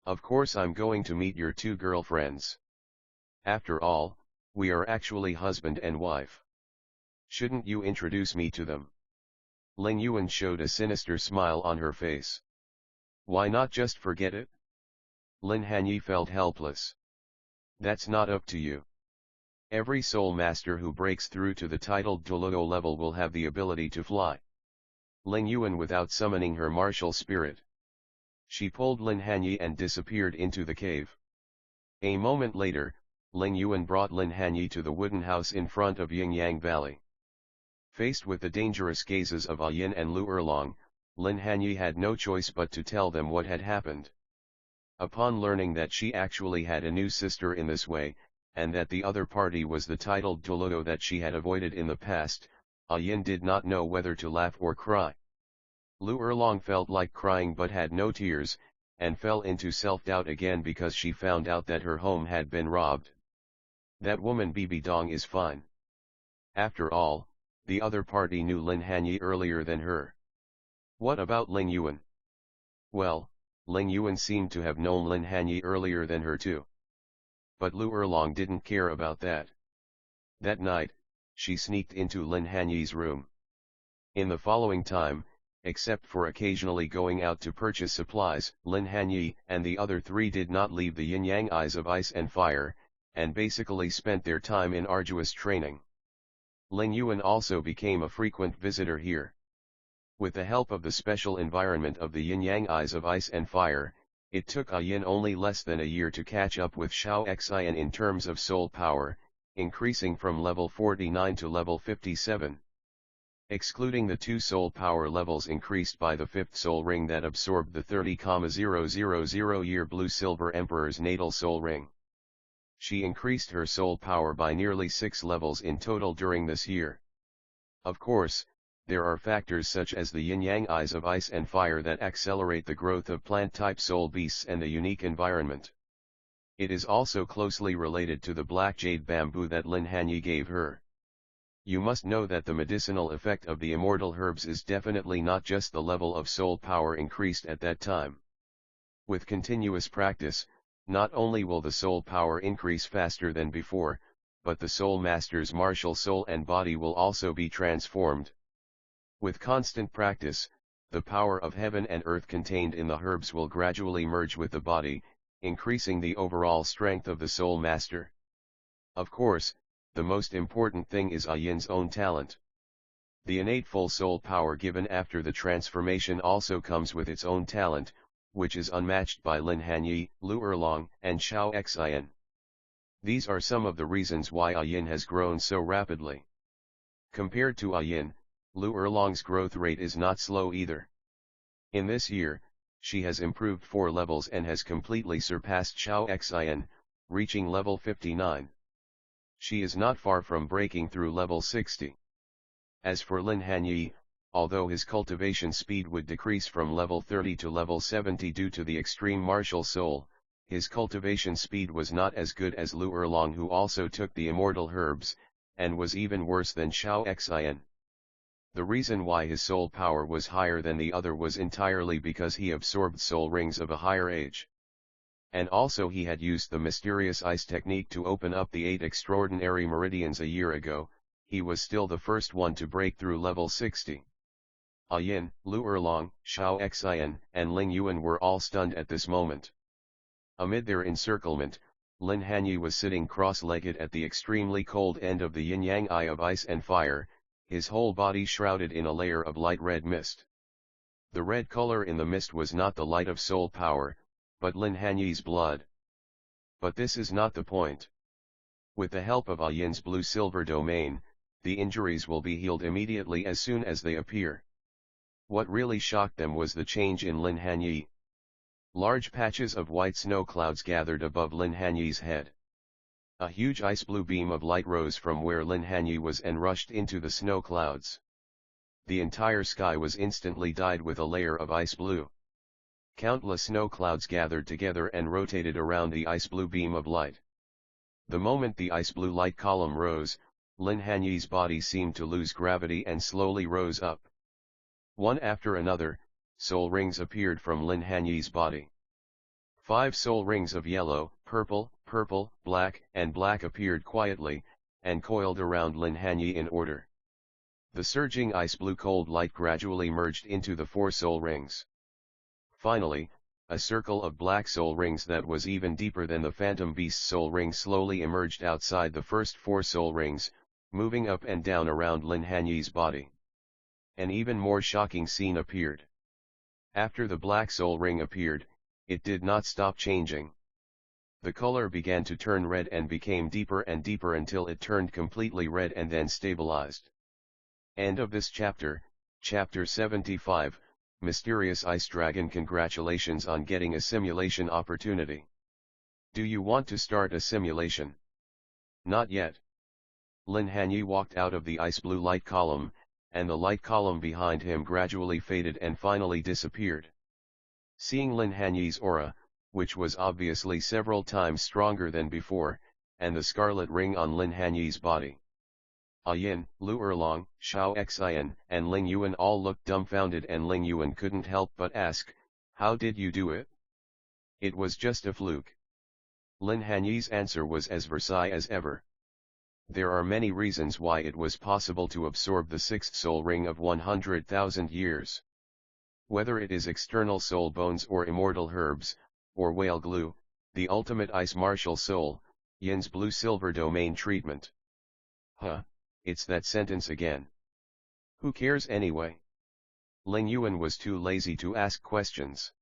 Of course I'm going to meet your two girlfriends. After all, we are actually husband and wife. Shouldn't you introduce me to them? Ling Yuan showed a sinister smile on her face. Why not just forget it? Lin Hanye felt helpless. That's not up to you. Every soul master who breaks through to the titled Douluo level will have the ability to fly. Ling Yuan without summoning her martial spirit. She pulled Lin Hanye and disappeared into the cave. A moment later, Ling Yuan brought Lin Hanye to the wooden house in front of Yin Yang Valley. Faced with the dangerous gazes of Yin and Lu Erlong, Lin Hanye had no choice but to tell them what had happened. Upon learning that she actually had a new sister in this way, and that the other party was the titled Douluo that she had avoided in the past, Yin did not know whether to laugh or cry. Lu Erlong felt like crying but had no tears, and fell into self-doubt again because she found out that her home had been robbed. That woman Bibi Dong is fine. After all, the other party knew Lin Hanye earlier than her. What about Ling Yuan? Well, Ling Yuan seemed to have known Lin Hanye earlier than her too. But Lu Erlong didn't care about that. That night, she sneaked into Lin Hanye's room. In the following time, except for occasionally going out to purchase supplies, Lin Hanye and the other three did not leave the yin-yang eyes of ice and fire, and basically spent their time in arduous training. Ling Yuan also became a frequent visitor here. With the help of the special environment of the yin-yang eyes of ice and fire, it took Yin only less than a year to catch up with Xiao Xian in terms of soul power, increasing from level 49 to level 57. Excluding the two soul power levels increased by the fifth soul ring that absorbed the 30,000-year blue-silver emperor's natal soul ring. She increased her soul power by nearly 6 levels in total during this year. Of course, there are factors such as the yin-yang eyes of ice and fire that accelerate the growth of plant-type soul beasts and the unique environment. It is also closely related to the black jade bamboo that Lin Hanye gave her. You must know that the medicinal effect of the immortal herbs is definitely not just the level of soul power increased at that time. With continuous practice, not only will the soul power increase faster than before, but the soul master's martial soul and body will also be transformed. With constant practice, the power of heaven and earth contained in the herbs will gradually merge with the body, increasing the overall strength of the soul master. Of course, the most important thing is Yin's own talent. The innate full soul power given after the transformation also comes with its own talent, which is unmatched by Lin Hanye, Lu Erlong, and Xiao Xian. These are some of the reasons why Yin has grown so rapidly. Compared to Yin, Lu Erlong's growth rate is not slow either. In this year, she has improved 4 levels and has completely surpassed Xiao Xian, reaching level 59. She is not far from breaking through level 60. As for Lin Hanye, although his cultivation speed would decrease from level 30 to level 70 due to the extreme martial soul, his cultivation speed was not as good as Lu Erlong, who also took the immortal herbs, and was even worse than Xiao Xian. The reason why his soul power was higher than the other was entirely because he absorbed soul rings of a higher age. And also he had used the mysterious ice technique to open up the 8 extraordinary meridians a year ago. He was still the first one to break through level 60. Yin, Lu Erlong, Xiao Xian, and Ling Yuan were all stunned at this moment. Amid their encirclement, Lin Hanye was sitting cross-legged at the extremely cold end of the yin-yang eye of ice and fire, his whole body shrouded in a layer of light red mist. The red color in the mist was not the light of soul power, but Lin Hanye's blood. But this is not the point. With the help of Yin's blue-silver domain, the injuries will be healed immediately as soon as they appear. What really shocked them was the change in Lin Hanye. Large patches of white snow clouds gathered above Lin Hanye's head. A huge ice blue beam of light rose from where Lin Hanye was and rushed into the snow clouds. The entire sky was instantly dyed with a layer of ice blue. Countless snow clouds gathered together and rotated around the ice blue beam of light. The moment the ice blue light column rose, Lin Hanye's body seemed to lose gravity and slowly rose up. One after another, soul rings appeared from Lin Hanye's body. 5 soul rings of yellow, purple, black, and black appeared quietly, and coiled around Lin Hanye in order. The surging ice blue cold light gradually merged into the 4 soul rings. Finally, a circle of black soul rings that was even deeper than the Phantom Beast soul ring slowly emerged outside the first 4 soul rings, moving up and down around Lin Hanye's body. An even more shocking scene appeared. After the black soul ring appeared, it did not stop changing. The color began to turn red and became deeper and deeper until it turned completely red and then stabilized. End of this chapter, Chapter 75, Mysterious Ice Dragon. Congratulations on getting a simulation opportunity. Do you want to start a simulation? Not yet. Lin Hanye walked out of the ice blue light column, and the light column behind him gradually faded and finally disappeared. Seeing Lin Hanye's aura, which was obviously several times stronger than before, and the scarlet ring on Lin Hanye's body, Yin, Lu Erlong, Xiao Xian, and Ling Yuan all looked dumbfounded, and Ling Yuan couldn't help but ask, "How did you do it?" "It was just a fluke." Lin Hanye's answer was as Versailles as ever. There are many reasons why it was possible to absorb the 6th soul ring of 100,000 years. Whether it is external soul bones or immortal herbs, or whale glue, the ultimate ice martial soul, Yin's blue-silver domain treatment. It's that sentence again. Who cares anyway? Ling Yuan was too lazy to ask questions.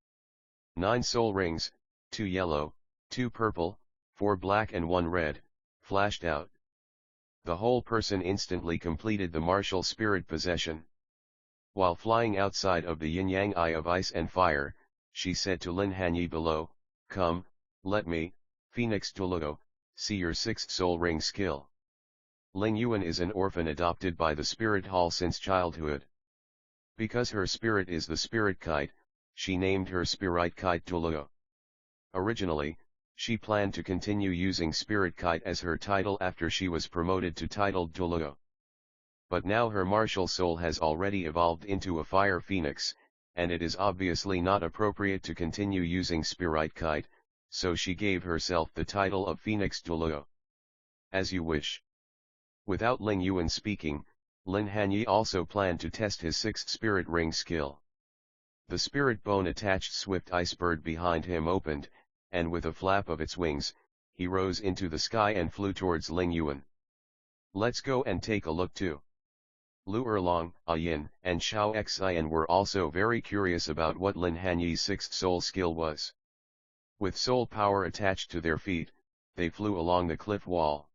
9 soul rings, 2 yellow, 2 purple, 4 black and 1 red, flashed out. The whole person instantly completed the martial spirit possession. While flying outside of the yin-yang eye of ice and fire, she said to Lin Hanye below, "Come, let me, Phoenix Douluo, see your 6th soul ring skill." Ling Yuan is an orphan adopted by the spirit hall since childhood. Because her spirit is the spirit kite, she named her spirit kite Douluo. Originally, she planned to continue using spirit kite as her title after she was promoted to titled Douluo. But now her martial soul has already evolved into a fire phoenix, and it is obviously not appropriate to continue using spirit kite, so she gave herself the title of Phoenix Douluo. As you wish. Without Ling Yuan speaking, Lin Hanye also planned to test his sixth spirit ring skill. The spirit bone-attached swift ice bird behind him opened, and with a flap of its wings, he rose into the sky and flew towards Ling Yuan. Let's go and take a look too. Lu Erlong, Yin, and Xiao Xian were also very curious about what Lin Hanye's sixth soul skill was. With soul power attached to their feet, they flew along the cliff wall.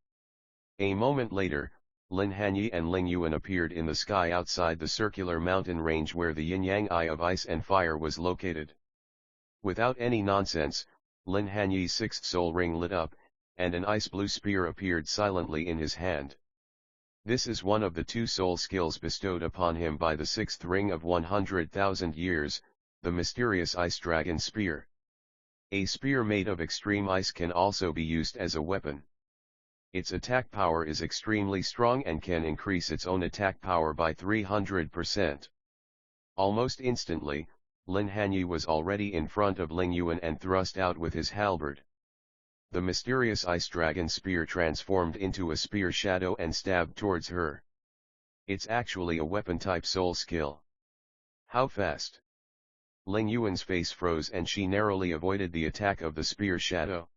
A moment later, Lin Hanye and Ling Yuan appeared in the sky outside the circular mountain range where the yin-yang eye of ice and fire was located. Without any nonsense, Lin Hanye's sixth soul ring lit up, and an ice-blue spear appeared silently in his hand. This is one of the two soul skills bestowed upon him by the sixth ring of 100,000 years, the mysterious ice dragon spear. A spear made of extreme ice can also be used as a weapon. Its attack power is extremely strong and can increase its own attack power by 300%. Almost instantly, Lin Hanye was already in front of Ling Yuan and thrust out with his halberd. The mysterious ice dragon spear transformed into a spear shadow and stabbed towards her. It's actually a weapon-type soul skill. How fast? Ling Yuan's face froze and she narrowly avoided the attack of the spear shadow.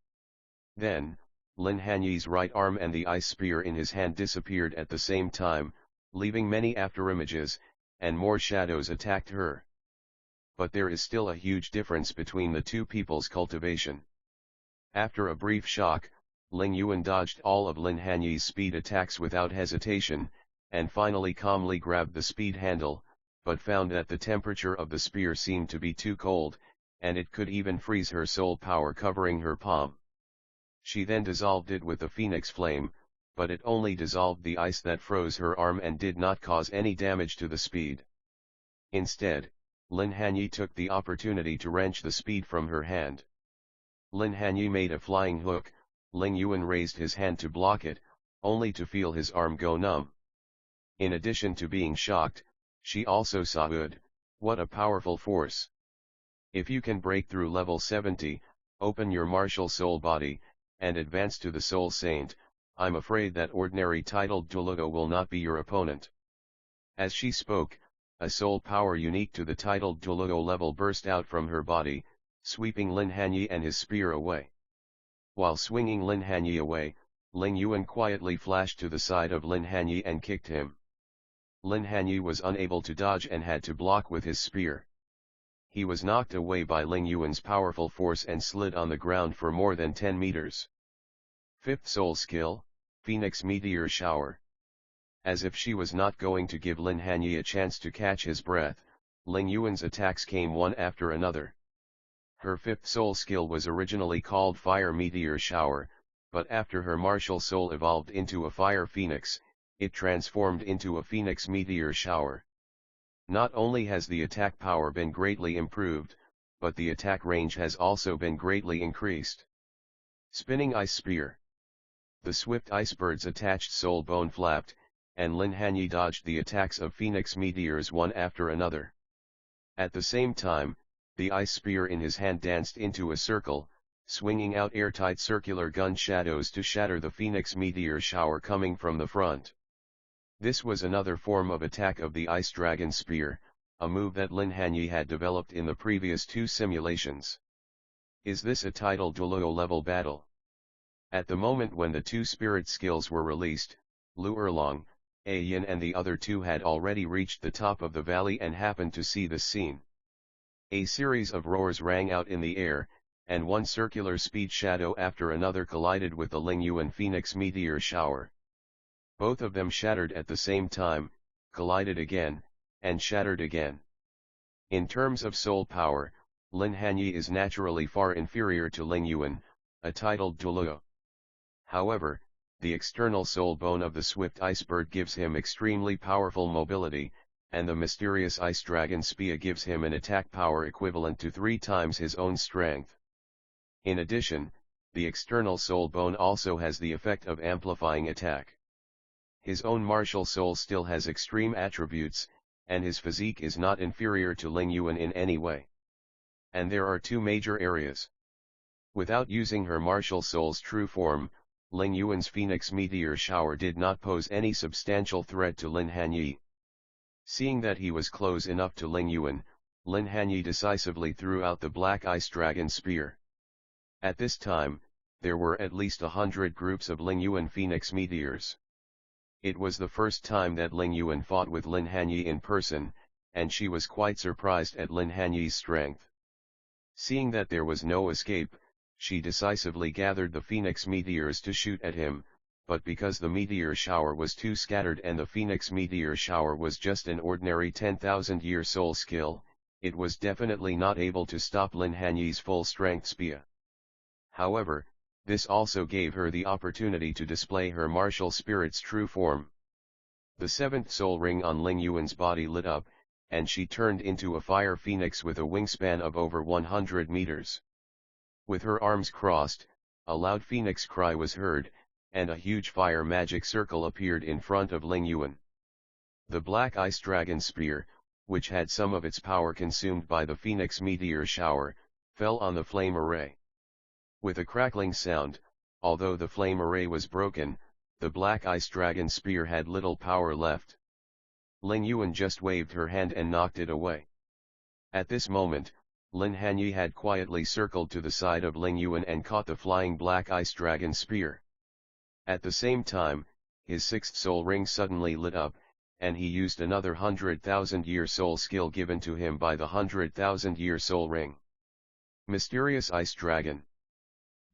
Then, Lin Hanye's right arm and the ice spear in his hand disappeared at the same time, leaving many afterimages, and more shadows attacked her. But there is still a huge difference between the two people's cultivation. After a brief shock, Ling Yuan dodged all of Lin Hanye's speed attacks without hesitation, and finally calmly grabbed the speed handle, but found that the temperature of the spear seemed to be too cold, and it could even freeze her soul power covering her palm. She then dissolved it with the phoenix flame, but it only dissolved the ice that froze her arm and did not cause any damage to the speed. Instead, Lin Hanye took the opportunity to wrench the speed from her hand. Lin Hanye made a flying hook, Ling Yuan raised his hand to block it, only to feel his arm go numb. In addition to being shocked, she also saw what a powerful force. If you can break through level 70, open your martial soul body, and advance to the Soul Saint, I'm afraid that ordinary titled Douluo will not be your opponent. As she spoke, a soul power unique to the titled Douluo level burst out from her body, sweeping Lin Hanye and his spear away. While swinging Lin Hanye away, Ling Yuan quietly flashed to the side of Lin Hanye and kicked him. Lin Hanye was unable to dodge and had to block with his spear. He was knocked away by Ling Yuan's powerful force and slid on the ground for more than 10 meters. Fifth soul skill, Phoenix Meteor Shower. As if she was not going to give Lin Hanye a chance to catch his breath, Ling Yuan's attacks came one after another. Her fifth soul skill was originally called Fire Meteor Shower, but after her martial soul evolved into a fire phoenix, it transformed into a Phoenix Meteor Shower. Not only has the attack power been greatly improved, but the attack range has also been greatly increased. Spinning Ice Spear. The swift icebird's attached soul bone flapped, and Lin Hanye dodged the attacks of Phoenix Meteors one after another. At the same time, the ice spear in his hand danced into a circle, swinging out airtight circular gun shadows to shatter the Phoenix Meteor Shower coming from the front. This was another form of attack of the Ice Dragon Spear, a move that Lin Hanye had developed in the previous two simulations. Is this a titled Douluo level battle? At the moment when the two spirit skills were released, Lu Erlong, Yin and the other two had already reached the top of the valley and happened to see this scene. A series of roars rang out in the air, and one circular speed shadow after another collided with the Ling Yuan Phoenix Meteor Shower. Both of them shattered at the same time, collided again, and shattered again. In terms of soul power, Lin Hanye is naturally far inferior to Ling Yuan, a titled Douluo. However, the external soul bone of the swift ice bird gives him extremely powerful mobility, and the mysterious ice dragon Spia gives him an attack power equivalent to 3 times his own strength. In addition, the external soul bone also has the effect of amplifying attack. His own martial soul still has extreme attributes, and his physique is not inferior to Ling Yuan in any way. And there are 2 major areas. Without using her martial soul's true form, Ling Yuan's Phoenix meteor shower did not pose any substantial threat to Lin Hanye. Seeing that he was close enough to Ling Yuan, Lin Hanye decisively threw out the black ice dragon spear. At this time, there were at least 100 groups of Ling Yuan Phoenix meteors. It was the first time that Ling Yuan fought with Lin Hanye in person, and she was quite surprised at Lin Hanye's strength. Seeing that there was no escape, she decisively gathered the Phoenix meteors to shoot at him, but because the meteor shower was too scattered and the Phoenix meteor shower was just an ordinary 10,000-year soul skill, it was definitely not able to stop Lin Hanye's full-strength Spia. However, this also gave her the opportunity to display her martial spirit's true form. The 7th soul ring on Ling Yuan's body lit up, and she turned into a fire phoenix with a wingspan of over 100 meters. With her arms crossed, a loud phoenix cry was heard, and a huge fire magic circle appeared in front of Ling Yuan. The black ice dragon spear, which had some of its power consumed by the phoenix meteor shower, fell on the flame array. With a crackling sound, although the flame array was broken, the black ice dragon spear had little power left. Ling Yuan just waved her hand and knocked it away. At this moment, Lin Hanye had quietly circled to the side of Ling Yuan and caught the flying black ice dragon spear. At the same time, his 6th soul ring suddenly lit up, and he used another 100,000-year soul skill given to him by the 100,000-year soul ring. Mysterious Ice Dragon.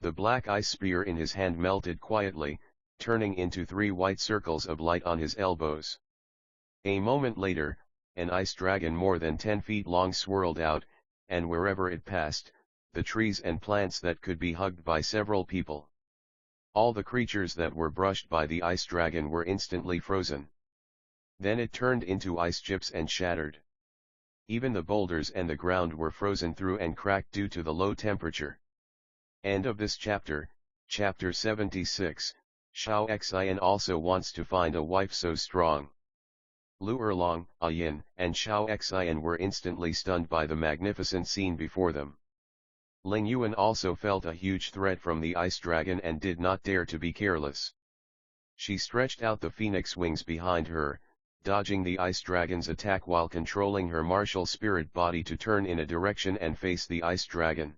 The black ice spear in his hand melted quietly, turning into 3 white circles of light on his elbows. A moment later, an ice dragon more than 10 feet long swirled out, and wherever it passed, the trees and plants that could be hugged by several people. All the creatures that were brushed by the ice dragon were instantly frozen. Then it turned into ice chips and shattered. Even the boulders and the ground were frozen through and cracked due to the low temperature. End of this chapter, Chapter 76. Xiao Xian also wants to find a wife so strong. Lu Erlong, A Yin, and Xiao Xian were instantly stunned by the magnificent scene before them. Ling Yuan also felt a huge threat from the ice dragon and did not dare to be careless. She stretched out the phoenix wings behind her, dodging the ice dragon's attack while controlling her martial spirit body to turn in a direction and face the ice dragon.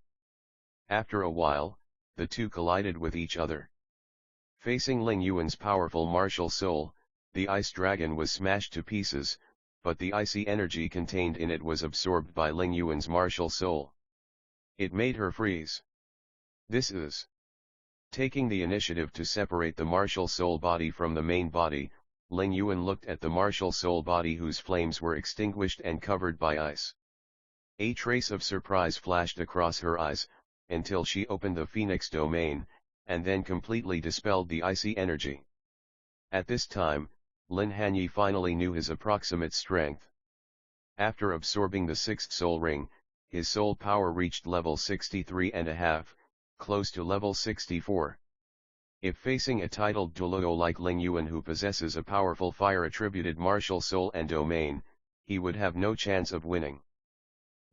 After a while, the two collided with each other. Facing Ling Yuan's powerful martial soul, the ice dragon was smashed to pieces, but the icy energy contained in it was absorbed by Ling Yuan's martial soul. It made her freeze. This is taking the initiative to separate the martial soul body from the main body. Ling Yuan looked at the martial soul body whose flames were extinguished and covered by ice. A trace of surprise flashed across her eyes, until she opened the Phoenix domain, and then completely dispelled the icy energy. At this time, Lin Hanye finally knew his approximate strength. After absorbing the 6th soul ring, his soul power reached level 63.5, close to level 64. If facing a titled Douluo like Ling Yuan who possesses a powerful fire-attributed martial soul and domain, he would have no chance of winning.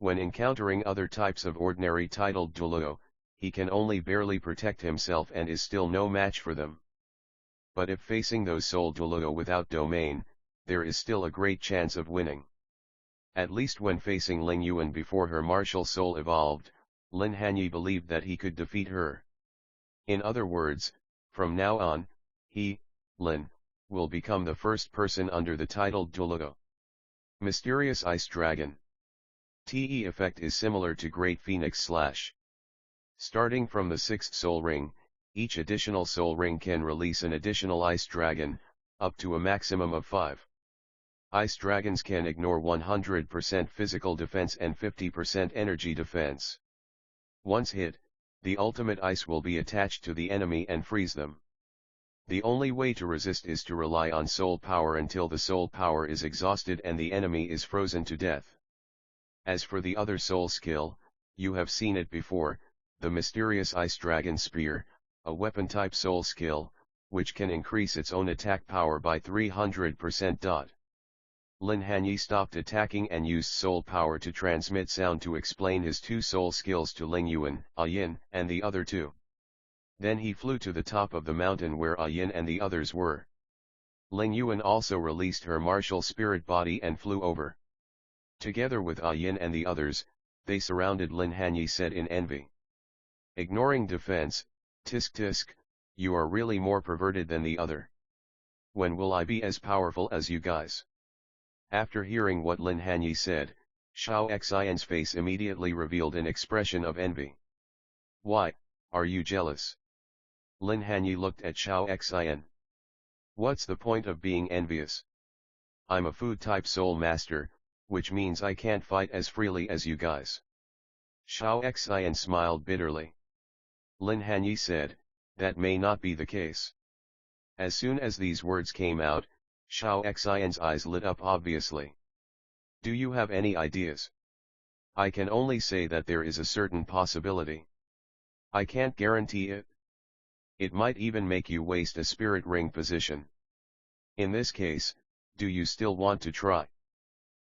When encountering other types of ordinary titled Douluo, he can only barely protect himself and is still no match for them. But if facing those soul Douluo without domain, there is still a great chance of winning. At least when facing Ling Yuan before her martial soul evolved, Lin Hanye believed that he could defeat her. In other words, from now on, he, Lin, will become the first person under the title Douluo. Mysterious Ice Dragon. TE effect is similar to Great Phoenix / Starting from the 6th soul ring, each additional soul ring can release an additional ice dragon, up to a maximum of 5. Ice dragons can ignore 100% physical defense and 50% energy defense. Once hit, the ultimate ice will be attached to the enemy and freeze them. The only way to resist is to rely on soul power until the soul power is exhausted and the enemy is frozen to death. As for the other soul skill, you have seen it before, the mysterious Ice Dragon Spear, a weapon-type soul skill, which can increase its own attack power by 300%. Lin Hanye stopped attacking and used soul power to transmit sound to explain his two soul skills to Ling Yuan, Yin, and the other two. Then he flew to the top of the mountain where Yin and the others were. Ling Yuan also released her martial spirit body and flew over. Together with Yin and the others, they surrounded Lin Hanye said in envy. Ignoring defense, tisk tisk, you are really more perverted than the other. When will I be as powerful as you guys? After hearing what Lin Hanye said, Xiao Xian's face immediately revealed an expression of envy. Why, are you jealous? Lin Hanye looked at Xiao Xian. What's the point of being envious? I'm a food-type soul master, which means I can't fight as freely as you guys. Xiao Xian smiled bitterly. Lin Hanye said, that may not be the case. As soon as these words came out, Xiao Xian's eyes lit up obviously. Do you have any ideas? I can only say that there is a certain possibility. I can't guarantee it. It might even make you waste a spirit ring position. In this case, do you still want to try?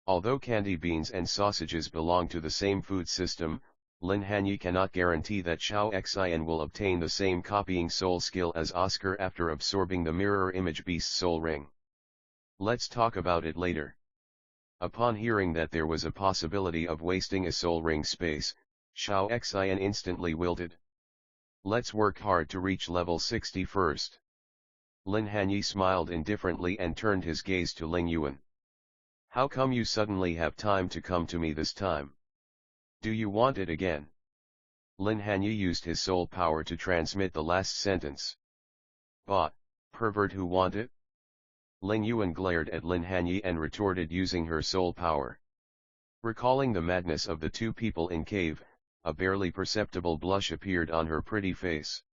Although candy beans and sausages belong to the same food system, Lin Hanye cannot guarantee that Xiao Xian will obtain the same copying soul skill as Oscar after absorbing the mirror image beast soul ring. Let's talk about it later. Upon hearing that there was a possibility of wasting a soul ring space, Xiao Xian instantly wilted. Let's work hard to reach level 60 first. Lin Hanye smiled indifferently and turned his gaze to Ling Yuan. How come you suddenly have time to come to me this time? Do you want it again? Lin Hanye used his soul power to transmit the last sentence. Bah, pervert who want it? Ling Yuan glared at Lin Hanye and retorted using her soul power. Recalling the madness of the two people in cave, a barely perceptible blush appeared on her pretty face.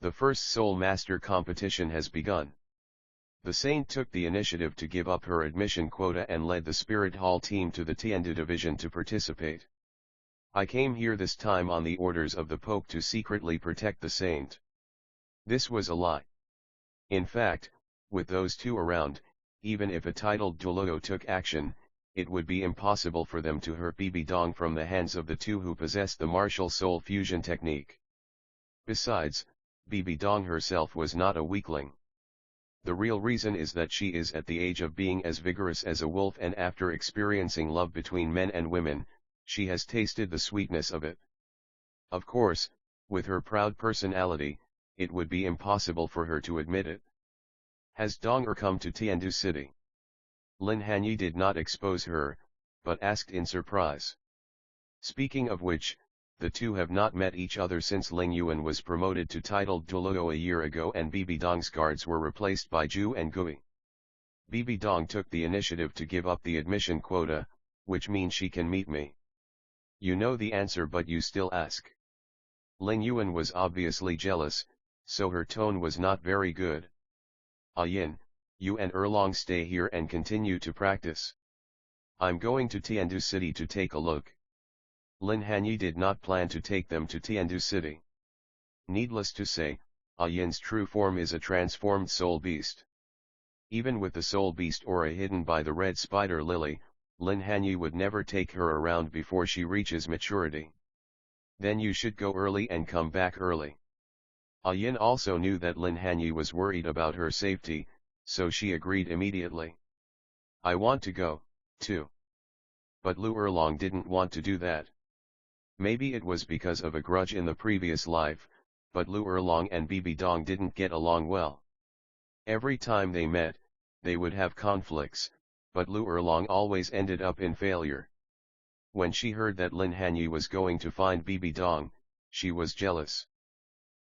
The first Soul Master competition has begun. The Saint took the initiative to give up her admission quota and led the Spirit Hall team to the Tiandu division to participate. I came here this time on the orders of the Pope to secretly protect the Saint. This was a lie. In fact, with those two around, even if a titled Douluo took action, it would be impossible for them to hurt Bibi Dong from the hands of the two who possessed the martial soul fusion technique. Besides, Bibi Dong herself was not a weakling. The real reason is that she is at the age of being as vigorous as a wolf, and after experiencing love between men and women, she has tasted the sweetness of it. Of course, with her proud personality, it would be impossible for her to admit it. Has Dong come to Tiandu City? Lin Hanye did not expose her, but asked in surprise. Speaking of which, the two have not met each other since Ling Yuan was promoted to titled Douluo a year ago and Bibi Dong's guards were replaced by Zhu and Gui. Bibi Dong took the initiative to give up the admission quota, which means she can meet me. You know the answer but you still ask. Ling Yuan was obviously jealous, so her tone was not very good. Yin, you and Erlong stay here and continue to practice. I'm going to Tiandu City to take a look. Lin Hanye did not plan to take them to Tiandu City. Needless to say, Yin's true form is a transformed soul beast. Even with the soul beast aura hidden by the red spider lily, Lin Hanye would never take her around before she reaches maturity. Then you should go early and come back early. Yin also knew that Lin Hanye was worried about her safety, so she agreed immediately. I want to go, too. But Lu Erlong didn't want to do that. Maybe it was because of a grudge in the previous life, but Lu Erlong and Bibi Dong didn't get along well. Every time they met, they would have conflicts, but Lu Erlong always ended up in failure. When she heard that Lin Hanye was going to find Bibi Dong, she was jealous.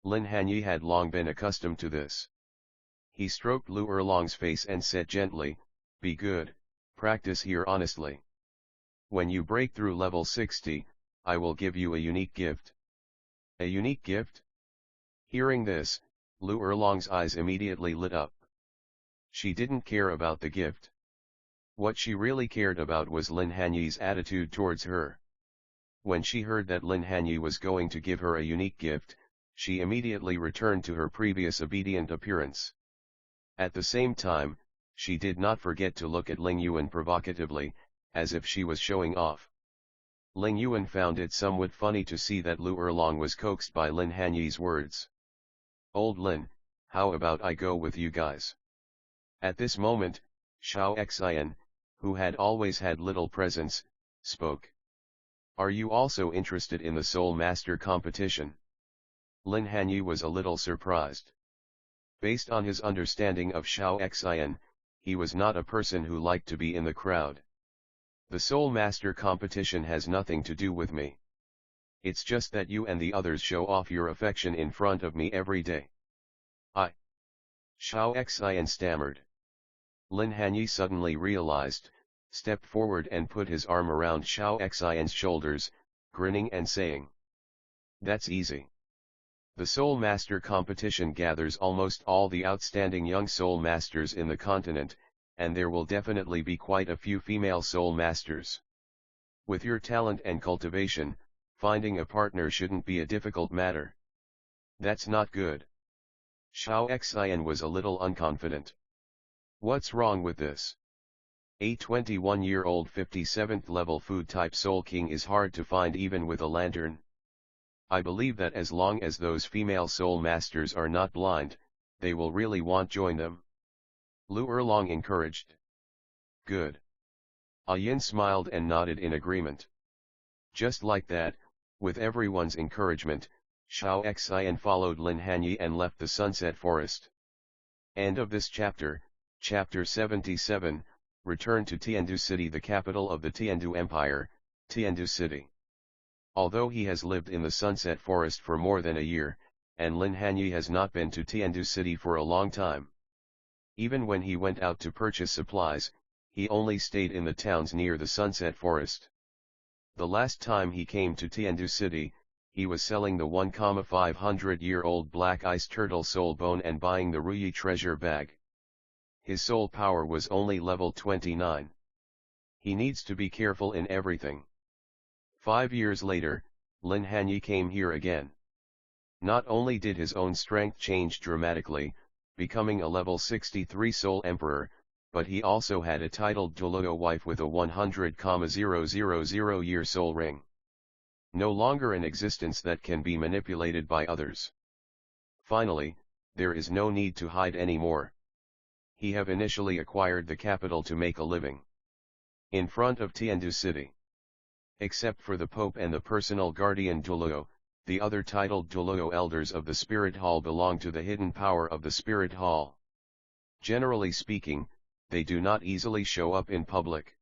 Lin Hanye had long been accustomed to this. He stroked Lu Erlong's face and said gently, be good, practice here honestly. When you break through level 60, I will give you a unique gift. A unique gift? Hearing this, Lu Erlong's eyes immediately lit up. She didn't care about the gift. What she really cared about was Lin Hanye's attitude towards her. When she heard that Lin Hanye was going to give her a unique gift, she immediately returned to her previous obedient appearance. At the same time, she did not forget to look at Ling Yuan provocatively, as if she was showing off. Ling Yuan found it somewhat funny to see that Lu Erlong was coaxed by Lin Hanye's words. "Old Lin, how about I go with you guys?" At this moment, Xiao Xian, who had always had little presence, spoke. "Are you also interested in the Soul Master competition?" Lin Hanye was a little surprised. Based on his understanding of Xiao Xian, he was not a person who liked to be in the crowd. "The Soul Master competition has nothing to do with me. It's just that you and the others show off your affection in front of me every day." Xiao Xian stammered. Lin Hanye suddenly realized, stepped forward and put his arm around Xiao Xian's shoulders, grinning and saying, "That's easy. The Soul Master competition gathers almost all the outstanding young Soul Masters in the continent, and there will definitely be quite a few female Soul Masters. With your talent and cultivation, finding a partner shouldn't be a difficult matter." "That's not good." Xiao Xian was a little unconfident. "What's wrong with this? A 21-year-old 57th level food type Soul King is hard to find even with a lantern. I believe that as long as those female Soul Masters are not blind, they will really want join them." Lu Erlong encouraged. "Good." Yin smiled and nodded in agreement. Just like that, with everyone's encouragement, Xiao Xian followed Lin Hanye and left the Sunset Forest. End of this chapter. Chapter 77, Return to Tiandu City, the capital of the Tiandu Empire, Tiandu City. Although he has lived in the Sunset Forest for more than a year, and Lin Hanye has not been to Tiandu City for a long time. Even when he went out to purchase supplies, he only stayed in the towns near the Sunset Forest. The last time he came to Tiandu City, he was selling the 1,500-year-old black ice turtle soul bone and buying the Ruyi treasure bag. His soul power was only level 29. He needs to be careful in everything. 5 years later, Lin Hanye came here again. Not only did his own strength change dramatically, becoming a level 63 Soul Emperor, but he also had a titled Douluo wife with a 100,000-year soul ring. No longer an existence that can be manipulated by others. Finally, there is no need to hide anymore. He have initially acquired the capital to make a living. In front of Tiandu City. Except for the Pope and the personal guardian Douluo, the other titled Douluo elders of the Spirit Hall belong to the hidden power of the Spirit Hall. Generally speaking, they do not easily show up in public.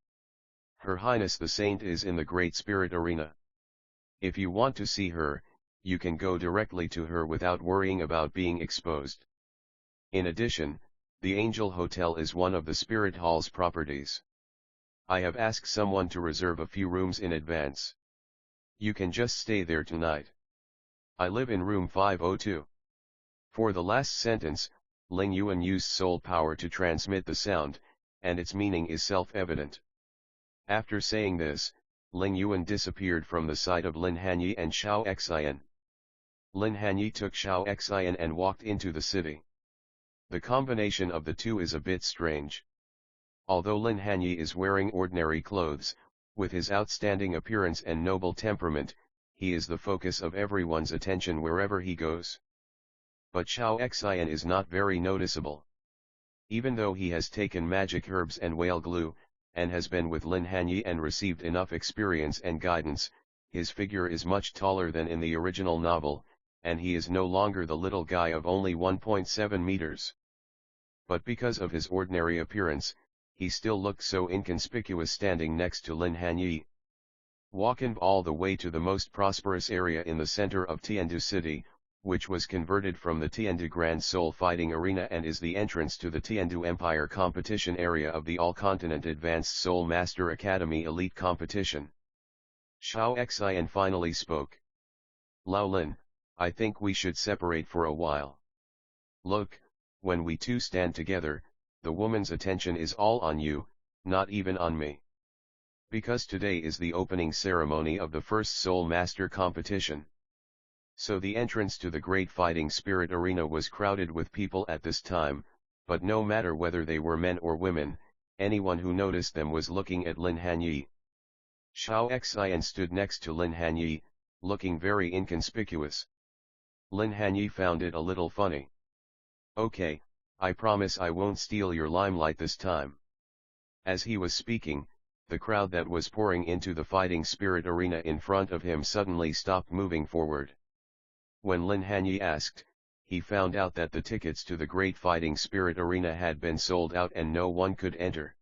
Her Highness the Saint is in the Great Spirit Arena. If you want to see her, you can go directly to her without worrying about being exposed. In addition, the Angel Hotel is one of the Spirit Hall's properties. I have asked someone to reserve a few rooms in advance. You can just stay there tonight. I live in room 502. For the last sentence, Ling Yuan used soul power to transmit the sound, and its meaning is self-evident. After saying this, Ling Yuan disappeared from the sight of Lin Hanye and Xiao Xian. Lin Hanye took Xiao Xian and walked into the city. The combination of the two is a bit strange. Although Lin Hanye is wearing ordinary clothes, with his outstanding appearance and noble temperament, he is the focus of everyone's attention wherever he goes. But Xiao Xian is not very noticeable. Even though he has taken magic herbs and whale glue, and has been with Lin Hanye and received enough experience and guidance, his figure is much taller than in the original novel, and he is no longer the little guy of only 1.7 meters. But because of his ordinary appearance, he still looked so inconspicuous standing next to Lin Hanye. Walking all the way to the most prosperous area in the center of Tiandu City, which was converted from the Tiandu Grand Soul Fighting Arena and is the entrance to the Tiandu Empire competition area of the All-Continent Advanced Soul Master Academy Elite Competition. Xiao Xian finally spoke. "Lao Lin, I think we should separate for a while. Look, when we two stand together, the woman's attention is all on you, not even on me. Because today is the opening ceremony of the first Soul Master competition. So the entrance to the Great Fighting Spirit Arena was crowded with people at this time, but no matter whether they were men or women, anyone who noticed them was looking at Lin Hanye. Xiao Xian stood next to Lin Hanye, looking very inconspicuous. Lin Hanye found it a little funny. Okay, I promise I won't steal your limelight this time. As he was speaking, the crowd that was pouring into the Fighting Spirit Arena in front of him suddenly stopped moving forward. When Lin Hanye asked, he found out that the tickets to the Great Fighting Spirit Arena had been sold out and no one could enter.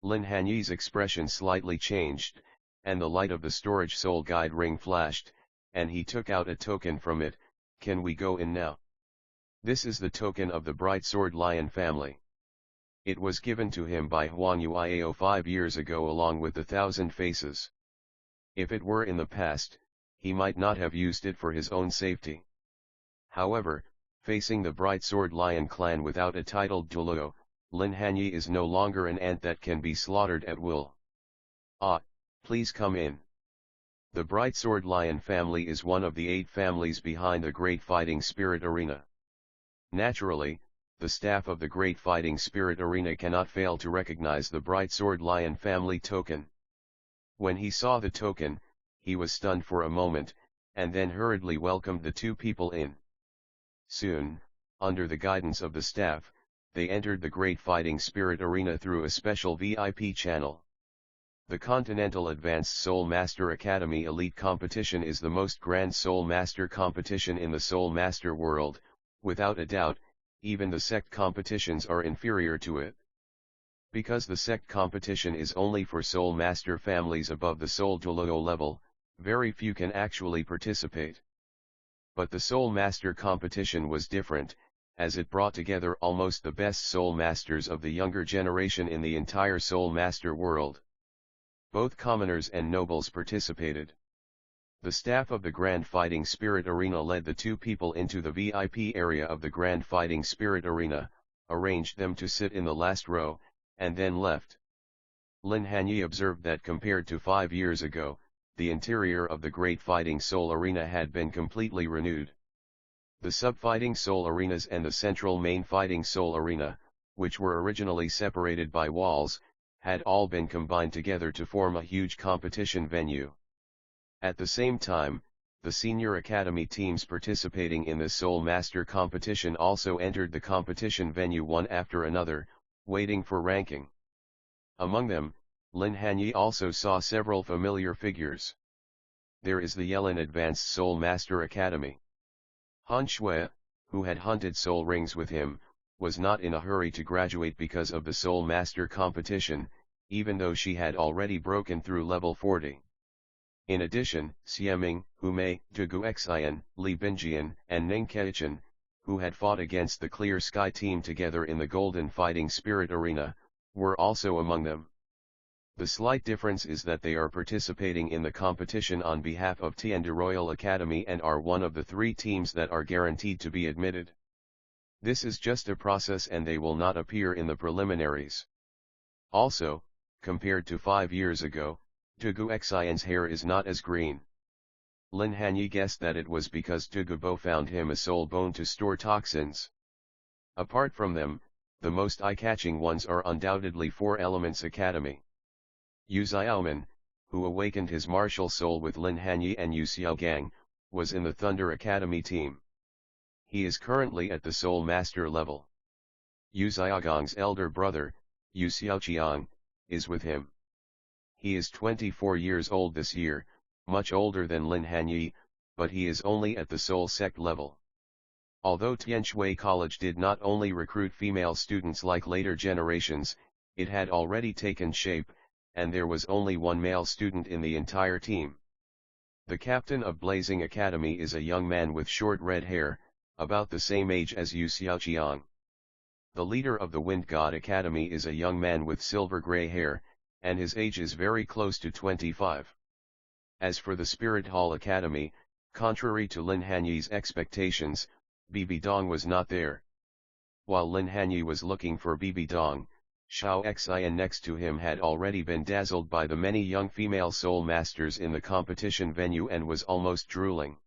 Lin Hanye's expression slightly changed, and the light of the storage soul guide ring flashed, and he took out a token from it. Can we go in now? This is the token of the Bright Sword Lion family. It was given to him by Huang Yuiao 5 years ago along with the 1,000 faces. If it were in the past, he might not have used it for his own safety. However, facing the Bright Sword Lion clan without a titled Douluo, Lin Hanye is no longer an ant that can be slaughtered at will. Ah, please come in. The Bright Sword Lion family is one of the 8 families behind the Great Fighting Spirit Arena. Naturally, the staff of the Great Fighting Spirit Arena cannot fail to recognize the Bright Sword Lion family token. When he saw the token, he was stunned for a moment, and then hurriedly welcomed the 2 people in. Soon, under the guidance of the staff, they entered the Great Fighting Spirit Arena through a special VIP channel. The Continental Advanced Soul Master Academy Elite Competition is the most grand Soul Master competition in the Soul Master world. Without a doubt, even the sect competitions are inferior to it. Because the sect competition is only for Soul Master families above the Soul Douluo level, very few can actually participate. But the Soul Master competition was different, as it brought together almost the best Soul Masters of the younger generation in the entire Soul Master world. Both commoners and nobles participated. The staff of the Grand Fighting Spirit Arena led the 2 people into the VIP area of the Grand Fighting Spirit Arena, arranged them to sit in the last row, and then left. Lin Hanye observed that compared to 5 years ago, the interior of the Great Fighting Soul Arena had been completely renewed. The sub-fighting Soul Arenas and the central main Fighting Soul Arena, which were originally separated by walls, had all been combined together to form a huge competition venue. At the same time, the senior academy teams participating in the Soul Master competition also entered the competition venue one after another, waiting for ranking. Among them, Lin Hanye also saw several familiar figures. There is the Yelin Advanced Soul Master Academy. Han Shui, who had hunted soul rings with him, was not in a hurry to graduate because of the Soul Master competition, even though she had already broken through level 40. In addition, Xieming, Humei, Douluo Xian, Li Binjian, and Ning Keichan, who had fought against the Clear Sky team together in the Golden Fighting Spirit Arena, were also among them. The slight difference is that they are participating in the competition on behalf of Tiandi Royal Academy and are one of the 3 teams that are guaranteed to be admitted. This is just a process and they will not appear in the preliminaries. Also, compared to 5 years ago, Douluo Xian's hair is not as green. Lin Hanye guessed that it was because Douluo found him a soul bone to store toxins. Apart from them, the most eye-catching ones are undoubtedly 4 Elements Academy. Yu Xiaoman, who awakened his martial soul with Lin Hanye and Yu Xiaogang, was in the Thunder Academy team. He is currently at the Soul Master level. Yu Xiaogang's elder brother, Yu Xiaoqiang, is with him. He is 24 years old this year, much older than Lin Hanye, but he is only at the Soul Sect level. Although Tianshui College did not only recruit female students like later generations, it had already taken shape, and there was only 1 male student in the entire team. The captain of Blazing Academy is a young man with short red hair, about the same age as Yu Xiaoqiang. The leader of the Wind God Academy is a young man with silver gray hair, and his age is very close to 25. As for the Spirit Hall Academy, contrary to Lin Hanye's expectations, Bibi Dong was not there. While Lin Hanye was looking for Bibi Dong, Xiao Xian next to him had already been dazzled by the many young female soul masters in the competition venue and was almost drooling.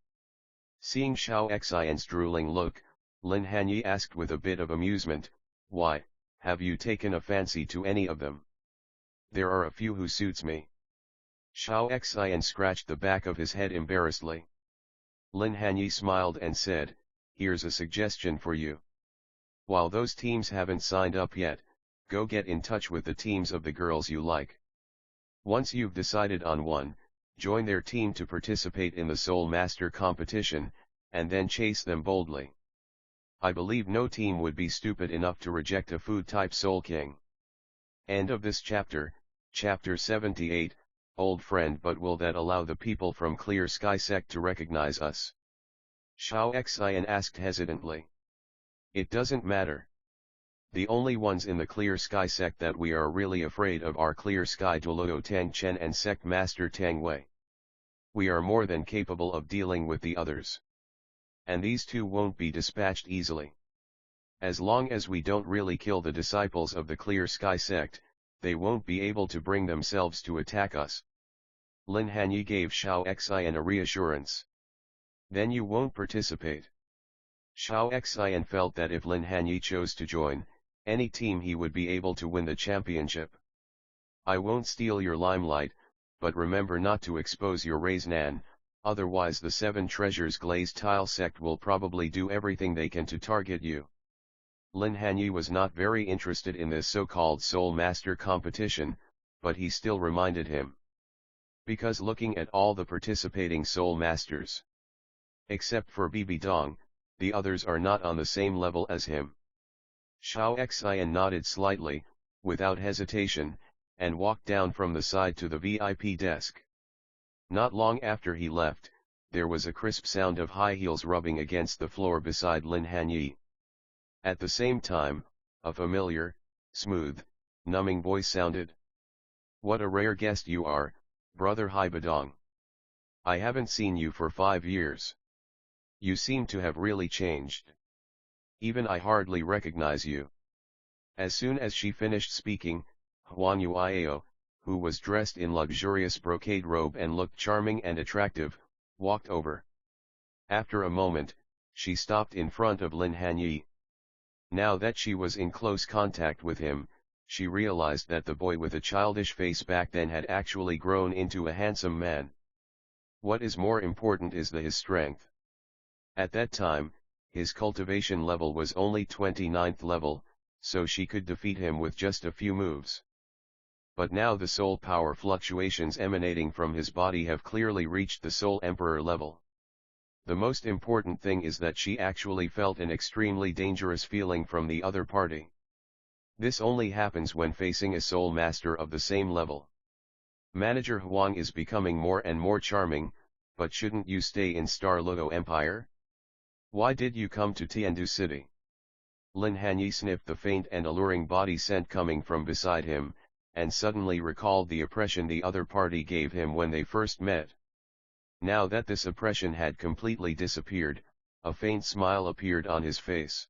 Seeing Xiao Xian's drooling look, Lin Hanye asked with a bit of amusement, "Why, have you taken a fancy to any of them?" "There are a few who suits me." Xiao Xian scratched the back of his head embarrassedly. Lin Hanye smiled and said, "Here's a suggestion for you. While those teams haven't signed up yet, go get in touch with the teams of the girls you like. Once you've decided on one, join their team to participate in the Soul Master competition, and then chase them boldly. I believe no team would be stupid enough to reject a food-type Soul King." End of this chapter. Chapter 78, Old Friend. But will that allow the people from Clear Sky Sect to recognize us? Xiao Xian asked hesitantly. "It doesn't matter. The only ones in the Clear Sky Sect that we are really afraid of are Clear Sky Douluo Tang Chen and Sect Master Tang Wei. We are more than capable of dealing with the others. And these two won't be dispatched easily. As long as we don't really kill the disciples of the Clear Sky Sect, they won't be able to bring themselves to attack us." Lin Hanye gave Xiao Xian a reassurance. "Then you won't participate?" Xiao Xian felt that if Lin Hanye chose to join any team he would be able to win the championship. "I won't steal your limelight, but remember not to expose your Raisnan, otherwise the Seven Treasures Glazed Tile Sect will probably do everything they can to target you." Lin Hanye was not very interested in this so-called Soul Master competition, but he still reminded him. Because looking at all the participating Soul Masters, except for Bibi Dong, the others are not on the same level as him. Xiao Xian nodded slightly, without hesitation, and walked down from the side to the VIP desk. Not long after he left, there was a crisp sound of high heels rubbing against the floor beside Lin Hanye. At the same time, a familiar, smooth, numbing voice sounded. "What a rare guest you are, Brother Haibadong. I haven't seen you for 5 years. You seem to have really changed. Even I hardly recognize you." As soon as she finished speaking, Huang Yuiao, who was dressed in luxurious brocade robe and looked charming and attractive, walked over. After a moment, she stopped in front of Lin Hanye. Now that she was in close contact with him, she realized that the boy with a childish face back then had actually grown into a handsome man. What is more important is his strength. At that time, his cultivation level was only 29th level, so she could defeat him with just a few moves. But now the soul power fluctuations emanating from his body have clearly reached the Soul Emperor level. The most important thing is that she actually felt an extremely dangerous feeling from the other party. This only happens when facing a Soul Master of the same level. Manager Huang is becoming more and more charming, but shouldn't you stay in Star Logo Empire? Why did you come to Tiandu City? Lin Hanye sniffed the faint and alluring body scent coming from beside him, and suddenly recalled the oppression the other party gave him when they first met. Now that this oppression had completely disappeared, a faint smile appeared on his face.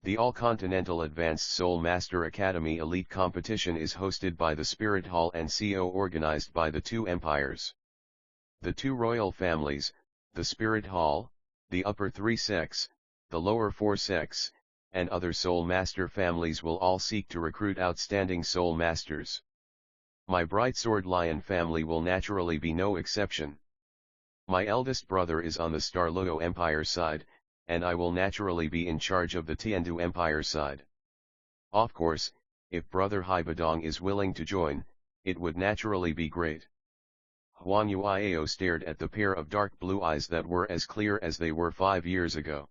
The All-Continental Advanced Soul Master Academy Elite Competition is hosted by the Spirit Hall and organized by the two empires. The two royal families, the Spirit Hall, the upper 3 sects, the lower 4 sects, and other Soul Master families will all seek to recruit outstanding Soul Masters. My Bright Sword Lion family will naturally be no exception. My eldest brother is on the Star Logo Empire side, and I will naturally be in charge of the Tiandu Empire side. Of course, if Brother Haibadong is willing to join, it would naturally be great." Huang Yuiao stared at the pair of dark blue eyes that were as clear as they were 5 years ago.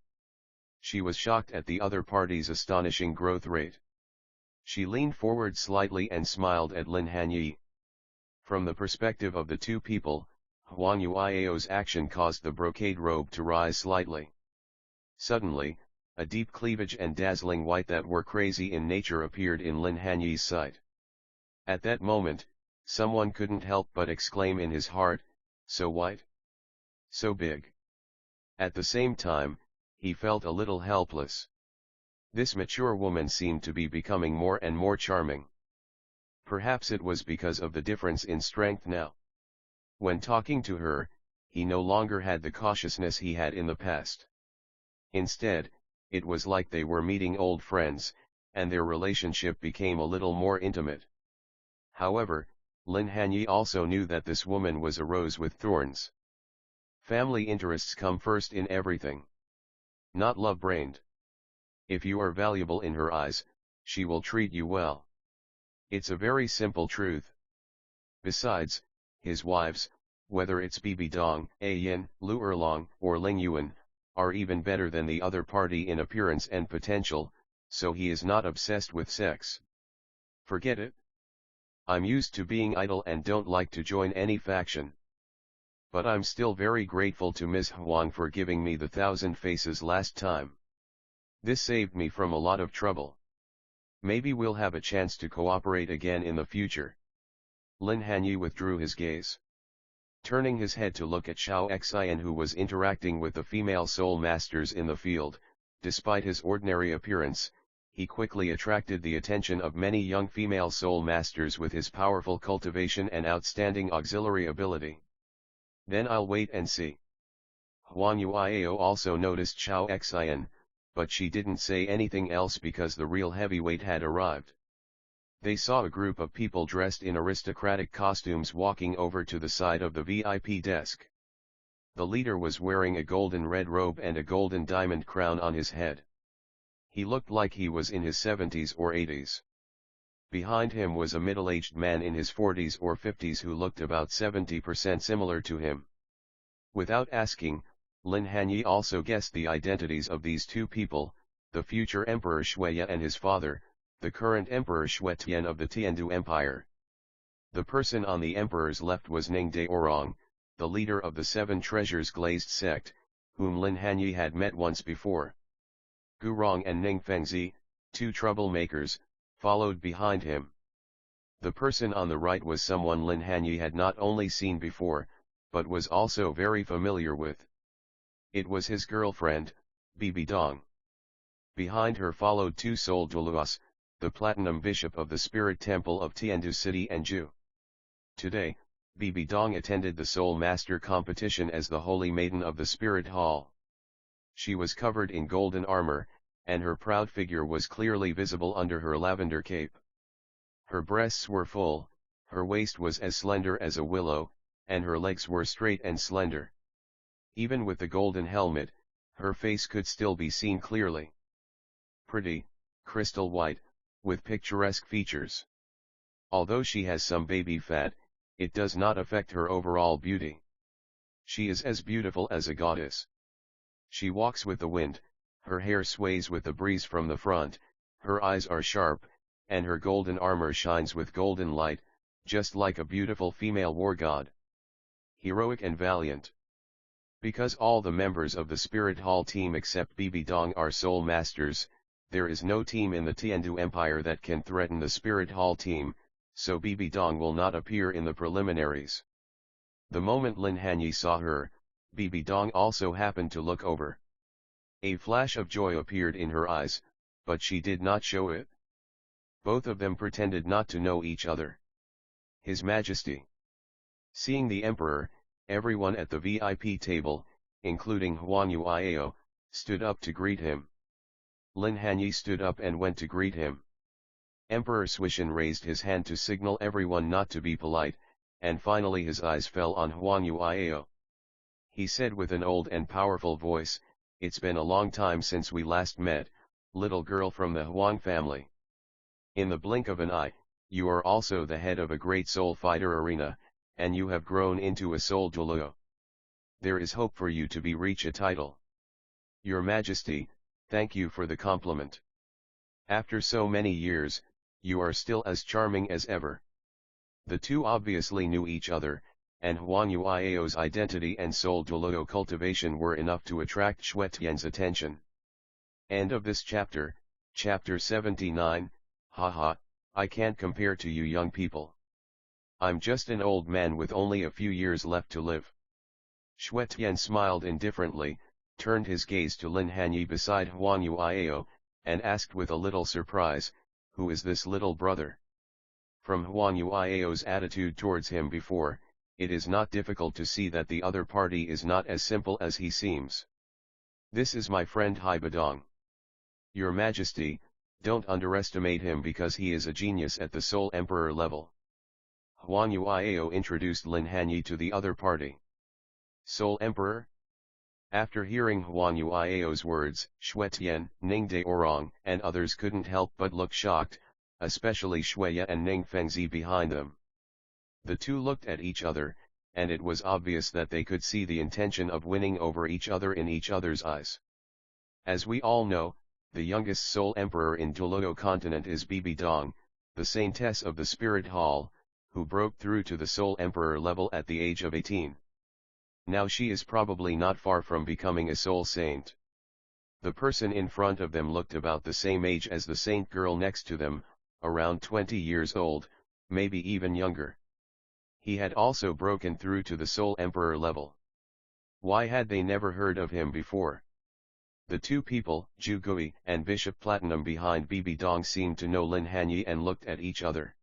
She was shocked at the other party's astonishing growth rate. She leaned forward slightly and smiled at Lin Hanye. From the perspective of the two people, Huang Yuiao's action caused the brocade robe to rise slightly. Suddenly, a deep cleavage and dazzling white that were crazy in nature appeared in Lin Hanye's sight. At that moment, someone couldn't help but exclaim in his heart, "So white? So big." At the same time, he felt a little helpless. This mature woman seemed to be becoming more and more charming. Perhaps it was because of the difference in strength now. When talking to her, he no longer had the cautiousness he had in the past. Instead, it was like they were meeting old friends, and their relationship became a little more intimate. However, Lin Hanye also knew that this woman was a rose with thorns. Family interests come first in everything. Not love-brained. If you are valuable in her eyes, she will treat you well. It's a very simple truth. Besides, his wives, whether it's Bibi Dong, A Yin, Lu Erlong, or Ling Yuan, are even better than the other party in appearance and potential, so he is not obsessed with sex. Forget it. I'm used to being idle and don't like to join any faction. But I'm still very grateful to Ms. Huang for giving me the 1,000 faces last time. This saved me from a lot of trouble. Maybe we'll have a chance to cooperate again in the future. Lin Hanye withdrew his gaze. Turning his head to look at Xiao Xian, who was interacting with the female soul masters in the field, despite his ordinary appearance, he quickly attracted the attention of many young female soul masters with his powerful cultivation and outstanding auxiliary ability. Then I'll wait and see. Huang Yuiao also noticed Xiao Xian, but she didn't say anything else because the real heavyweight had arrived. They saw a group of people dressed in aristocratic costumes walking over to the side of the VIP desk. The leader was wearing a golden red robe and a golden diamond crown on his head. He looked like he was in his 70s or 80s. Behind him was a middle-aged man in his 40s or 50s who looked about 70% similar to him. Without asking, Lin Hanye also guessed the identities of these two people, the future Emperor Shuya and his father, the current Emperor Shuetian of the Tiandu Empire. The person on the emperor's left was Ning Daorong, the leader of the Seven Treasures Glazed sect, whom Lin Hanye had met once before. Gurong and Ning Fengzi, two troublemakers, followed behind him. The person on the right was someone Lin Hanye had not only seen before, but was also very familiar with. It was his girlfriend, Bibi Dong. Behind her followed two soul Douluos, the Platinum Bishop of the Spirit Temple of Tiandu City and Ju. Today, Bibi Dong attended the Soul Master competition as the Holy Maiden of the Spirit Hall. She was covered in golden armor, and her proud figure was clearly visible under her lavender cape. Her breasts were full, her waist was as slender as a willow, and her legs were straight and slender. Even with the golden helmet, her face could still be seen clearly. Pretty, crystal white, with picturesque features. Although she has some baby fat, it does not affect her overall beauty. She is as beautiful as a goddess. She walks with the wind, her hair sways with the breeze from the front, her eyes are sharp, and her golden armor shines with golden light, just like a beautiful female war god. Heroic and valiant. Because all the members of the Spirit Hall team except Bibi Dong are soul masters, there is no team in the Tiandu Empire that can threaten the Spirit Hall team, so Bibi Dong will not appear in the preliminaries. The moment Lin Hanye saw her, Bibi Dong also happened to look over. A flash of joy appeared in her eyes, but she did not show it. Both of them pretended not to know each other. His Majesty. Seeing the Emperor, everyone at the VIP table, including Huang Yuiao, stood up to greet him. Lin Hanye stood up and went to greet him. Emperor Swishan raised his hand to signal everyone not to be polite, and finally his eyes fell on Huang Yuiao. He said with an old and powerful voice, "It's been a long time since we last met, little girl from the Huang family. In the blink of an eye, you are also the head of a great soul fighter arena, and you have grown into a soul Douluo. There is hope for you to reach a title. Your Majesty, thank you for the compliment. After so many years, you are still as charming as ever." The two obviously knew each other, and Huang Yuiao's identity and soul Douluo cultivation were enough to attract Shuetian's attention. End of this chapter, chapter 79, haha, I can't compare to you young people. I'm just an old man with only a few years left to live. Shuetian smiled indifferently, turned his gaze to Lin Hanye beside Huang Yuiao, and asked with a little surprise, "Who is this little brother?" From Huang Yuiao's attitude towards him before, it is not difficult to see that the other party is not as simple as he seems. "This is my friend Hai Badong. Your Majesty, don't underestimate him because he is a genius at the Soul Emperor level." Huang Yuiao introduced Lin Hanye to the other party. "Soul Emperor?" After hearing Huang Yuiao's words, Xue Tian, Ning Daorong, and others couldn't help but look shocked, especially Xueya and Ning Fengzi behind them. The two looked at each other, and it was obvious that they could see the intention of winning over each other in each other's eyes. As we all know, the youngest Soul Emperor in Douluo Continent is Bibi Dong, the Saintess of the Spirit Hall, who broke through to the Soul Emperor level at the age of 18. Now she is probably not far from becoming a Soul Saint. The person in front of them looked about the same age as the Saint girl next to them, around 20 years old, maybe even younger. He had also broken through to the Soul Emperor level. Why had they never heard of him before? The two people, Zhu Gui and Bishop Platinum behind Bibi Dong, seemed to know Lin Hanye and looked at each other.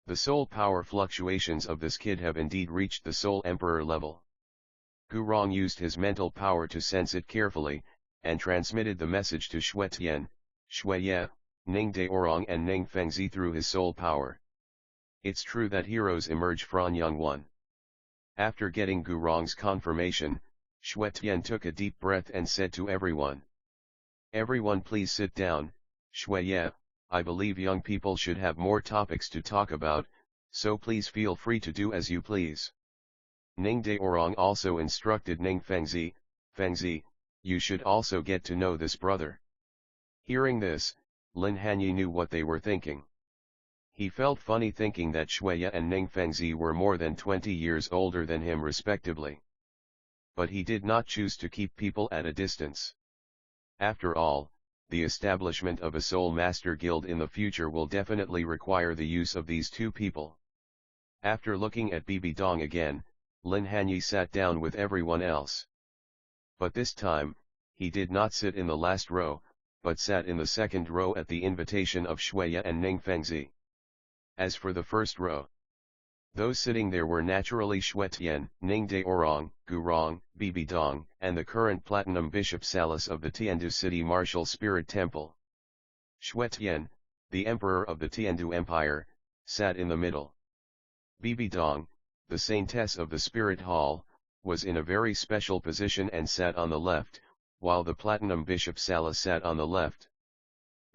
The soul power fluctuations of this kid have indeed reached the Soul Emperor level. Gurong used his mental power to sense it carefully, and transmitted the message to Xue Tian, Xueya, Ning Daorong and Ning Fengzi through his soul power. It's true that heroes emerge from young one. After getting Gurong's confirmation, Xue Tian took a deep breath and said to everyone, "Everyone please sit down. Xueya, I believe young people should have more topics to talk about, so please feel free to do as you please." Ning Daorong also instructed Ning Fengzi, "Fengzi, you should also get to know this brother." Hearing this, Lin Hanye knew what they were thinking. He felt funny thinking that Xueya and Ning Fengzi were more than 20 years older than him respectively. But he did not choose to keep people at a distance. After all, the establishment of a Soul Master Guild in the future will definitely require the use of these two people. After looking at Bibi Dong again, Lin Hanye sat down with everyone else. But this time, he did not sit in the last row, but sat in the second row at the invitation of Xueya and Ning Fengzi. As for the first row, those sitting there were naturally Xue Tian, Ning Daorong, Gurong, Bibi Dong, and the current Platinum Bishop Salas of the Tiandu City Martial Spirit Temple. Xue Tian, the Emperor of the Tiandu Empire, sat in the middle. Bibi Dong, the Saintess of the Spirit Hall, was in a very special position and sat on the left, while the Platinum Bishop Salas sat on the left.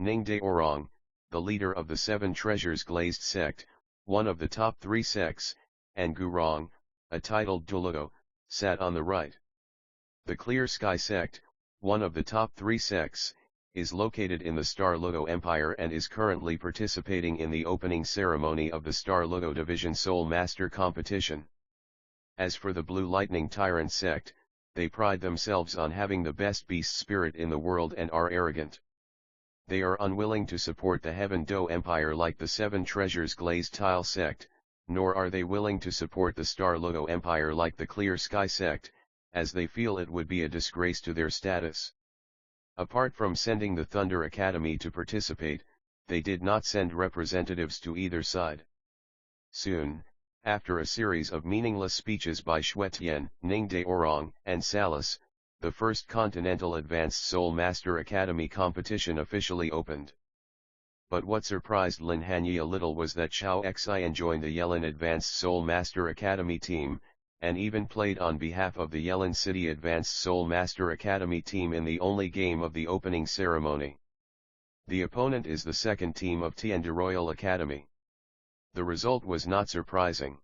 Ning Daorong, the leader of the Seven Treasures Glazed sect, one of the top 3 sects, and Gurong, a titled Douluo, sat on the right. The Clear Sky sect, one of the top 3 sects, is located in the Star Logo Empire and is currently participating in the opening ceremony of the Star Logo Division Soul Master Competition. As for the Blue Lightning Tyrant sect, they pride themselves on having the best beast spirit in the world and are arrogant. They are unwilling to support the Heaven Do Empire like the Seven Treasures Glazed Tile sect, nor are they willing to support the Star Logo Empire like the Clear Sky sect, as they feel it would be a disgrace to their status. Apart from sending the Thunder Academy to participate, they did not send representatives to either side. Soon, after a series of meaningless speeches by Xue Tian, Ning Daorong, and Salas, the first Continental Advanced Soul Master Academy competition officially opened. But what surprised Lin Hanye a little was that Xiao Xian joined the Yelin Advanced Soul Master Academy team, and even played on behalf of the Yelin City Advanced Soul Master Academy team in the only game of the opening ceremony. The opponent is the second team of Tiandu Royal Academy. The result was not surprising.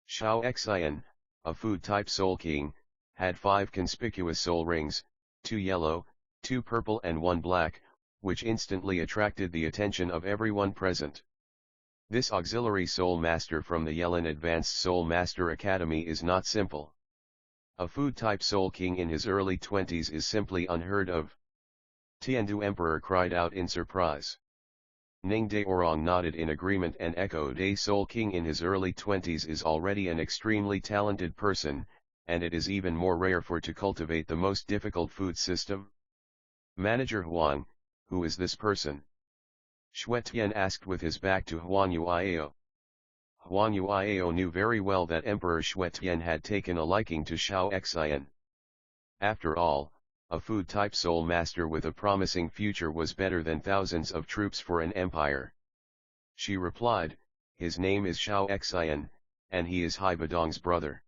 Xiao Xian, a food-type Soul King, had 5 conspicuous soul rings, 2 yellow, 2 purple and 1 black, which instantly attracted the attention of everyone present. This auxiliary soul master from the Yelin Advanced Soul Master Academy is not simple. A food-type soul king in his early 20s is simply unheard of. Tiandu Emperor cried out in surprise. Ning Daorong nodded in agreement and echoed, a soul king in his early 20s is already an extremely talented person, and it is even more rare for to cultivate the most difficult food system. Manager Huang, Who is this person? Xue Tian asked with his back to Huang Yuiao. Huang Yuiao knew very well that Emperor Xue Tian had taken a liking to Xiao Xian. After all, a food-type soul master with a promising future was better than thousands of troops for an empire. She replied, his name is Xiao Xian, and he is Haibadong's brother.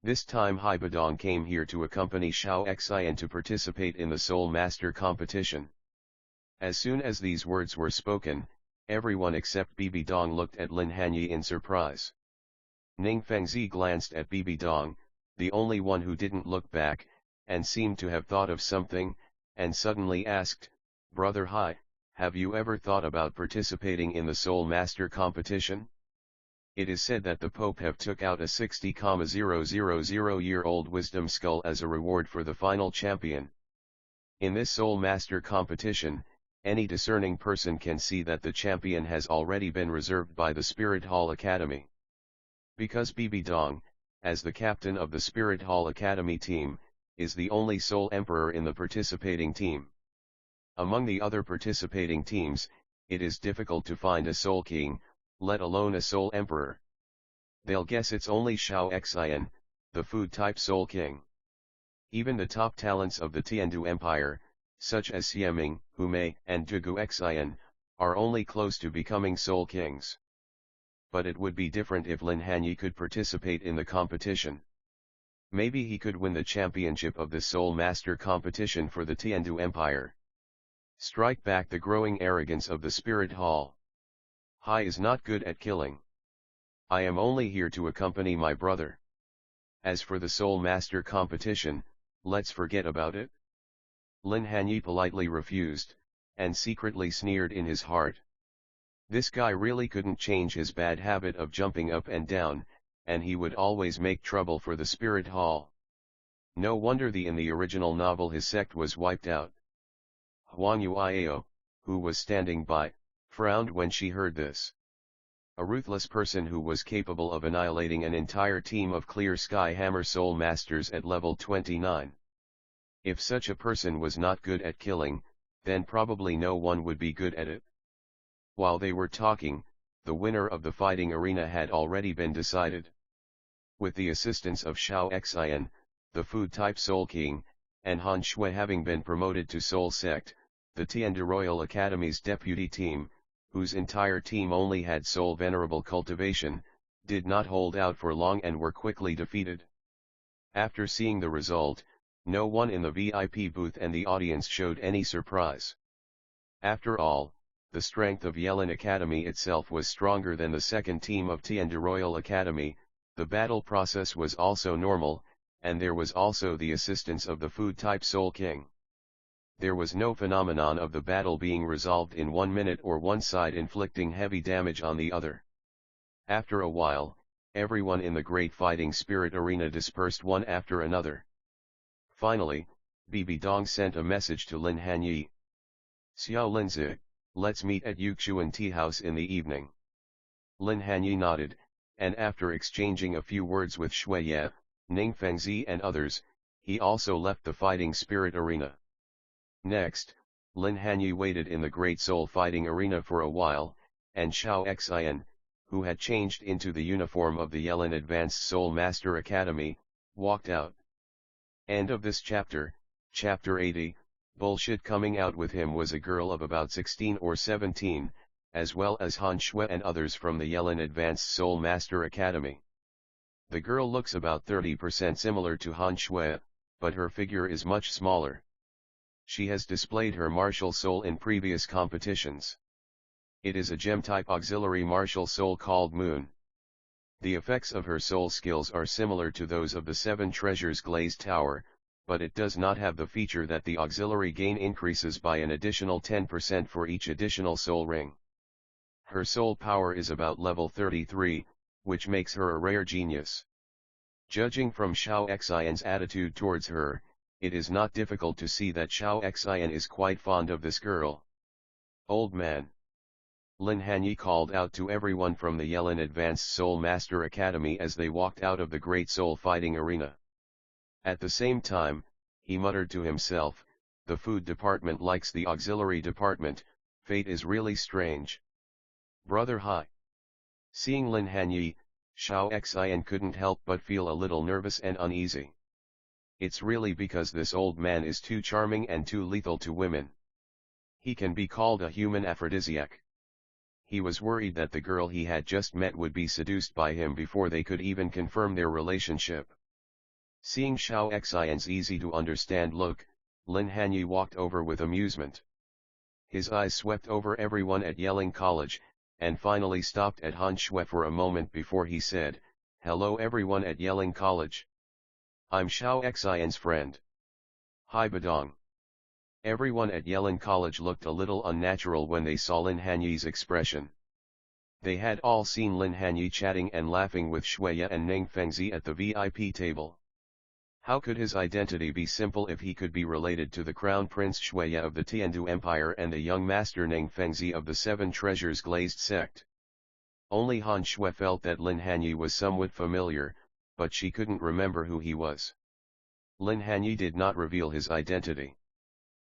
This time Haibadong came here to accompany Xiao Xian to participate in the Soul Master competition. As soon as these words were spoken, everyone except Bibi Dong looked at Lin Hanye in surprise. Ning Fengzi glanced at Bibi Dong, the only one who didn't look back, and seemed to have thought of something, and suddenly asked, Brother Hai, have you ever thought about participating in the Soul Master competition? It is said that the Pope have took out a 60,000-year-old wisdom skull as a reward for the final champion. In this Soul Master competition, any discerning person can see that the champion has already been reserved by the Spirit Hall Academy. Because Bibi Dong, as the captain of the Spirit Hall Academy team, is the only Soul Emperor in the participating team. Among the other participating teams, it is difficult to find a Soul King, let alone a Soul Emperor. They'll guess it's only Xiao Xian, the food-type Soul King. Even the top talents of the Tiandu Empire, such as Xieming, Humei, and Dugu Xian, are only close to becoming Soul Kings. But it would be different if Lin Hanye could participate in the competition. Maybe he could win the championship of the Soul Master competition for the Tiandu Empire. Strike back the growing arrogance of the Spirit Hall. Hai is not good at killing. I am only here to accompany my brother. As for the Soul Master competition, let's forget about it. Lin Hanye politely refused, and secretly sneered in his heart. This guy really couldn't change his bad habit of jumping up and down, and he would always make trouble for the Spirit Hall. No wonder in the original novel his sect was wiped out. Huang Yuiao, who was standing by, frowned when she heard this. A ruthless person who was capable of annihilating an entire team of Clear Sky Hammer Soul Masters at level 29. If such a person was not good at killing, then probably no one would be good at it. While they were talking, the winner of the fighting arena had already been decided. With the assistance of Xiao Xian, the food-type Soul King, and Han Shui having been promoted to Soul Sect, the Tiandu Royal Academy's deputy team, whose entire team only had Soul Venerable cultivation, did not hold out for long and were quickly defeated. After seeing the result, no one in the VIP booth and the audience showed any surprise. After all, the strength of Yelin Academy itself was stronger than the second team of Tiandu Royal Academy, the battle process was also normal, and there was also the assistance of the food-type Soul King. There was no phenomenon of the battle being resolved in 1 minute or one side inflicting heavy damage on the other. After a while, everyone in the Great Fighting Spirit Arena dispersed one after another. Finally, Bibi Dong sent a message to Lin Hanye. Xiao Linzi, let's meet at Yuxuan Tea House in the evening. Lin Hanye nodded, and after exchanging a few words with Shui Ye, Ning Fengzi and others, he also left the Fighting Spirit Arena. Next, Lin Hanye waited in the Great Soul Fighting Arena for a while, and Xiao Xian, who had changed into the uniform of the Yelin Advanced Soul Master Academy, walked out. End of this chapter, Chapter 80. Bullshit. Coming out with him was a girl of about 16 or 17, as well as Han Shui and others from the Yelin Advanced Soul Master Academy. The girl looks about 30% similar to Han Shui, but her figure is much smaller. She has displayed her martial soul in previous competitions. It is a gem-type auxiliary martial soul called Moon. The effects of her soul skills are similar to those of the Seven Treasures Glazed Tower, but it does not have the feature that the auxiliary gain increases by an additional 10% for each additional soul ring. Her soul power is about level 33, which makes her a rare genius. Judging from Xiao Xian's attitude towards her, it is not difficult to see that Xiao Xian is quite fond of this girl. Old man. Lin Hanye called out to everyone from the Yelin Advanced Soul Master Academy as they walked out of the Great Soul Fighting Arena. At the same time, he muttered to himself, the food department likes the auxiliary department, fate is really strange. Brother hi. Seeing Lin Hanye, Xiao Xian couldn't help but feel a little nervous and uneasy. It's really because this old man is too charming and too lethal to women. He can be called a human aphrodisiac. He was worried that the girl he had just met would be seduced by him before they could even confirm their relationship. Seeing Xiao Xian's easy-to-understand look, Lin Hanye walked over with amusement. His eyes swept over everyone at Yelling College, and finally stopped at Han Shui for a moment before he said, "Hello everyone at Yelling College. I'm Xiao Xian's friend. Hi Badong." Everyone at Yelling College looked a little unnatural when they saw Lin Hanye's expression. They had all seen Lin Hanye chatting and laughing with Shuya and Ning Fengzi at the VIP table. How could his identity be simple if he could be related to the Crown Prince Shuya of the Tiandu Empire and the young master Ning Fengzi of the Seven Treasures Glazed sect? Only Han Shui felt that Lin Hanye was somewhat familiar, but she couldn't remember who he was. Lin Hanye did not reveal his identity.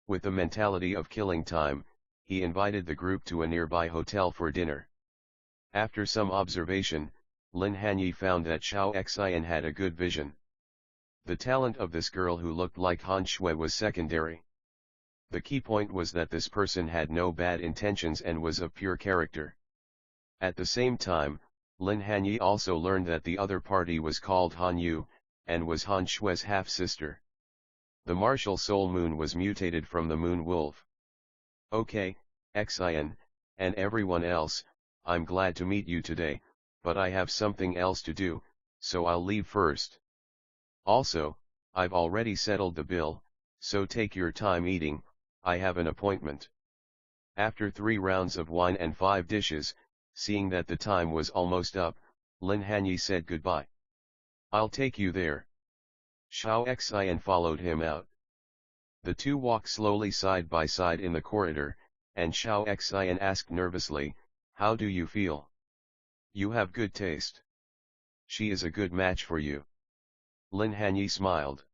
With the mentality of killing time, he invited the group to a nearby hotel for dinner. After some observation, Lin Hanye found that Xiao Xian had a good vision. The talent of this girl who looked like Han Shui was secondary. The key point was that this person had no bad intentions and was of pure character. At the same time, Lin Hanye also learned that the other party was called Han Yu, and was Han Shui's half-sister. The martial soul moon was mutated from the moon wolf. "Okay, Xian, and everyone else, I'm glad to meet you today, but I have something else to do, so I'll leave first. Also, I've already settled the bill, so take your time eating, I have an appointment." After 3 rounds of wine and 5 dishes, seeing that the time was almost up, Lin Hanye said goodbye. "I'll take you there." Xiao Xian followed him out. The two walked slowly side by side in the corridor, and Xiao Xian asked nervously, "How do you feel? You have good taste. She is a good match for you." Lin Hanye smiled.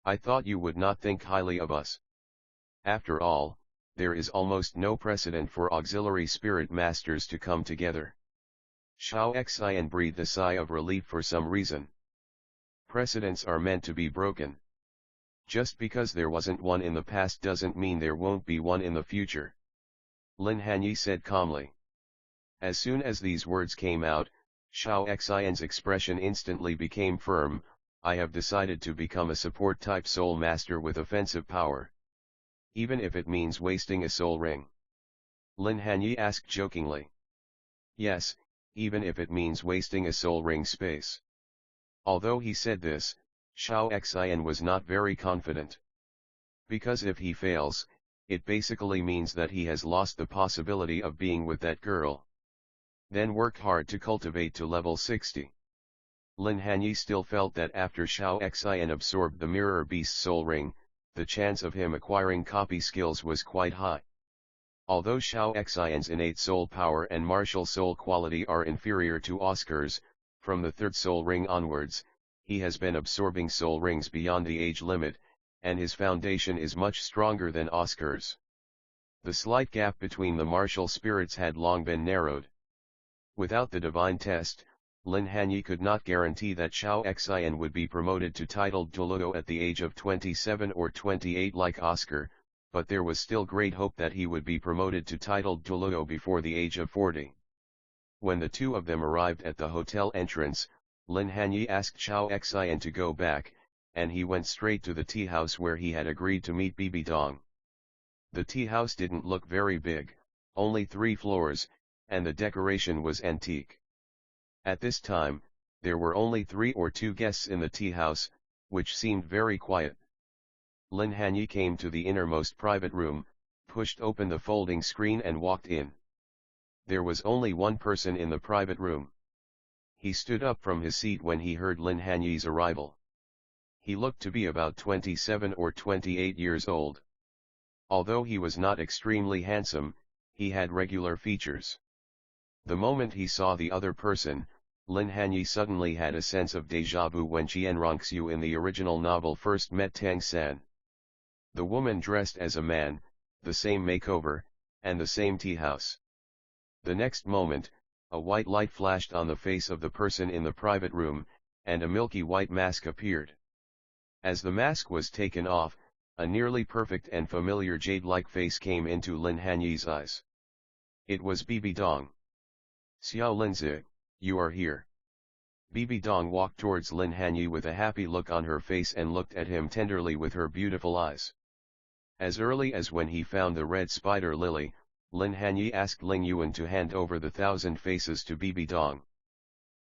"I thought you would not think highly of us. After all, there is almost no precedent for auxiliary spirit masters to come together." Xiao Xian breathed a sigh of relief for some reason. Precedents are meant to be broken. Just because there wasn't one in the past doesn't mean there won't be one in the future. Lin Hanye said calmly. As soon as these words came out, Xiao Xian's expression instantly became firm. "I have decided to become a support-type soul master with offensive power. Even if it means wasting a soul ring." Lin Hanye asked jokingly. "Yes, even if it means wasting a soul ring space." Although he said this, Xiao Xian was not very confident. Because if he fails, it basically means that he has lost the possibility of being with that girl. Then work hard to cultivate to level 60. Lin Hanye still felt that after Xiao Xian absorbed the Mirror Beast soul ring, the chance of him acquiring copy skills was quite high. Although Xiao Xian's innate soul power and martial soul quality are inferior to Oscar's, from the 3rd soul ring onwards, he has been absorbing soul rings beyond the age limit, and his foundation is much stronger than Oscar's. The slight gap between the martial spirits had long been narrowed. Without the divine test, Lin Hanye could not guarantee that Xiao Xian would be promoted to titled Douluo at the age of 27 or 28 like Oscar, but there was still great hope that he would be promoted to titled Douluo before the age of 40. When the two of them arrived at the hotel entrance, Lin Hanye asked Xiao Xian to go back, and he went straight to the tea house where he had agreed to meet Bibi Dong. The tea house didn't look very big, only 3 floors, and the decoration was antique. At this time, there were only 3 or 2 guests in the tea house, which seemed very quiet. Lin Hanye came to the innermost private room, pushed open the folding screen and walked in. There was only one person in the private room. He stood up from his seat when he heard Lin Hanye's arrival. He looked to be about 27 or 28 years old. Although he was not extremely handsome, he had regular features. The moment he saw the other person, Lin Hanye suddenly had a sense of déjà vu when Qian Rongxiu in the original novel first met Tang San. The woman dressed as a man, the same makeover, and the same tea house. The next moment, a white light flashed on the face of the person in the private room, and a milky white mask appeared. As the mask was taken off, a nearly perfect and familiar jade-like face came into Lin Hanye's eyes. It was Bibi Dong. "Xiao Linzi, you are here." Bibi Dong walked towards Lin Hanye with a happy look on her face and looked at him tenderly with her beautiful eyes. As early as when he found the red spider lily, Lin Hanye asked Ling Yuan to hand over the 1,000 faces to Bibi Dong.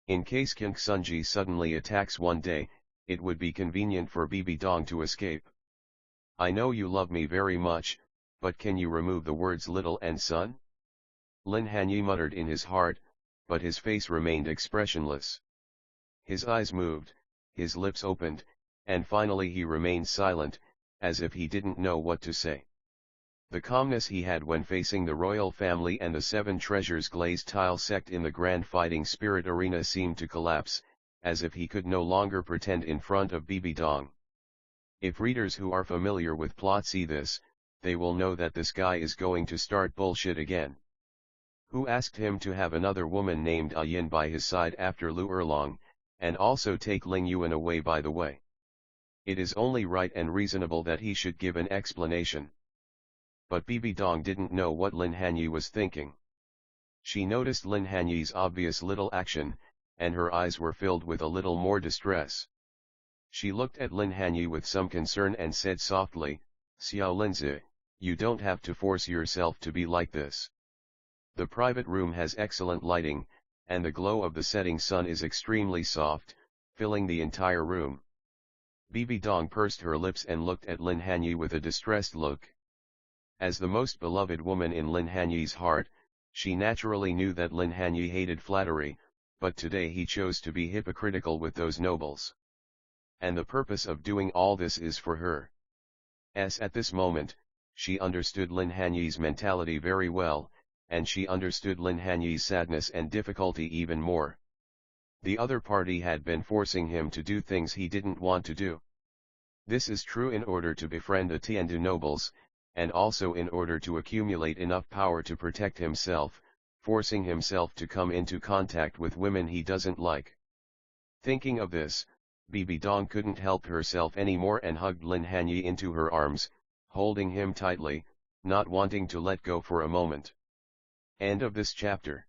In case King Sunji suddenly attacks one day, it would be convenient for Bibi Dong to escape. "I know you love me very much, but can you remove the words little and son?" Lin Hanye muttered in his heart, but his face remained expressionless. His eyes moved, his lips opened, and finally he remained silent, as if he didn't know what to say. The calmness he had when facing the royal family and the 7 treasures glazed tile sect in the grand fighting spirit arena seemed to collapse, as if he could no longer pretend in front of Bibi Dong. If readers who are familiar with plot see this, they will know that this guy is going to start bullshit again. Who asked him to have another woman named Yin by his side after Lu Erlong, and also take Ling Yuan away by the way? It is only right and reasonable that he should give an explanation. But Bibi Dong didn't know what Lin Hanye was thinking. She noticed Lin Hanye's obvious little action, and her eyes were filled with a little more distress. She looked at Lin Hanye with some concern and said softly, "Xiao Linzi, you don't have to force yourself to be like this. The private room has excellent lighting, and the glow of the setting sun is extremely soft, filling the entire room." Bibi Dong pursed her lips and looked at Lin Hanye with a distressed look. As the most beloved woman in Lin Hanye's heart, she naturally knew that Lin Hanye hated flattery, but today he chose to be hypocritical with those nobles. And the purpose of doing all this is for her. At this moment, she understood Lin Hanye's mentality very well, and she understood Lin Hanye's sadness and difficulty even more. The other party had been forcing him to do things he didn't want to do. This is true in order to befriend the Tiandu nobles, and also in order to accumulate enough power to protect himself, forcing himself to come into contact with women he doesn't like. Thinking of this, Bibi Dong couldn't help herself anymore and hugged Lin Hanye into her arms, holding him tightly, not wanting to let go for a moment. End of this chapter.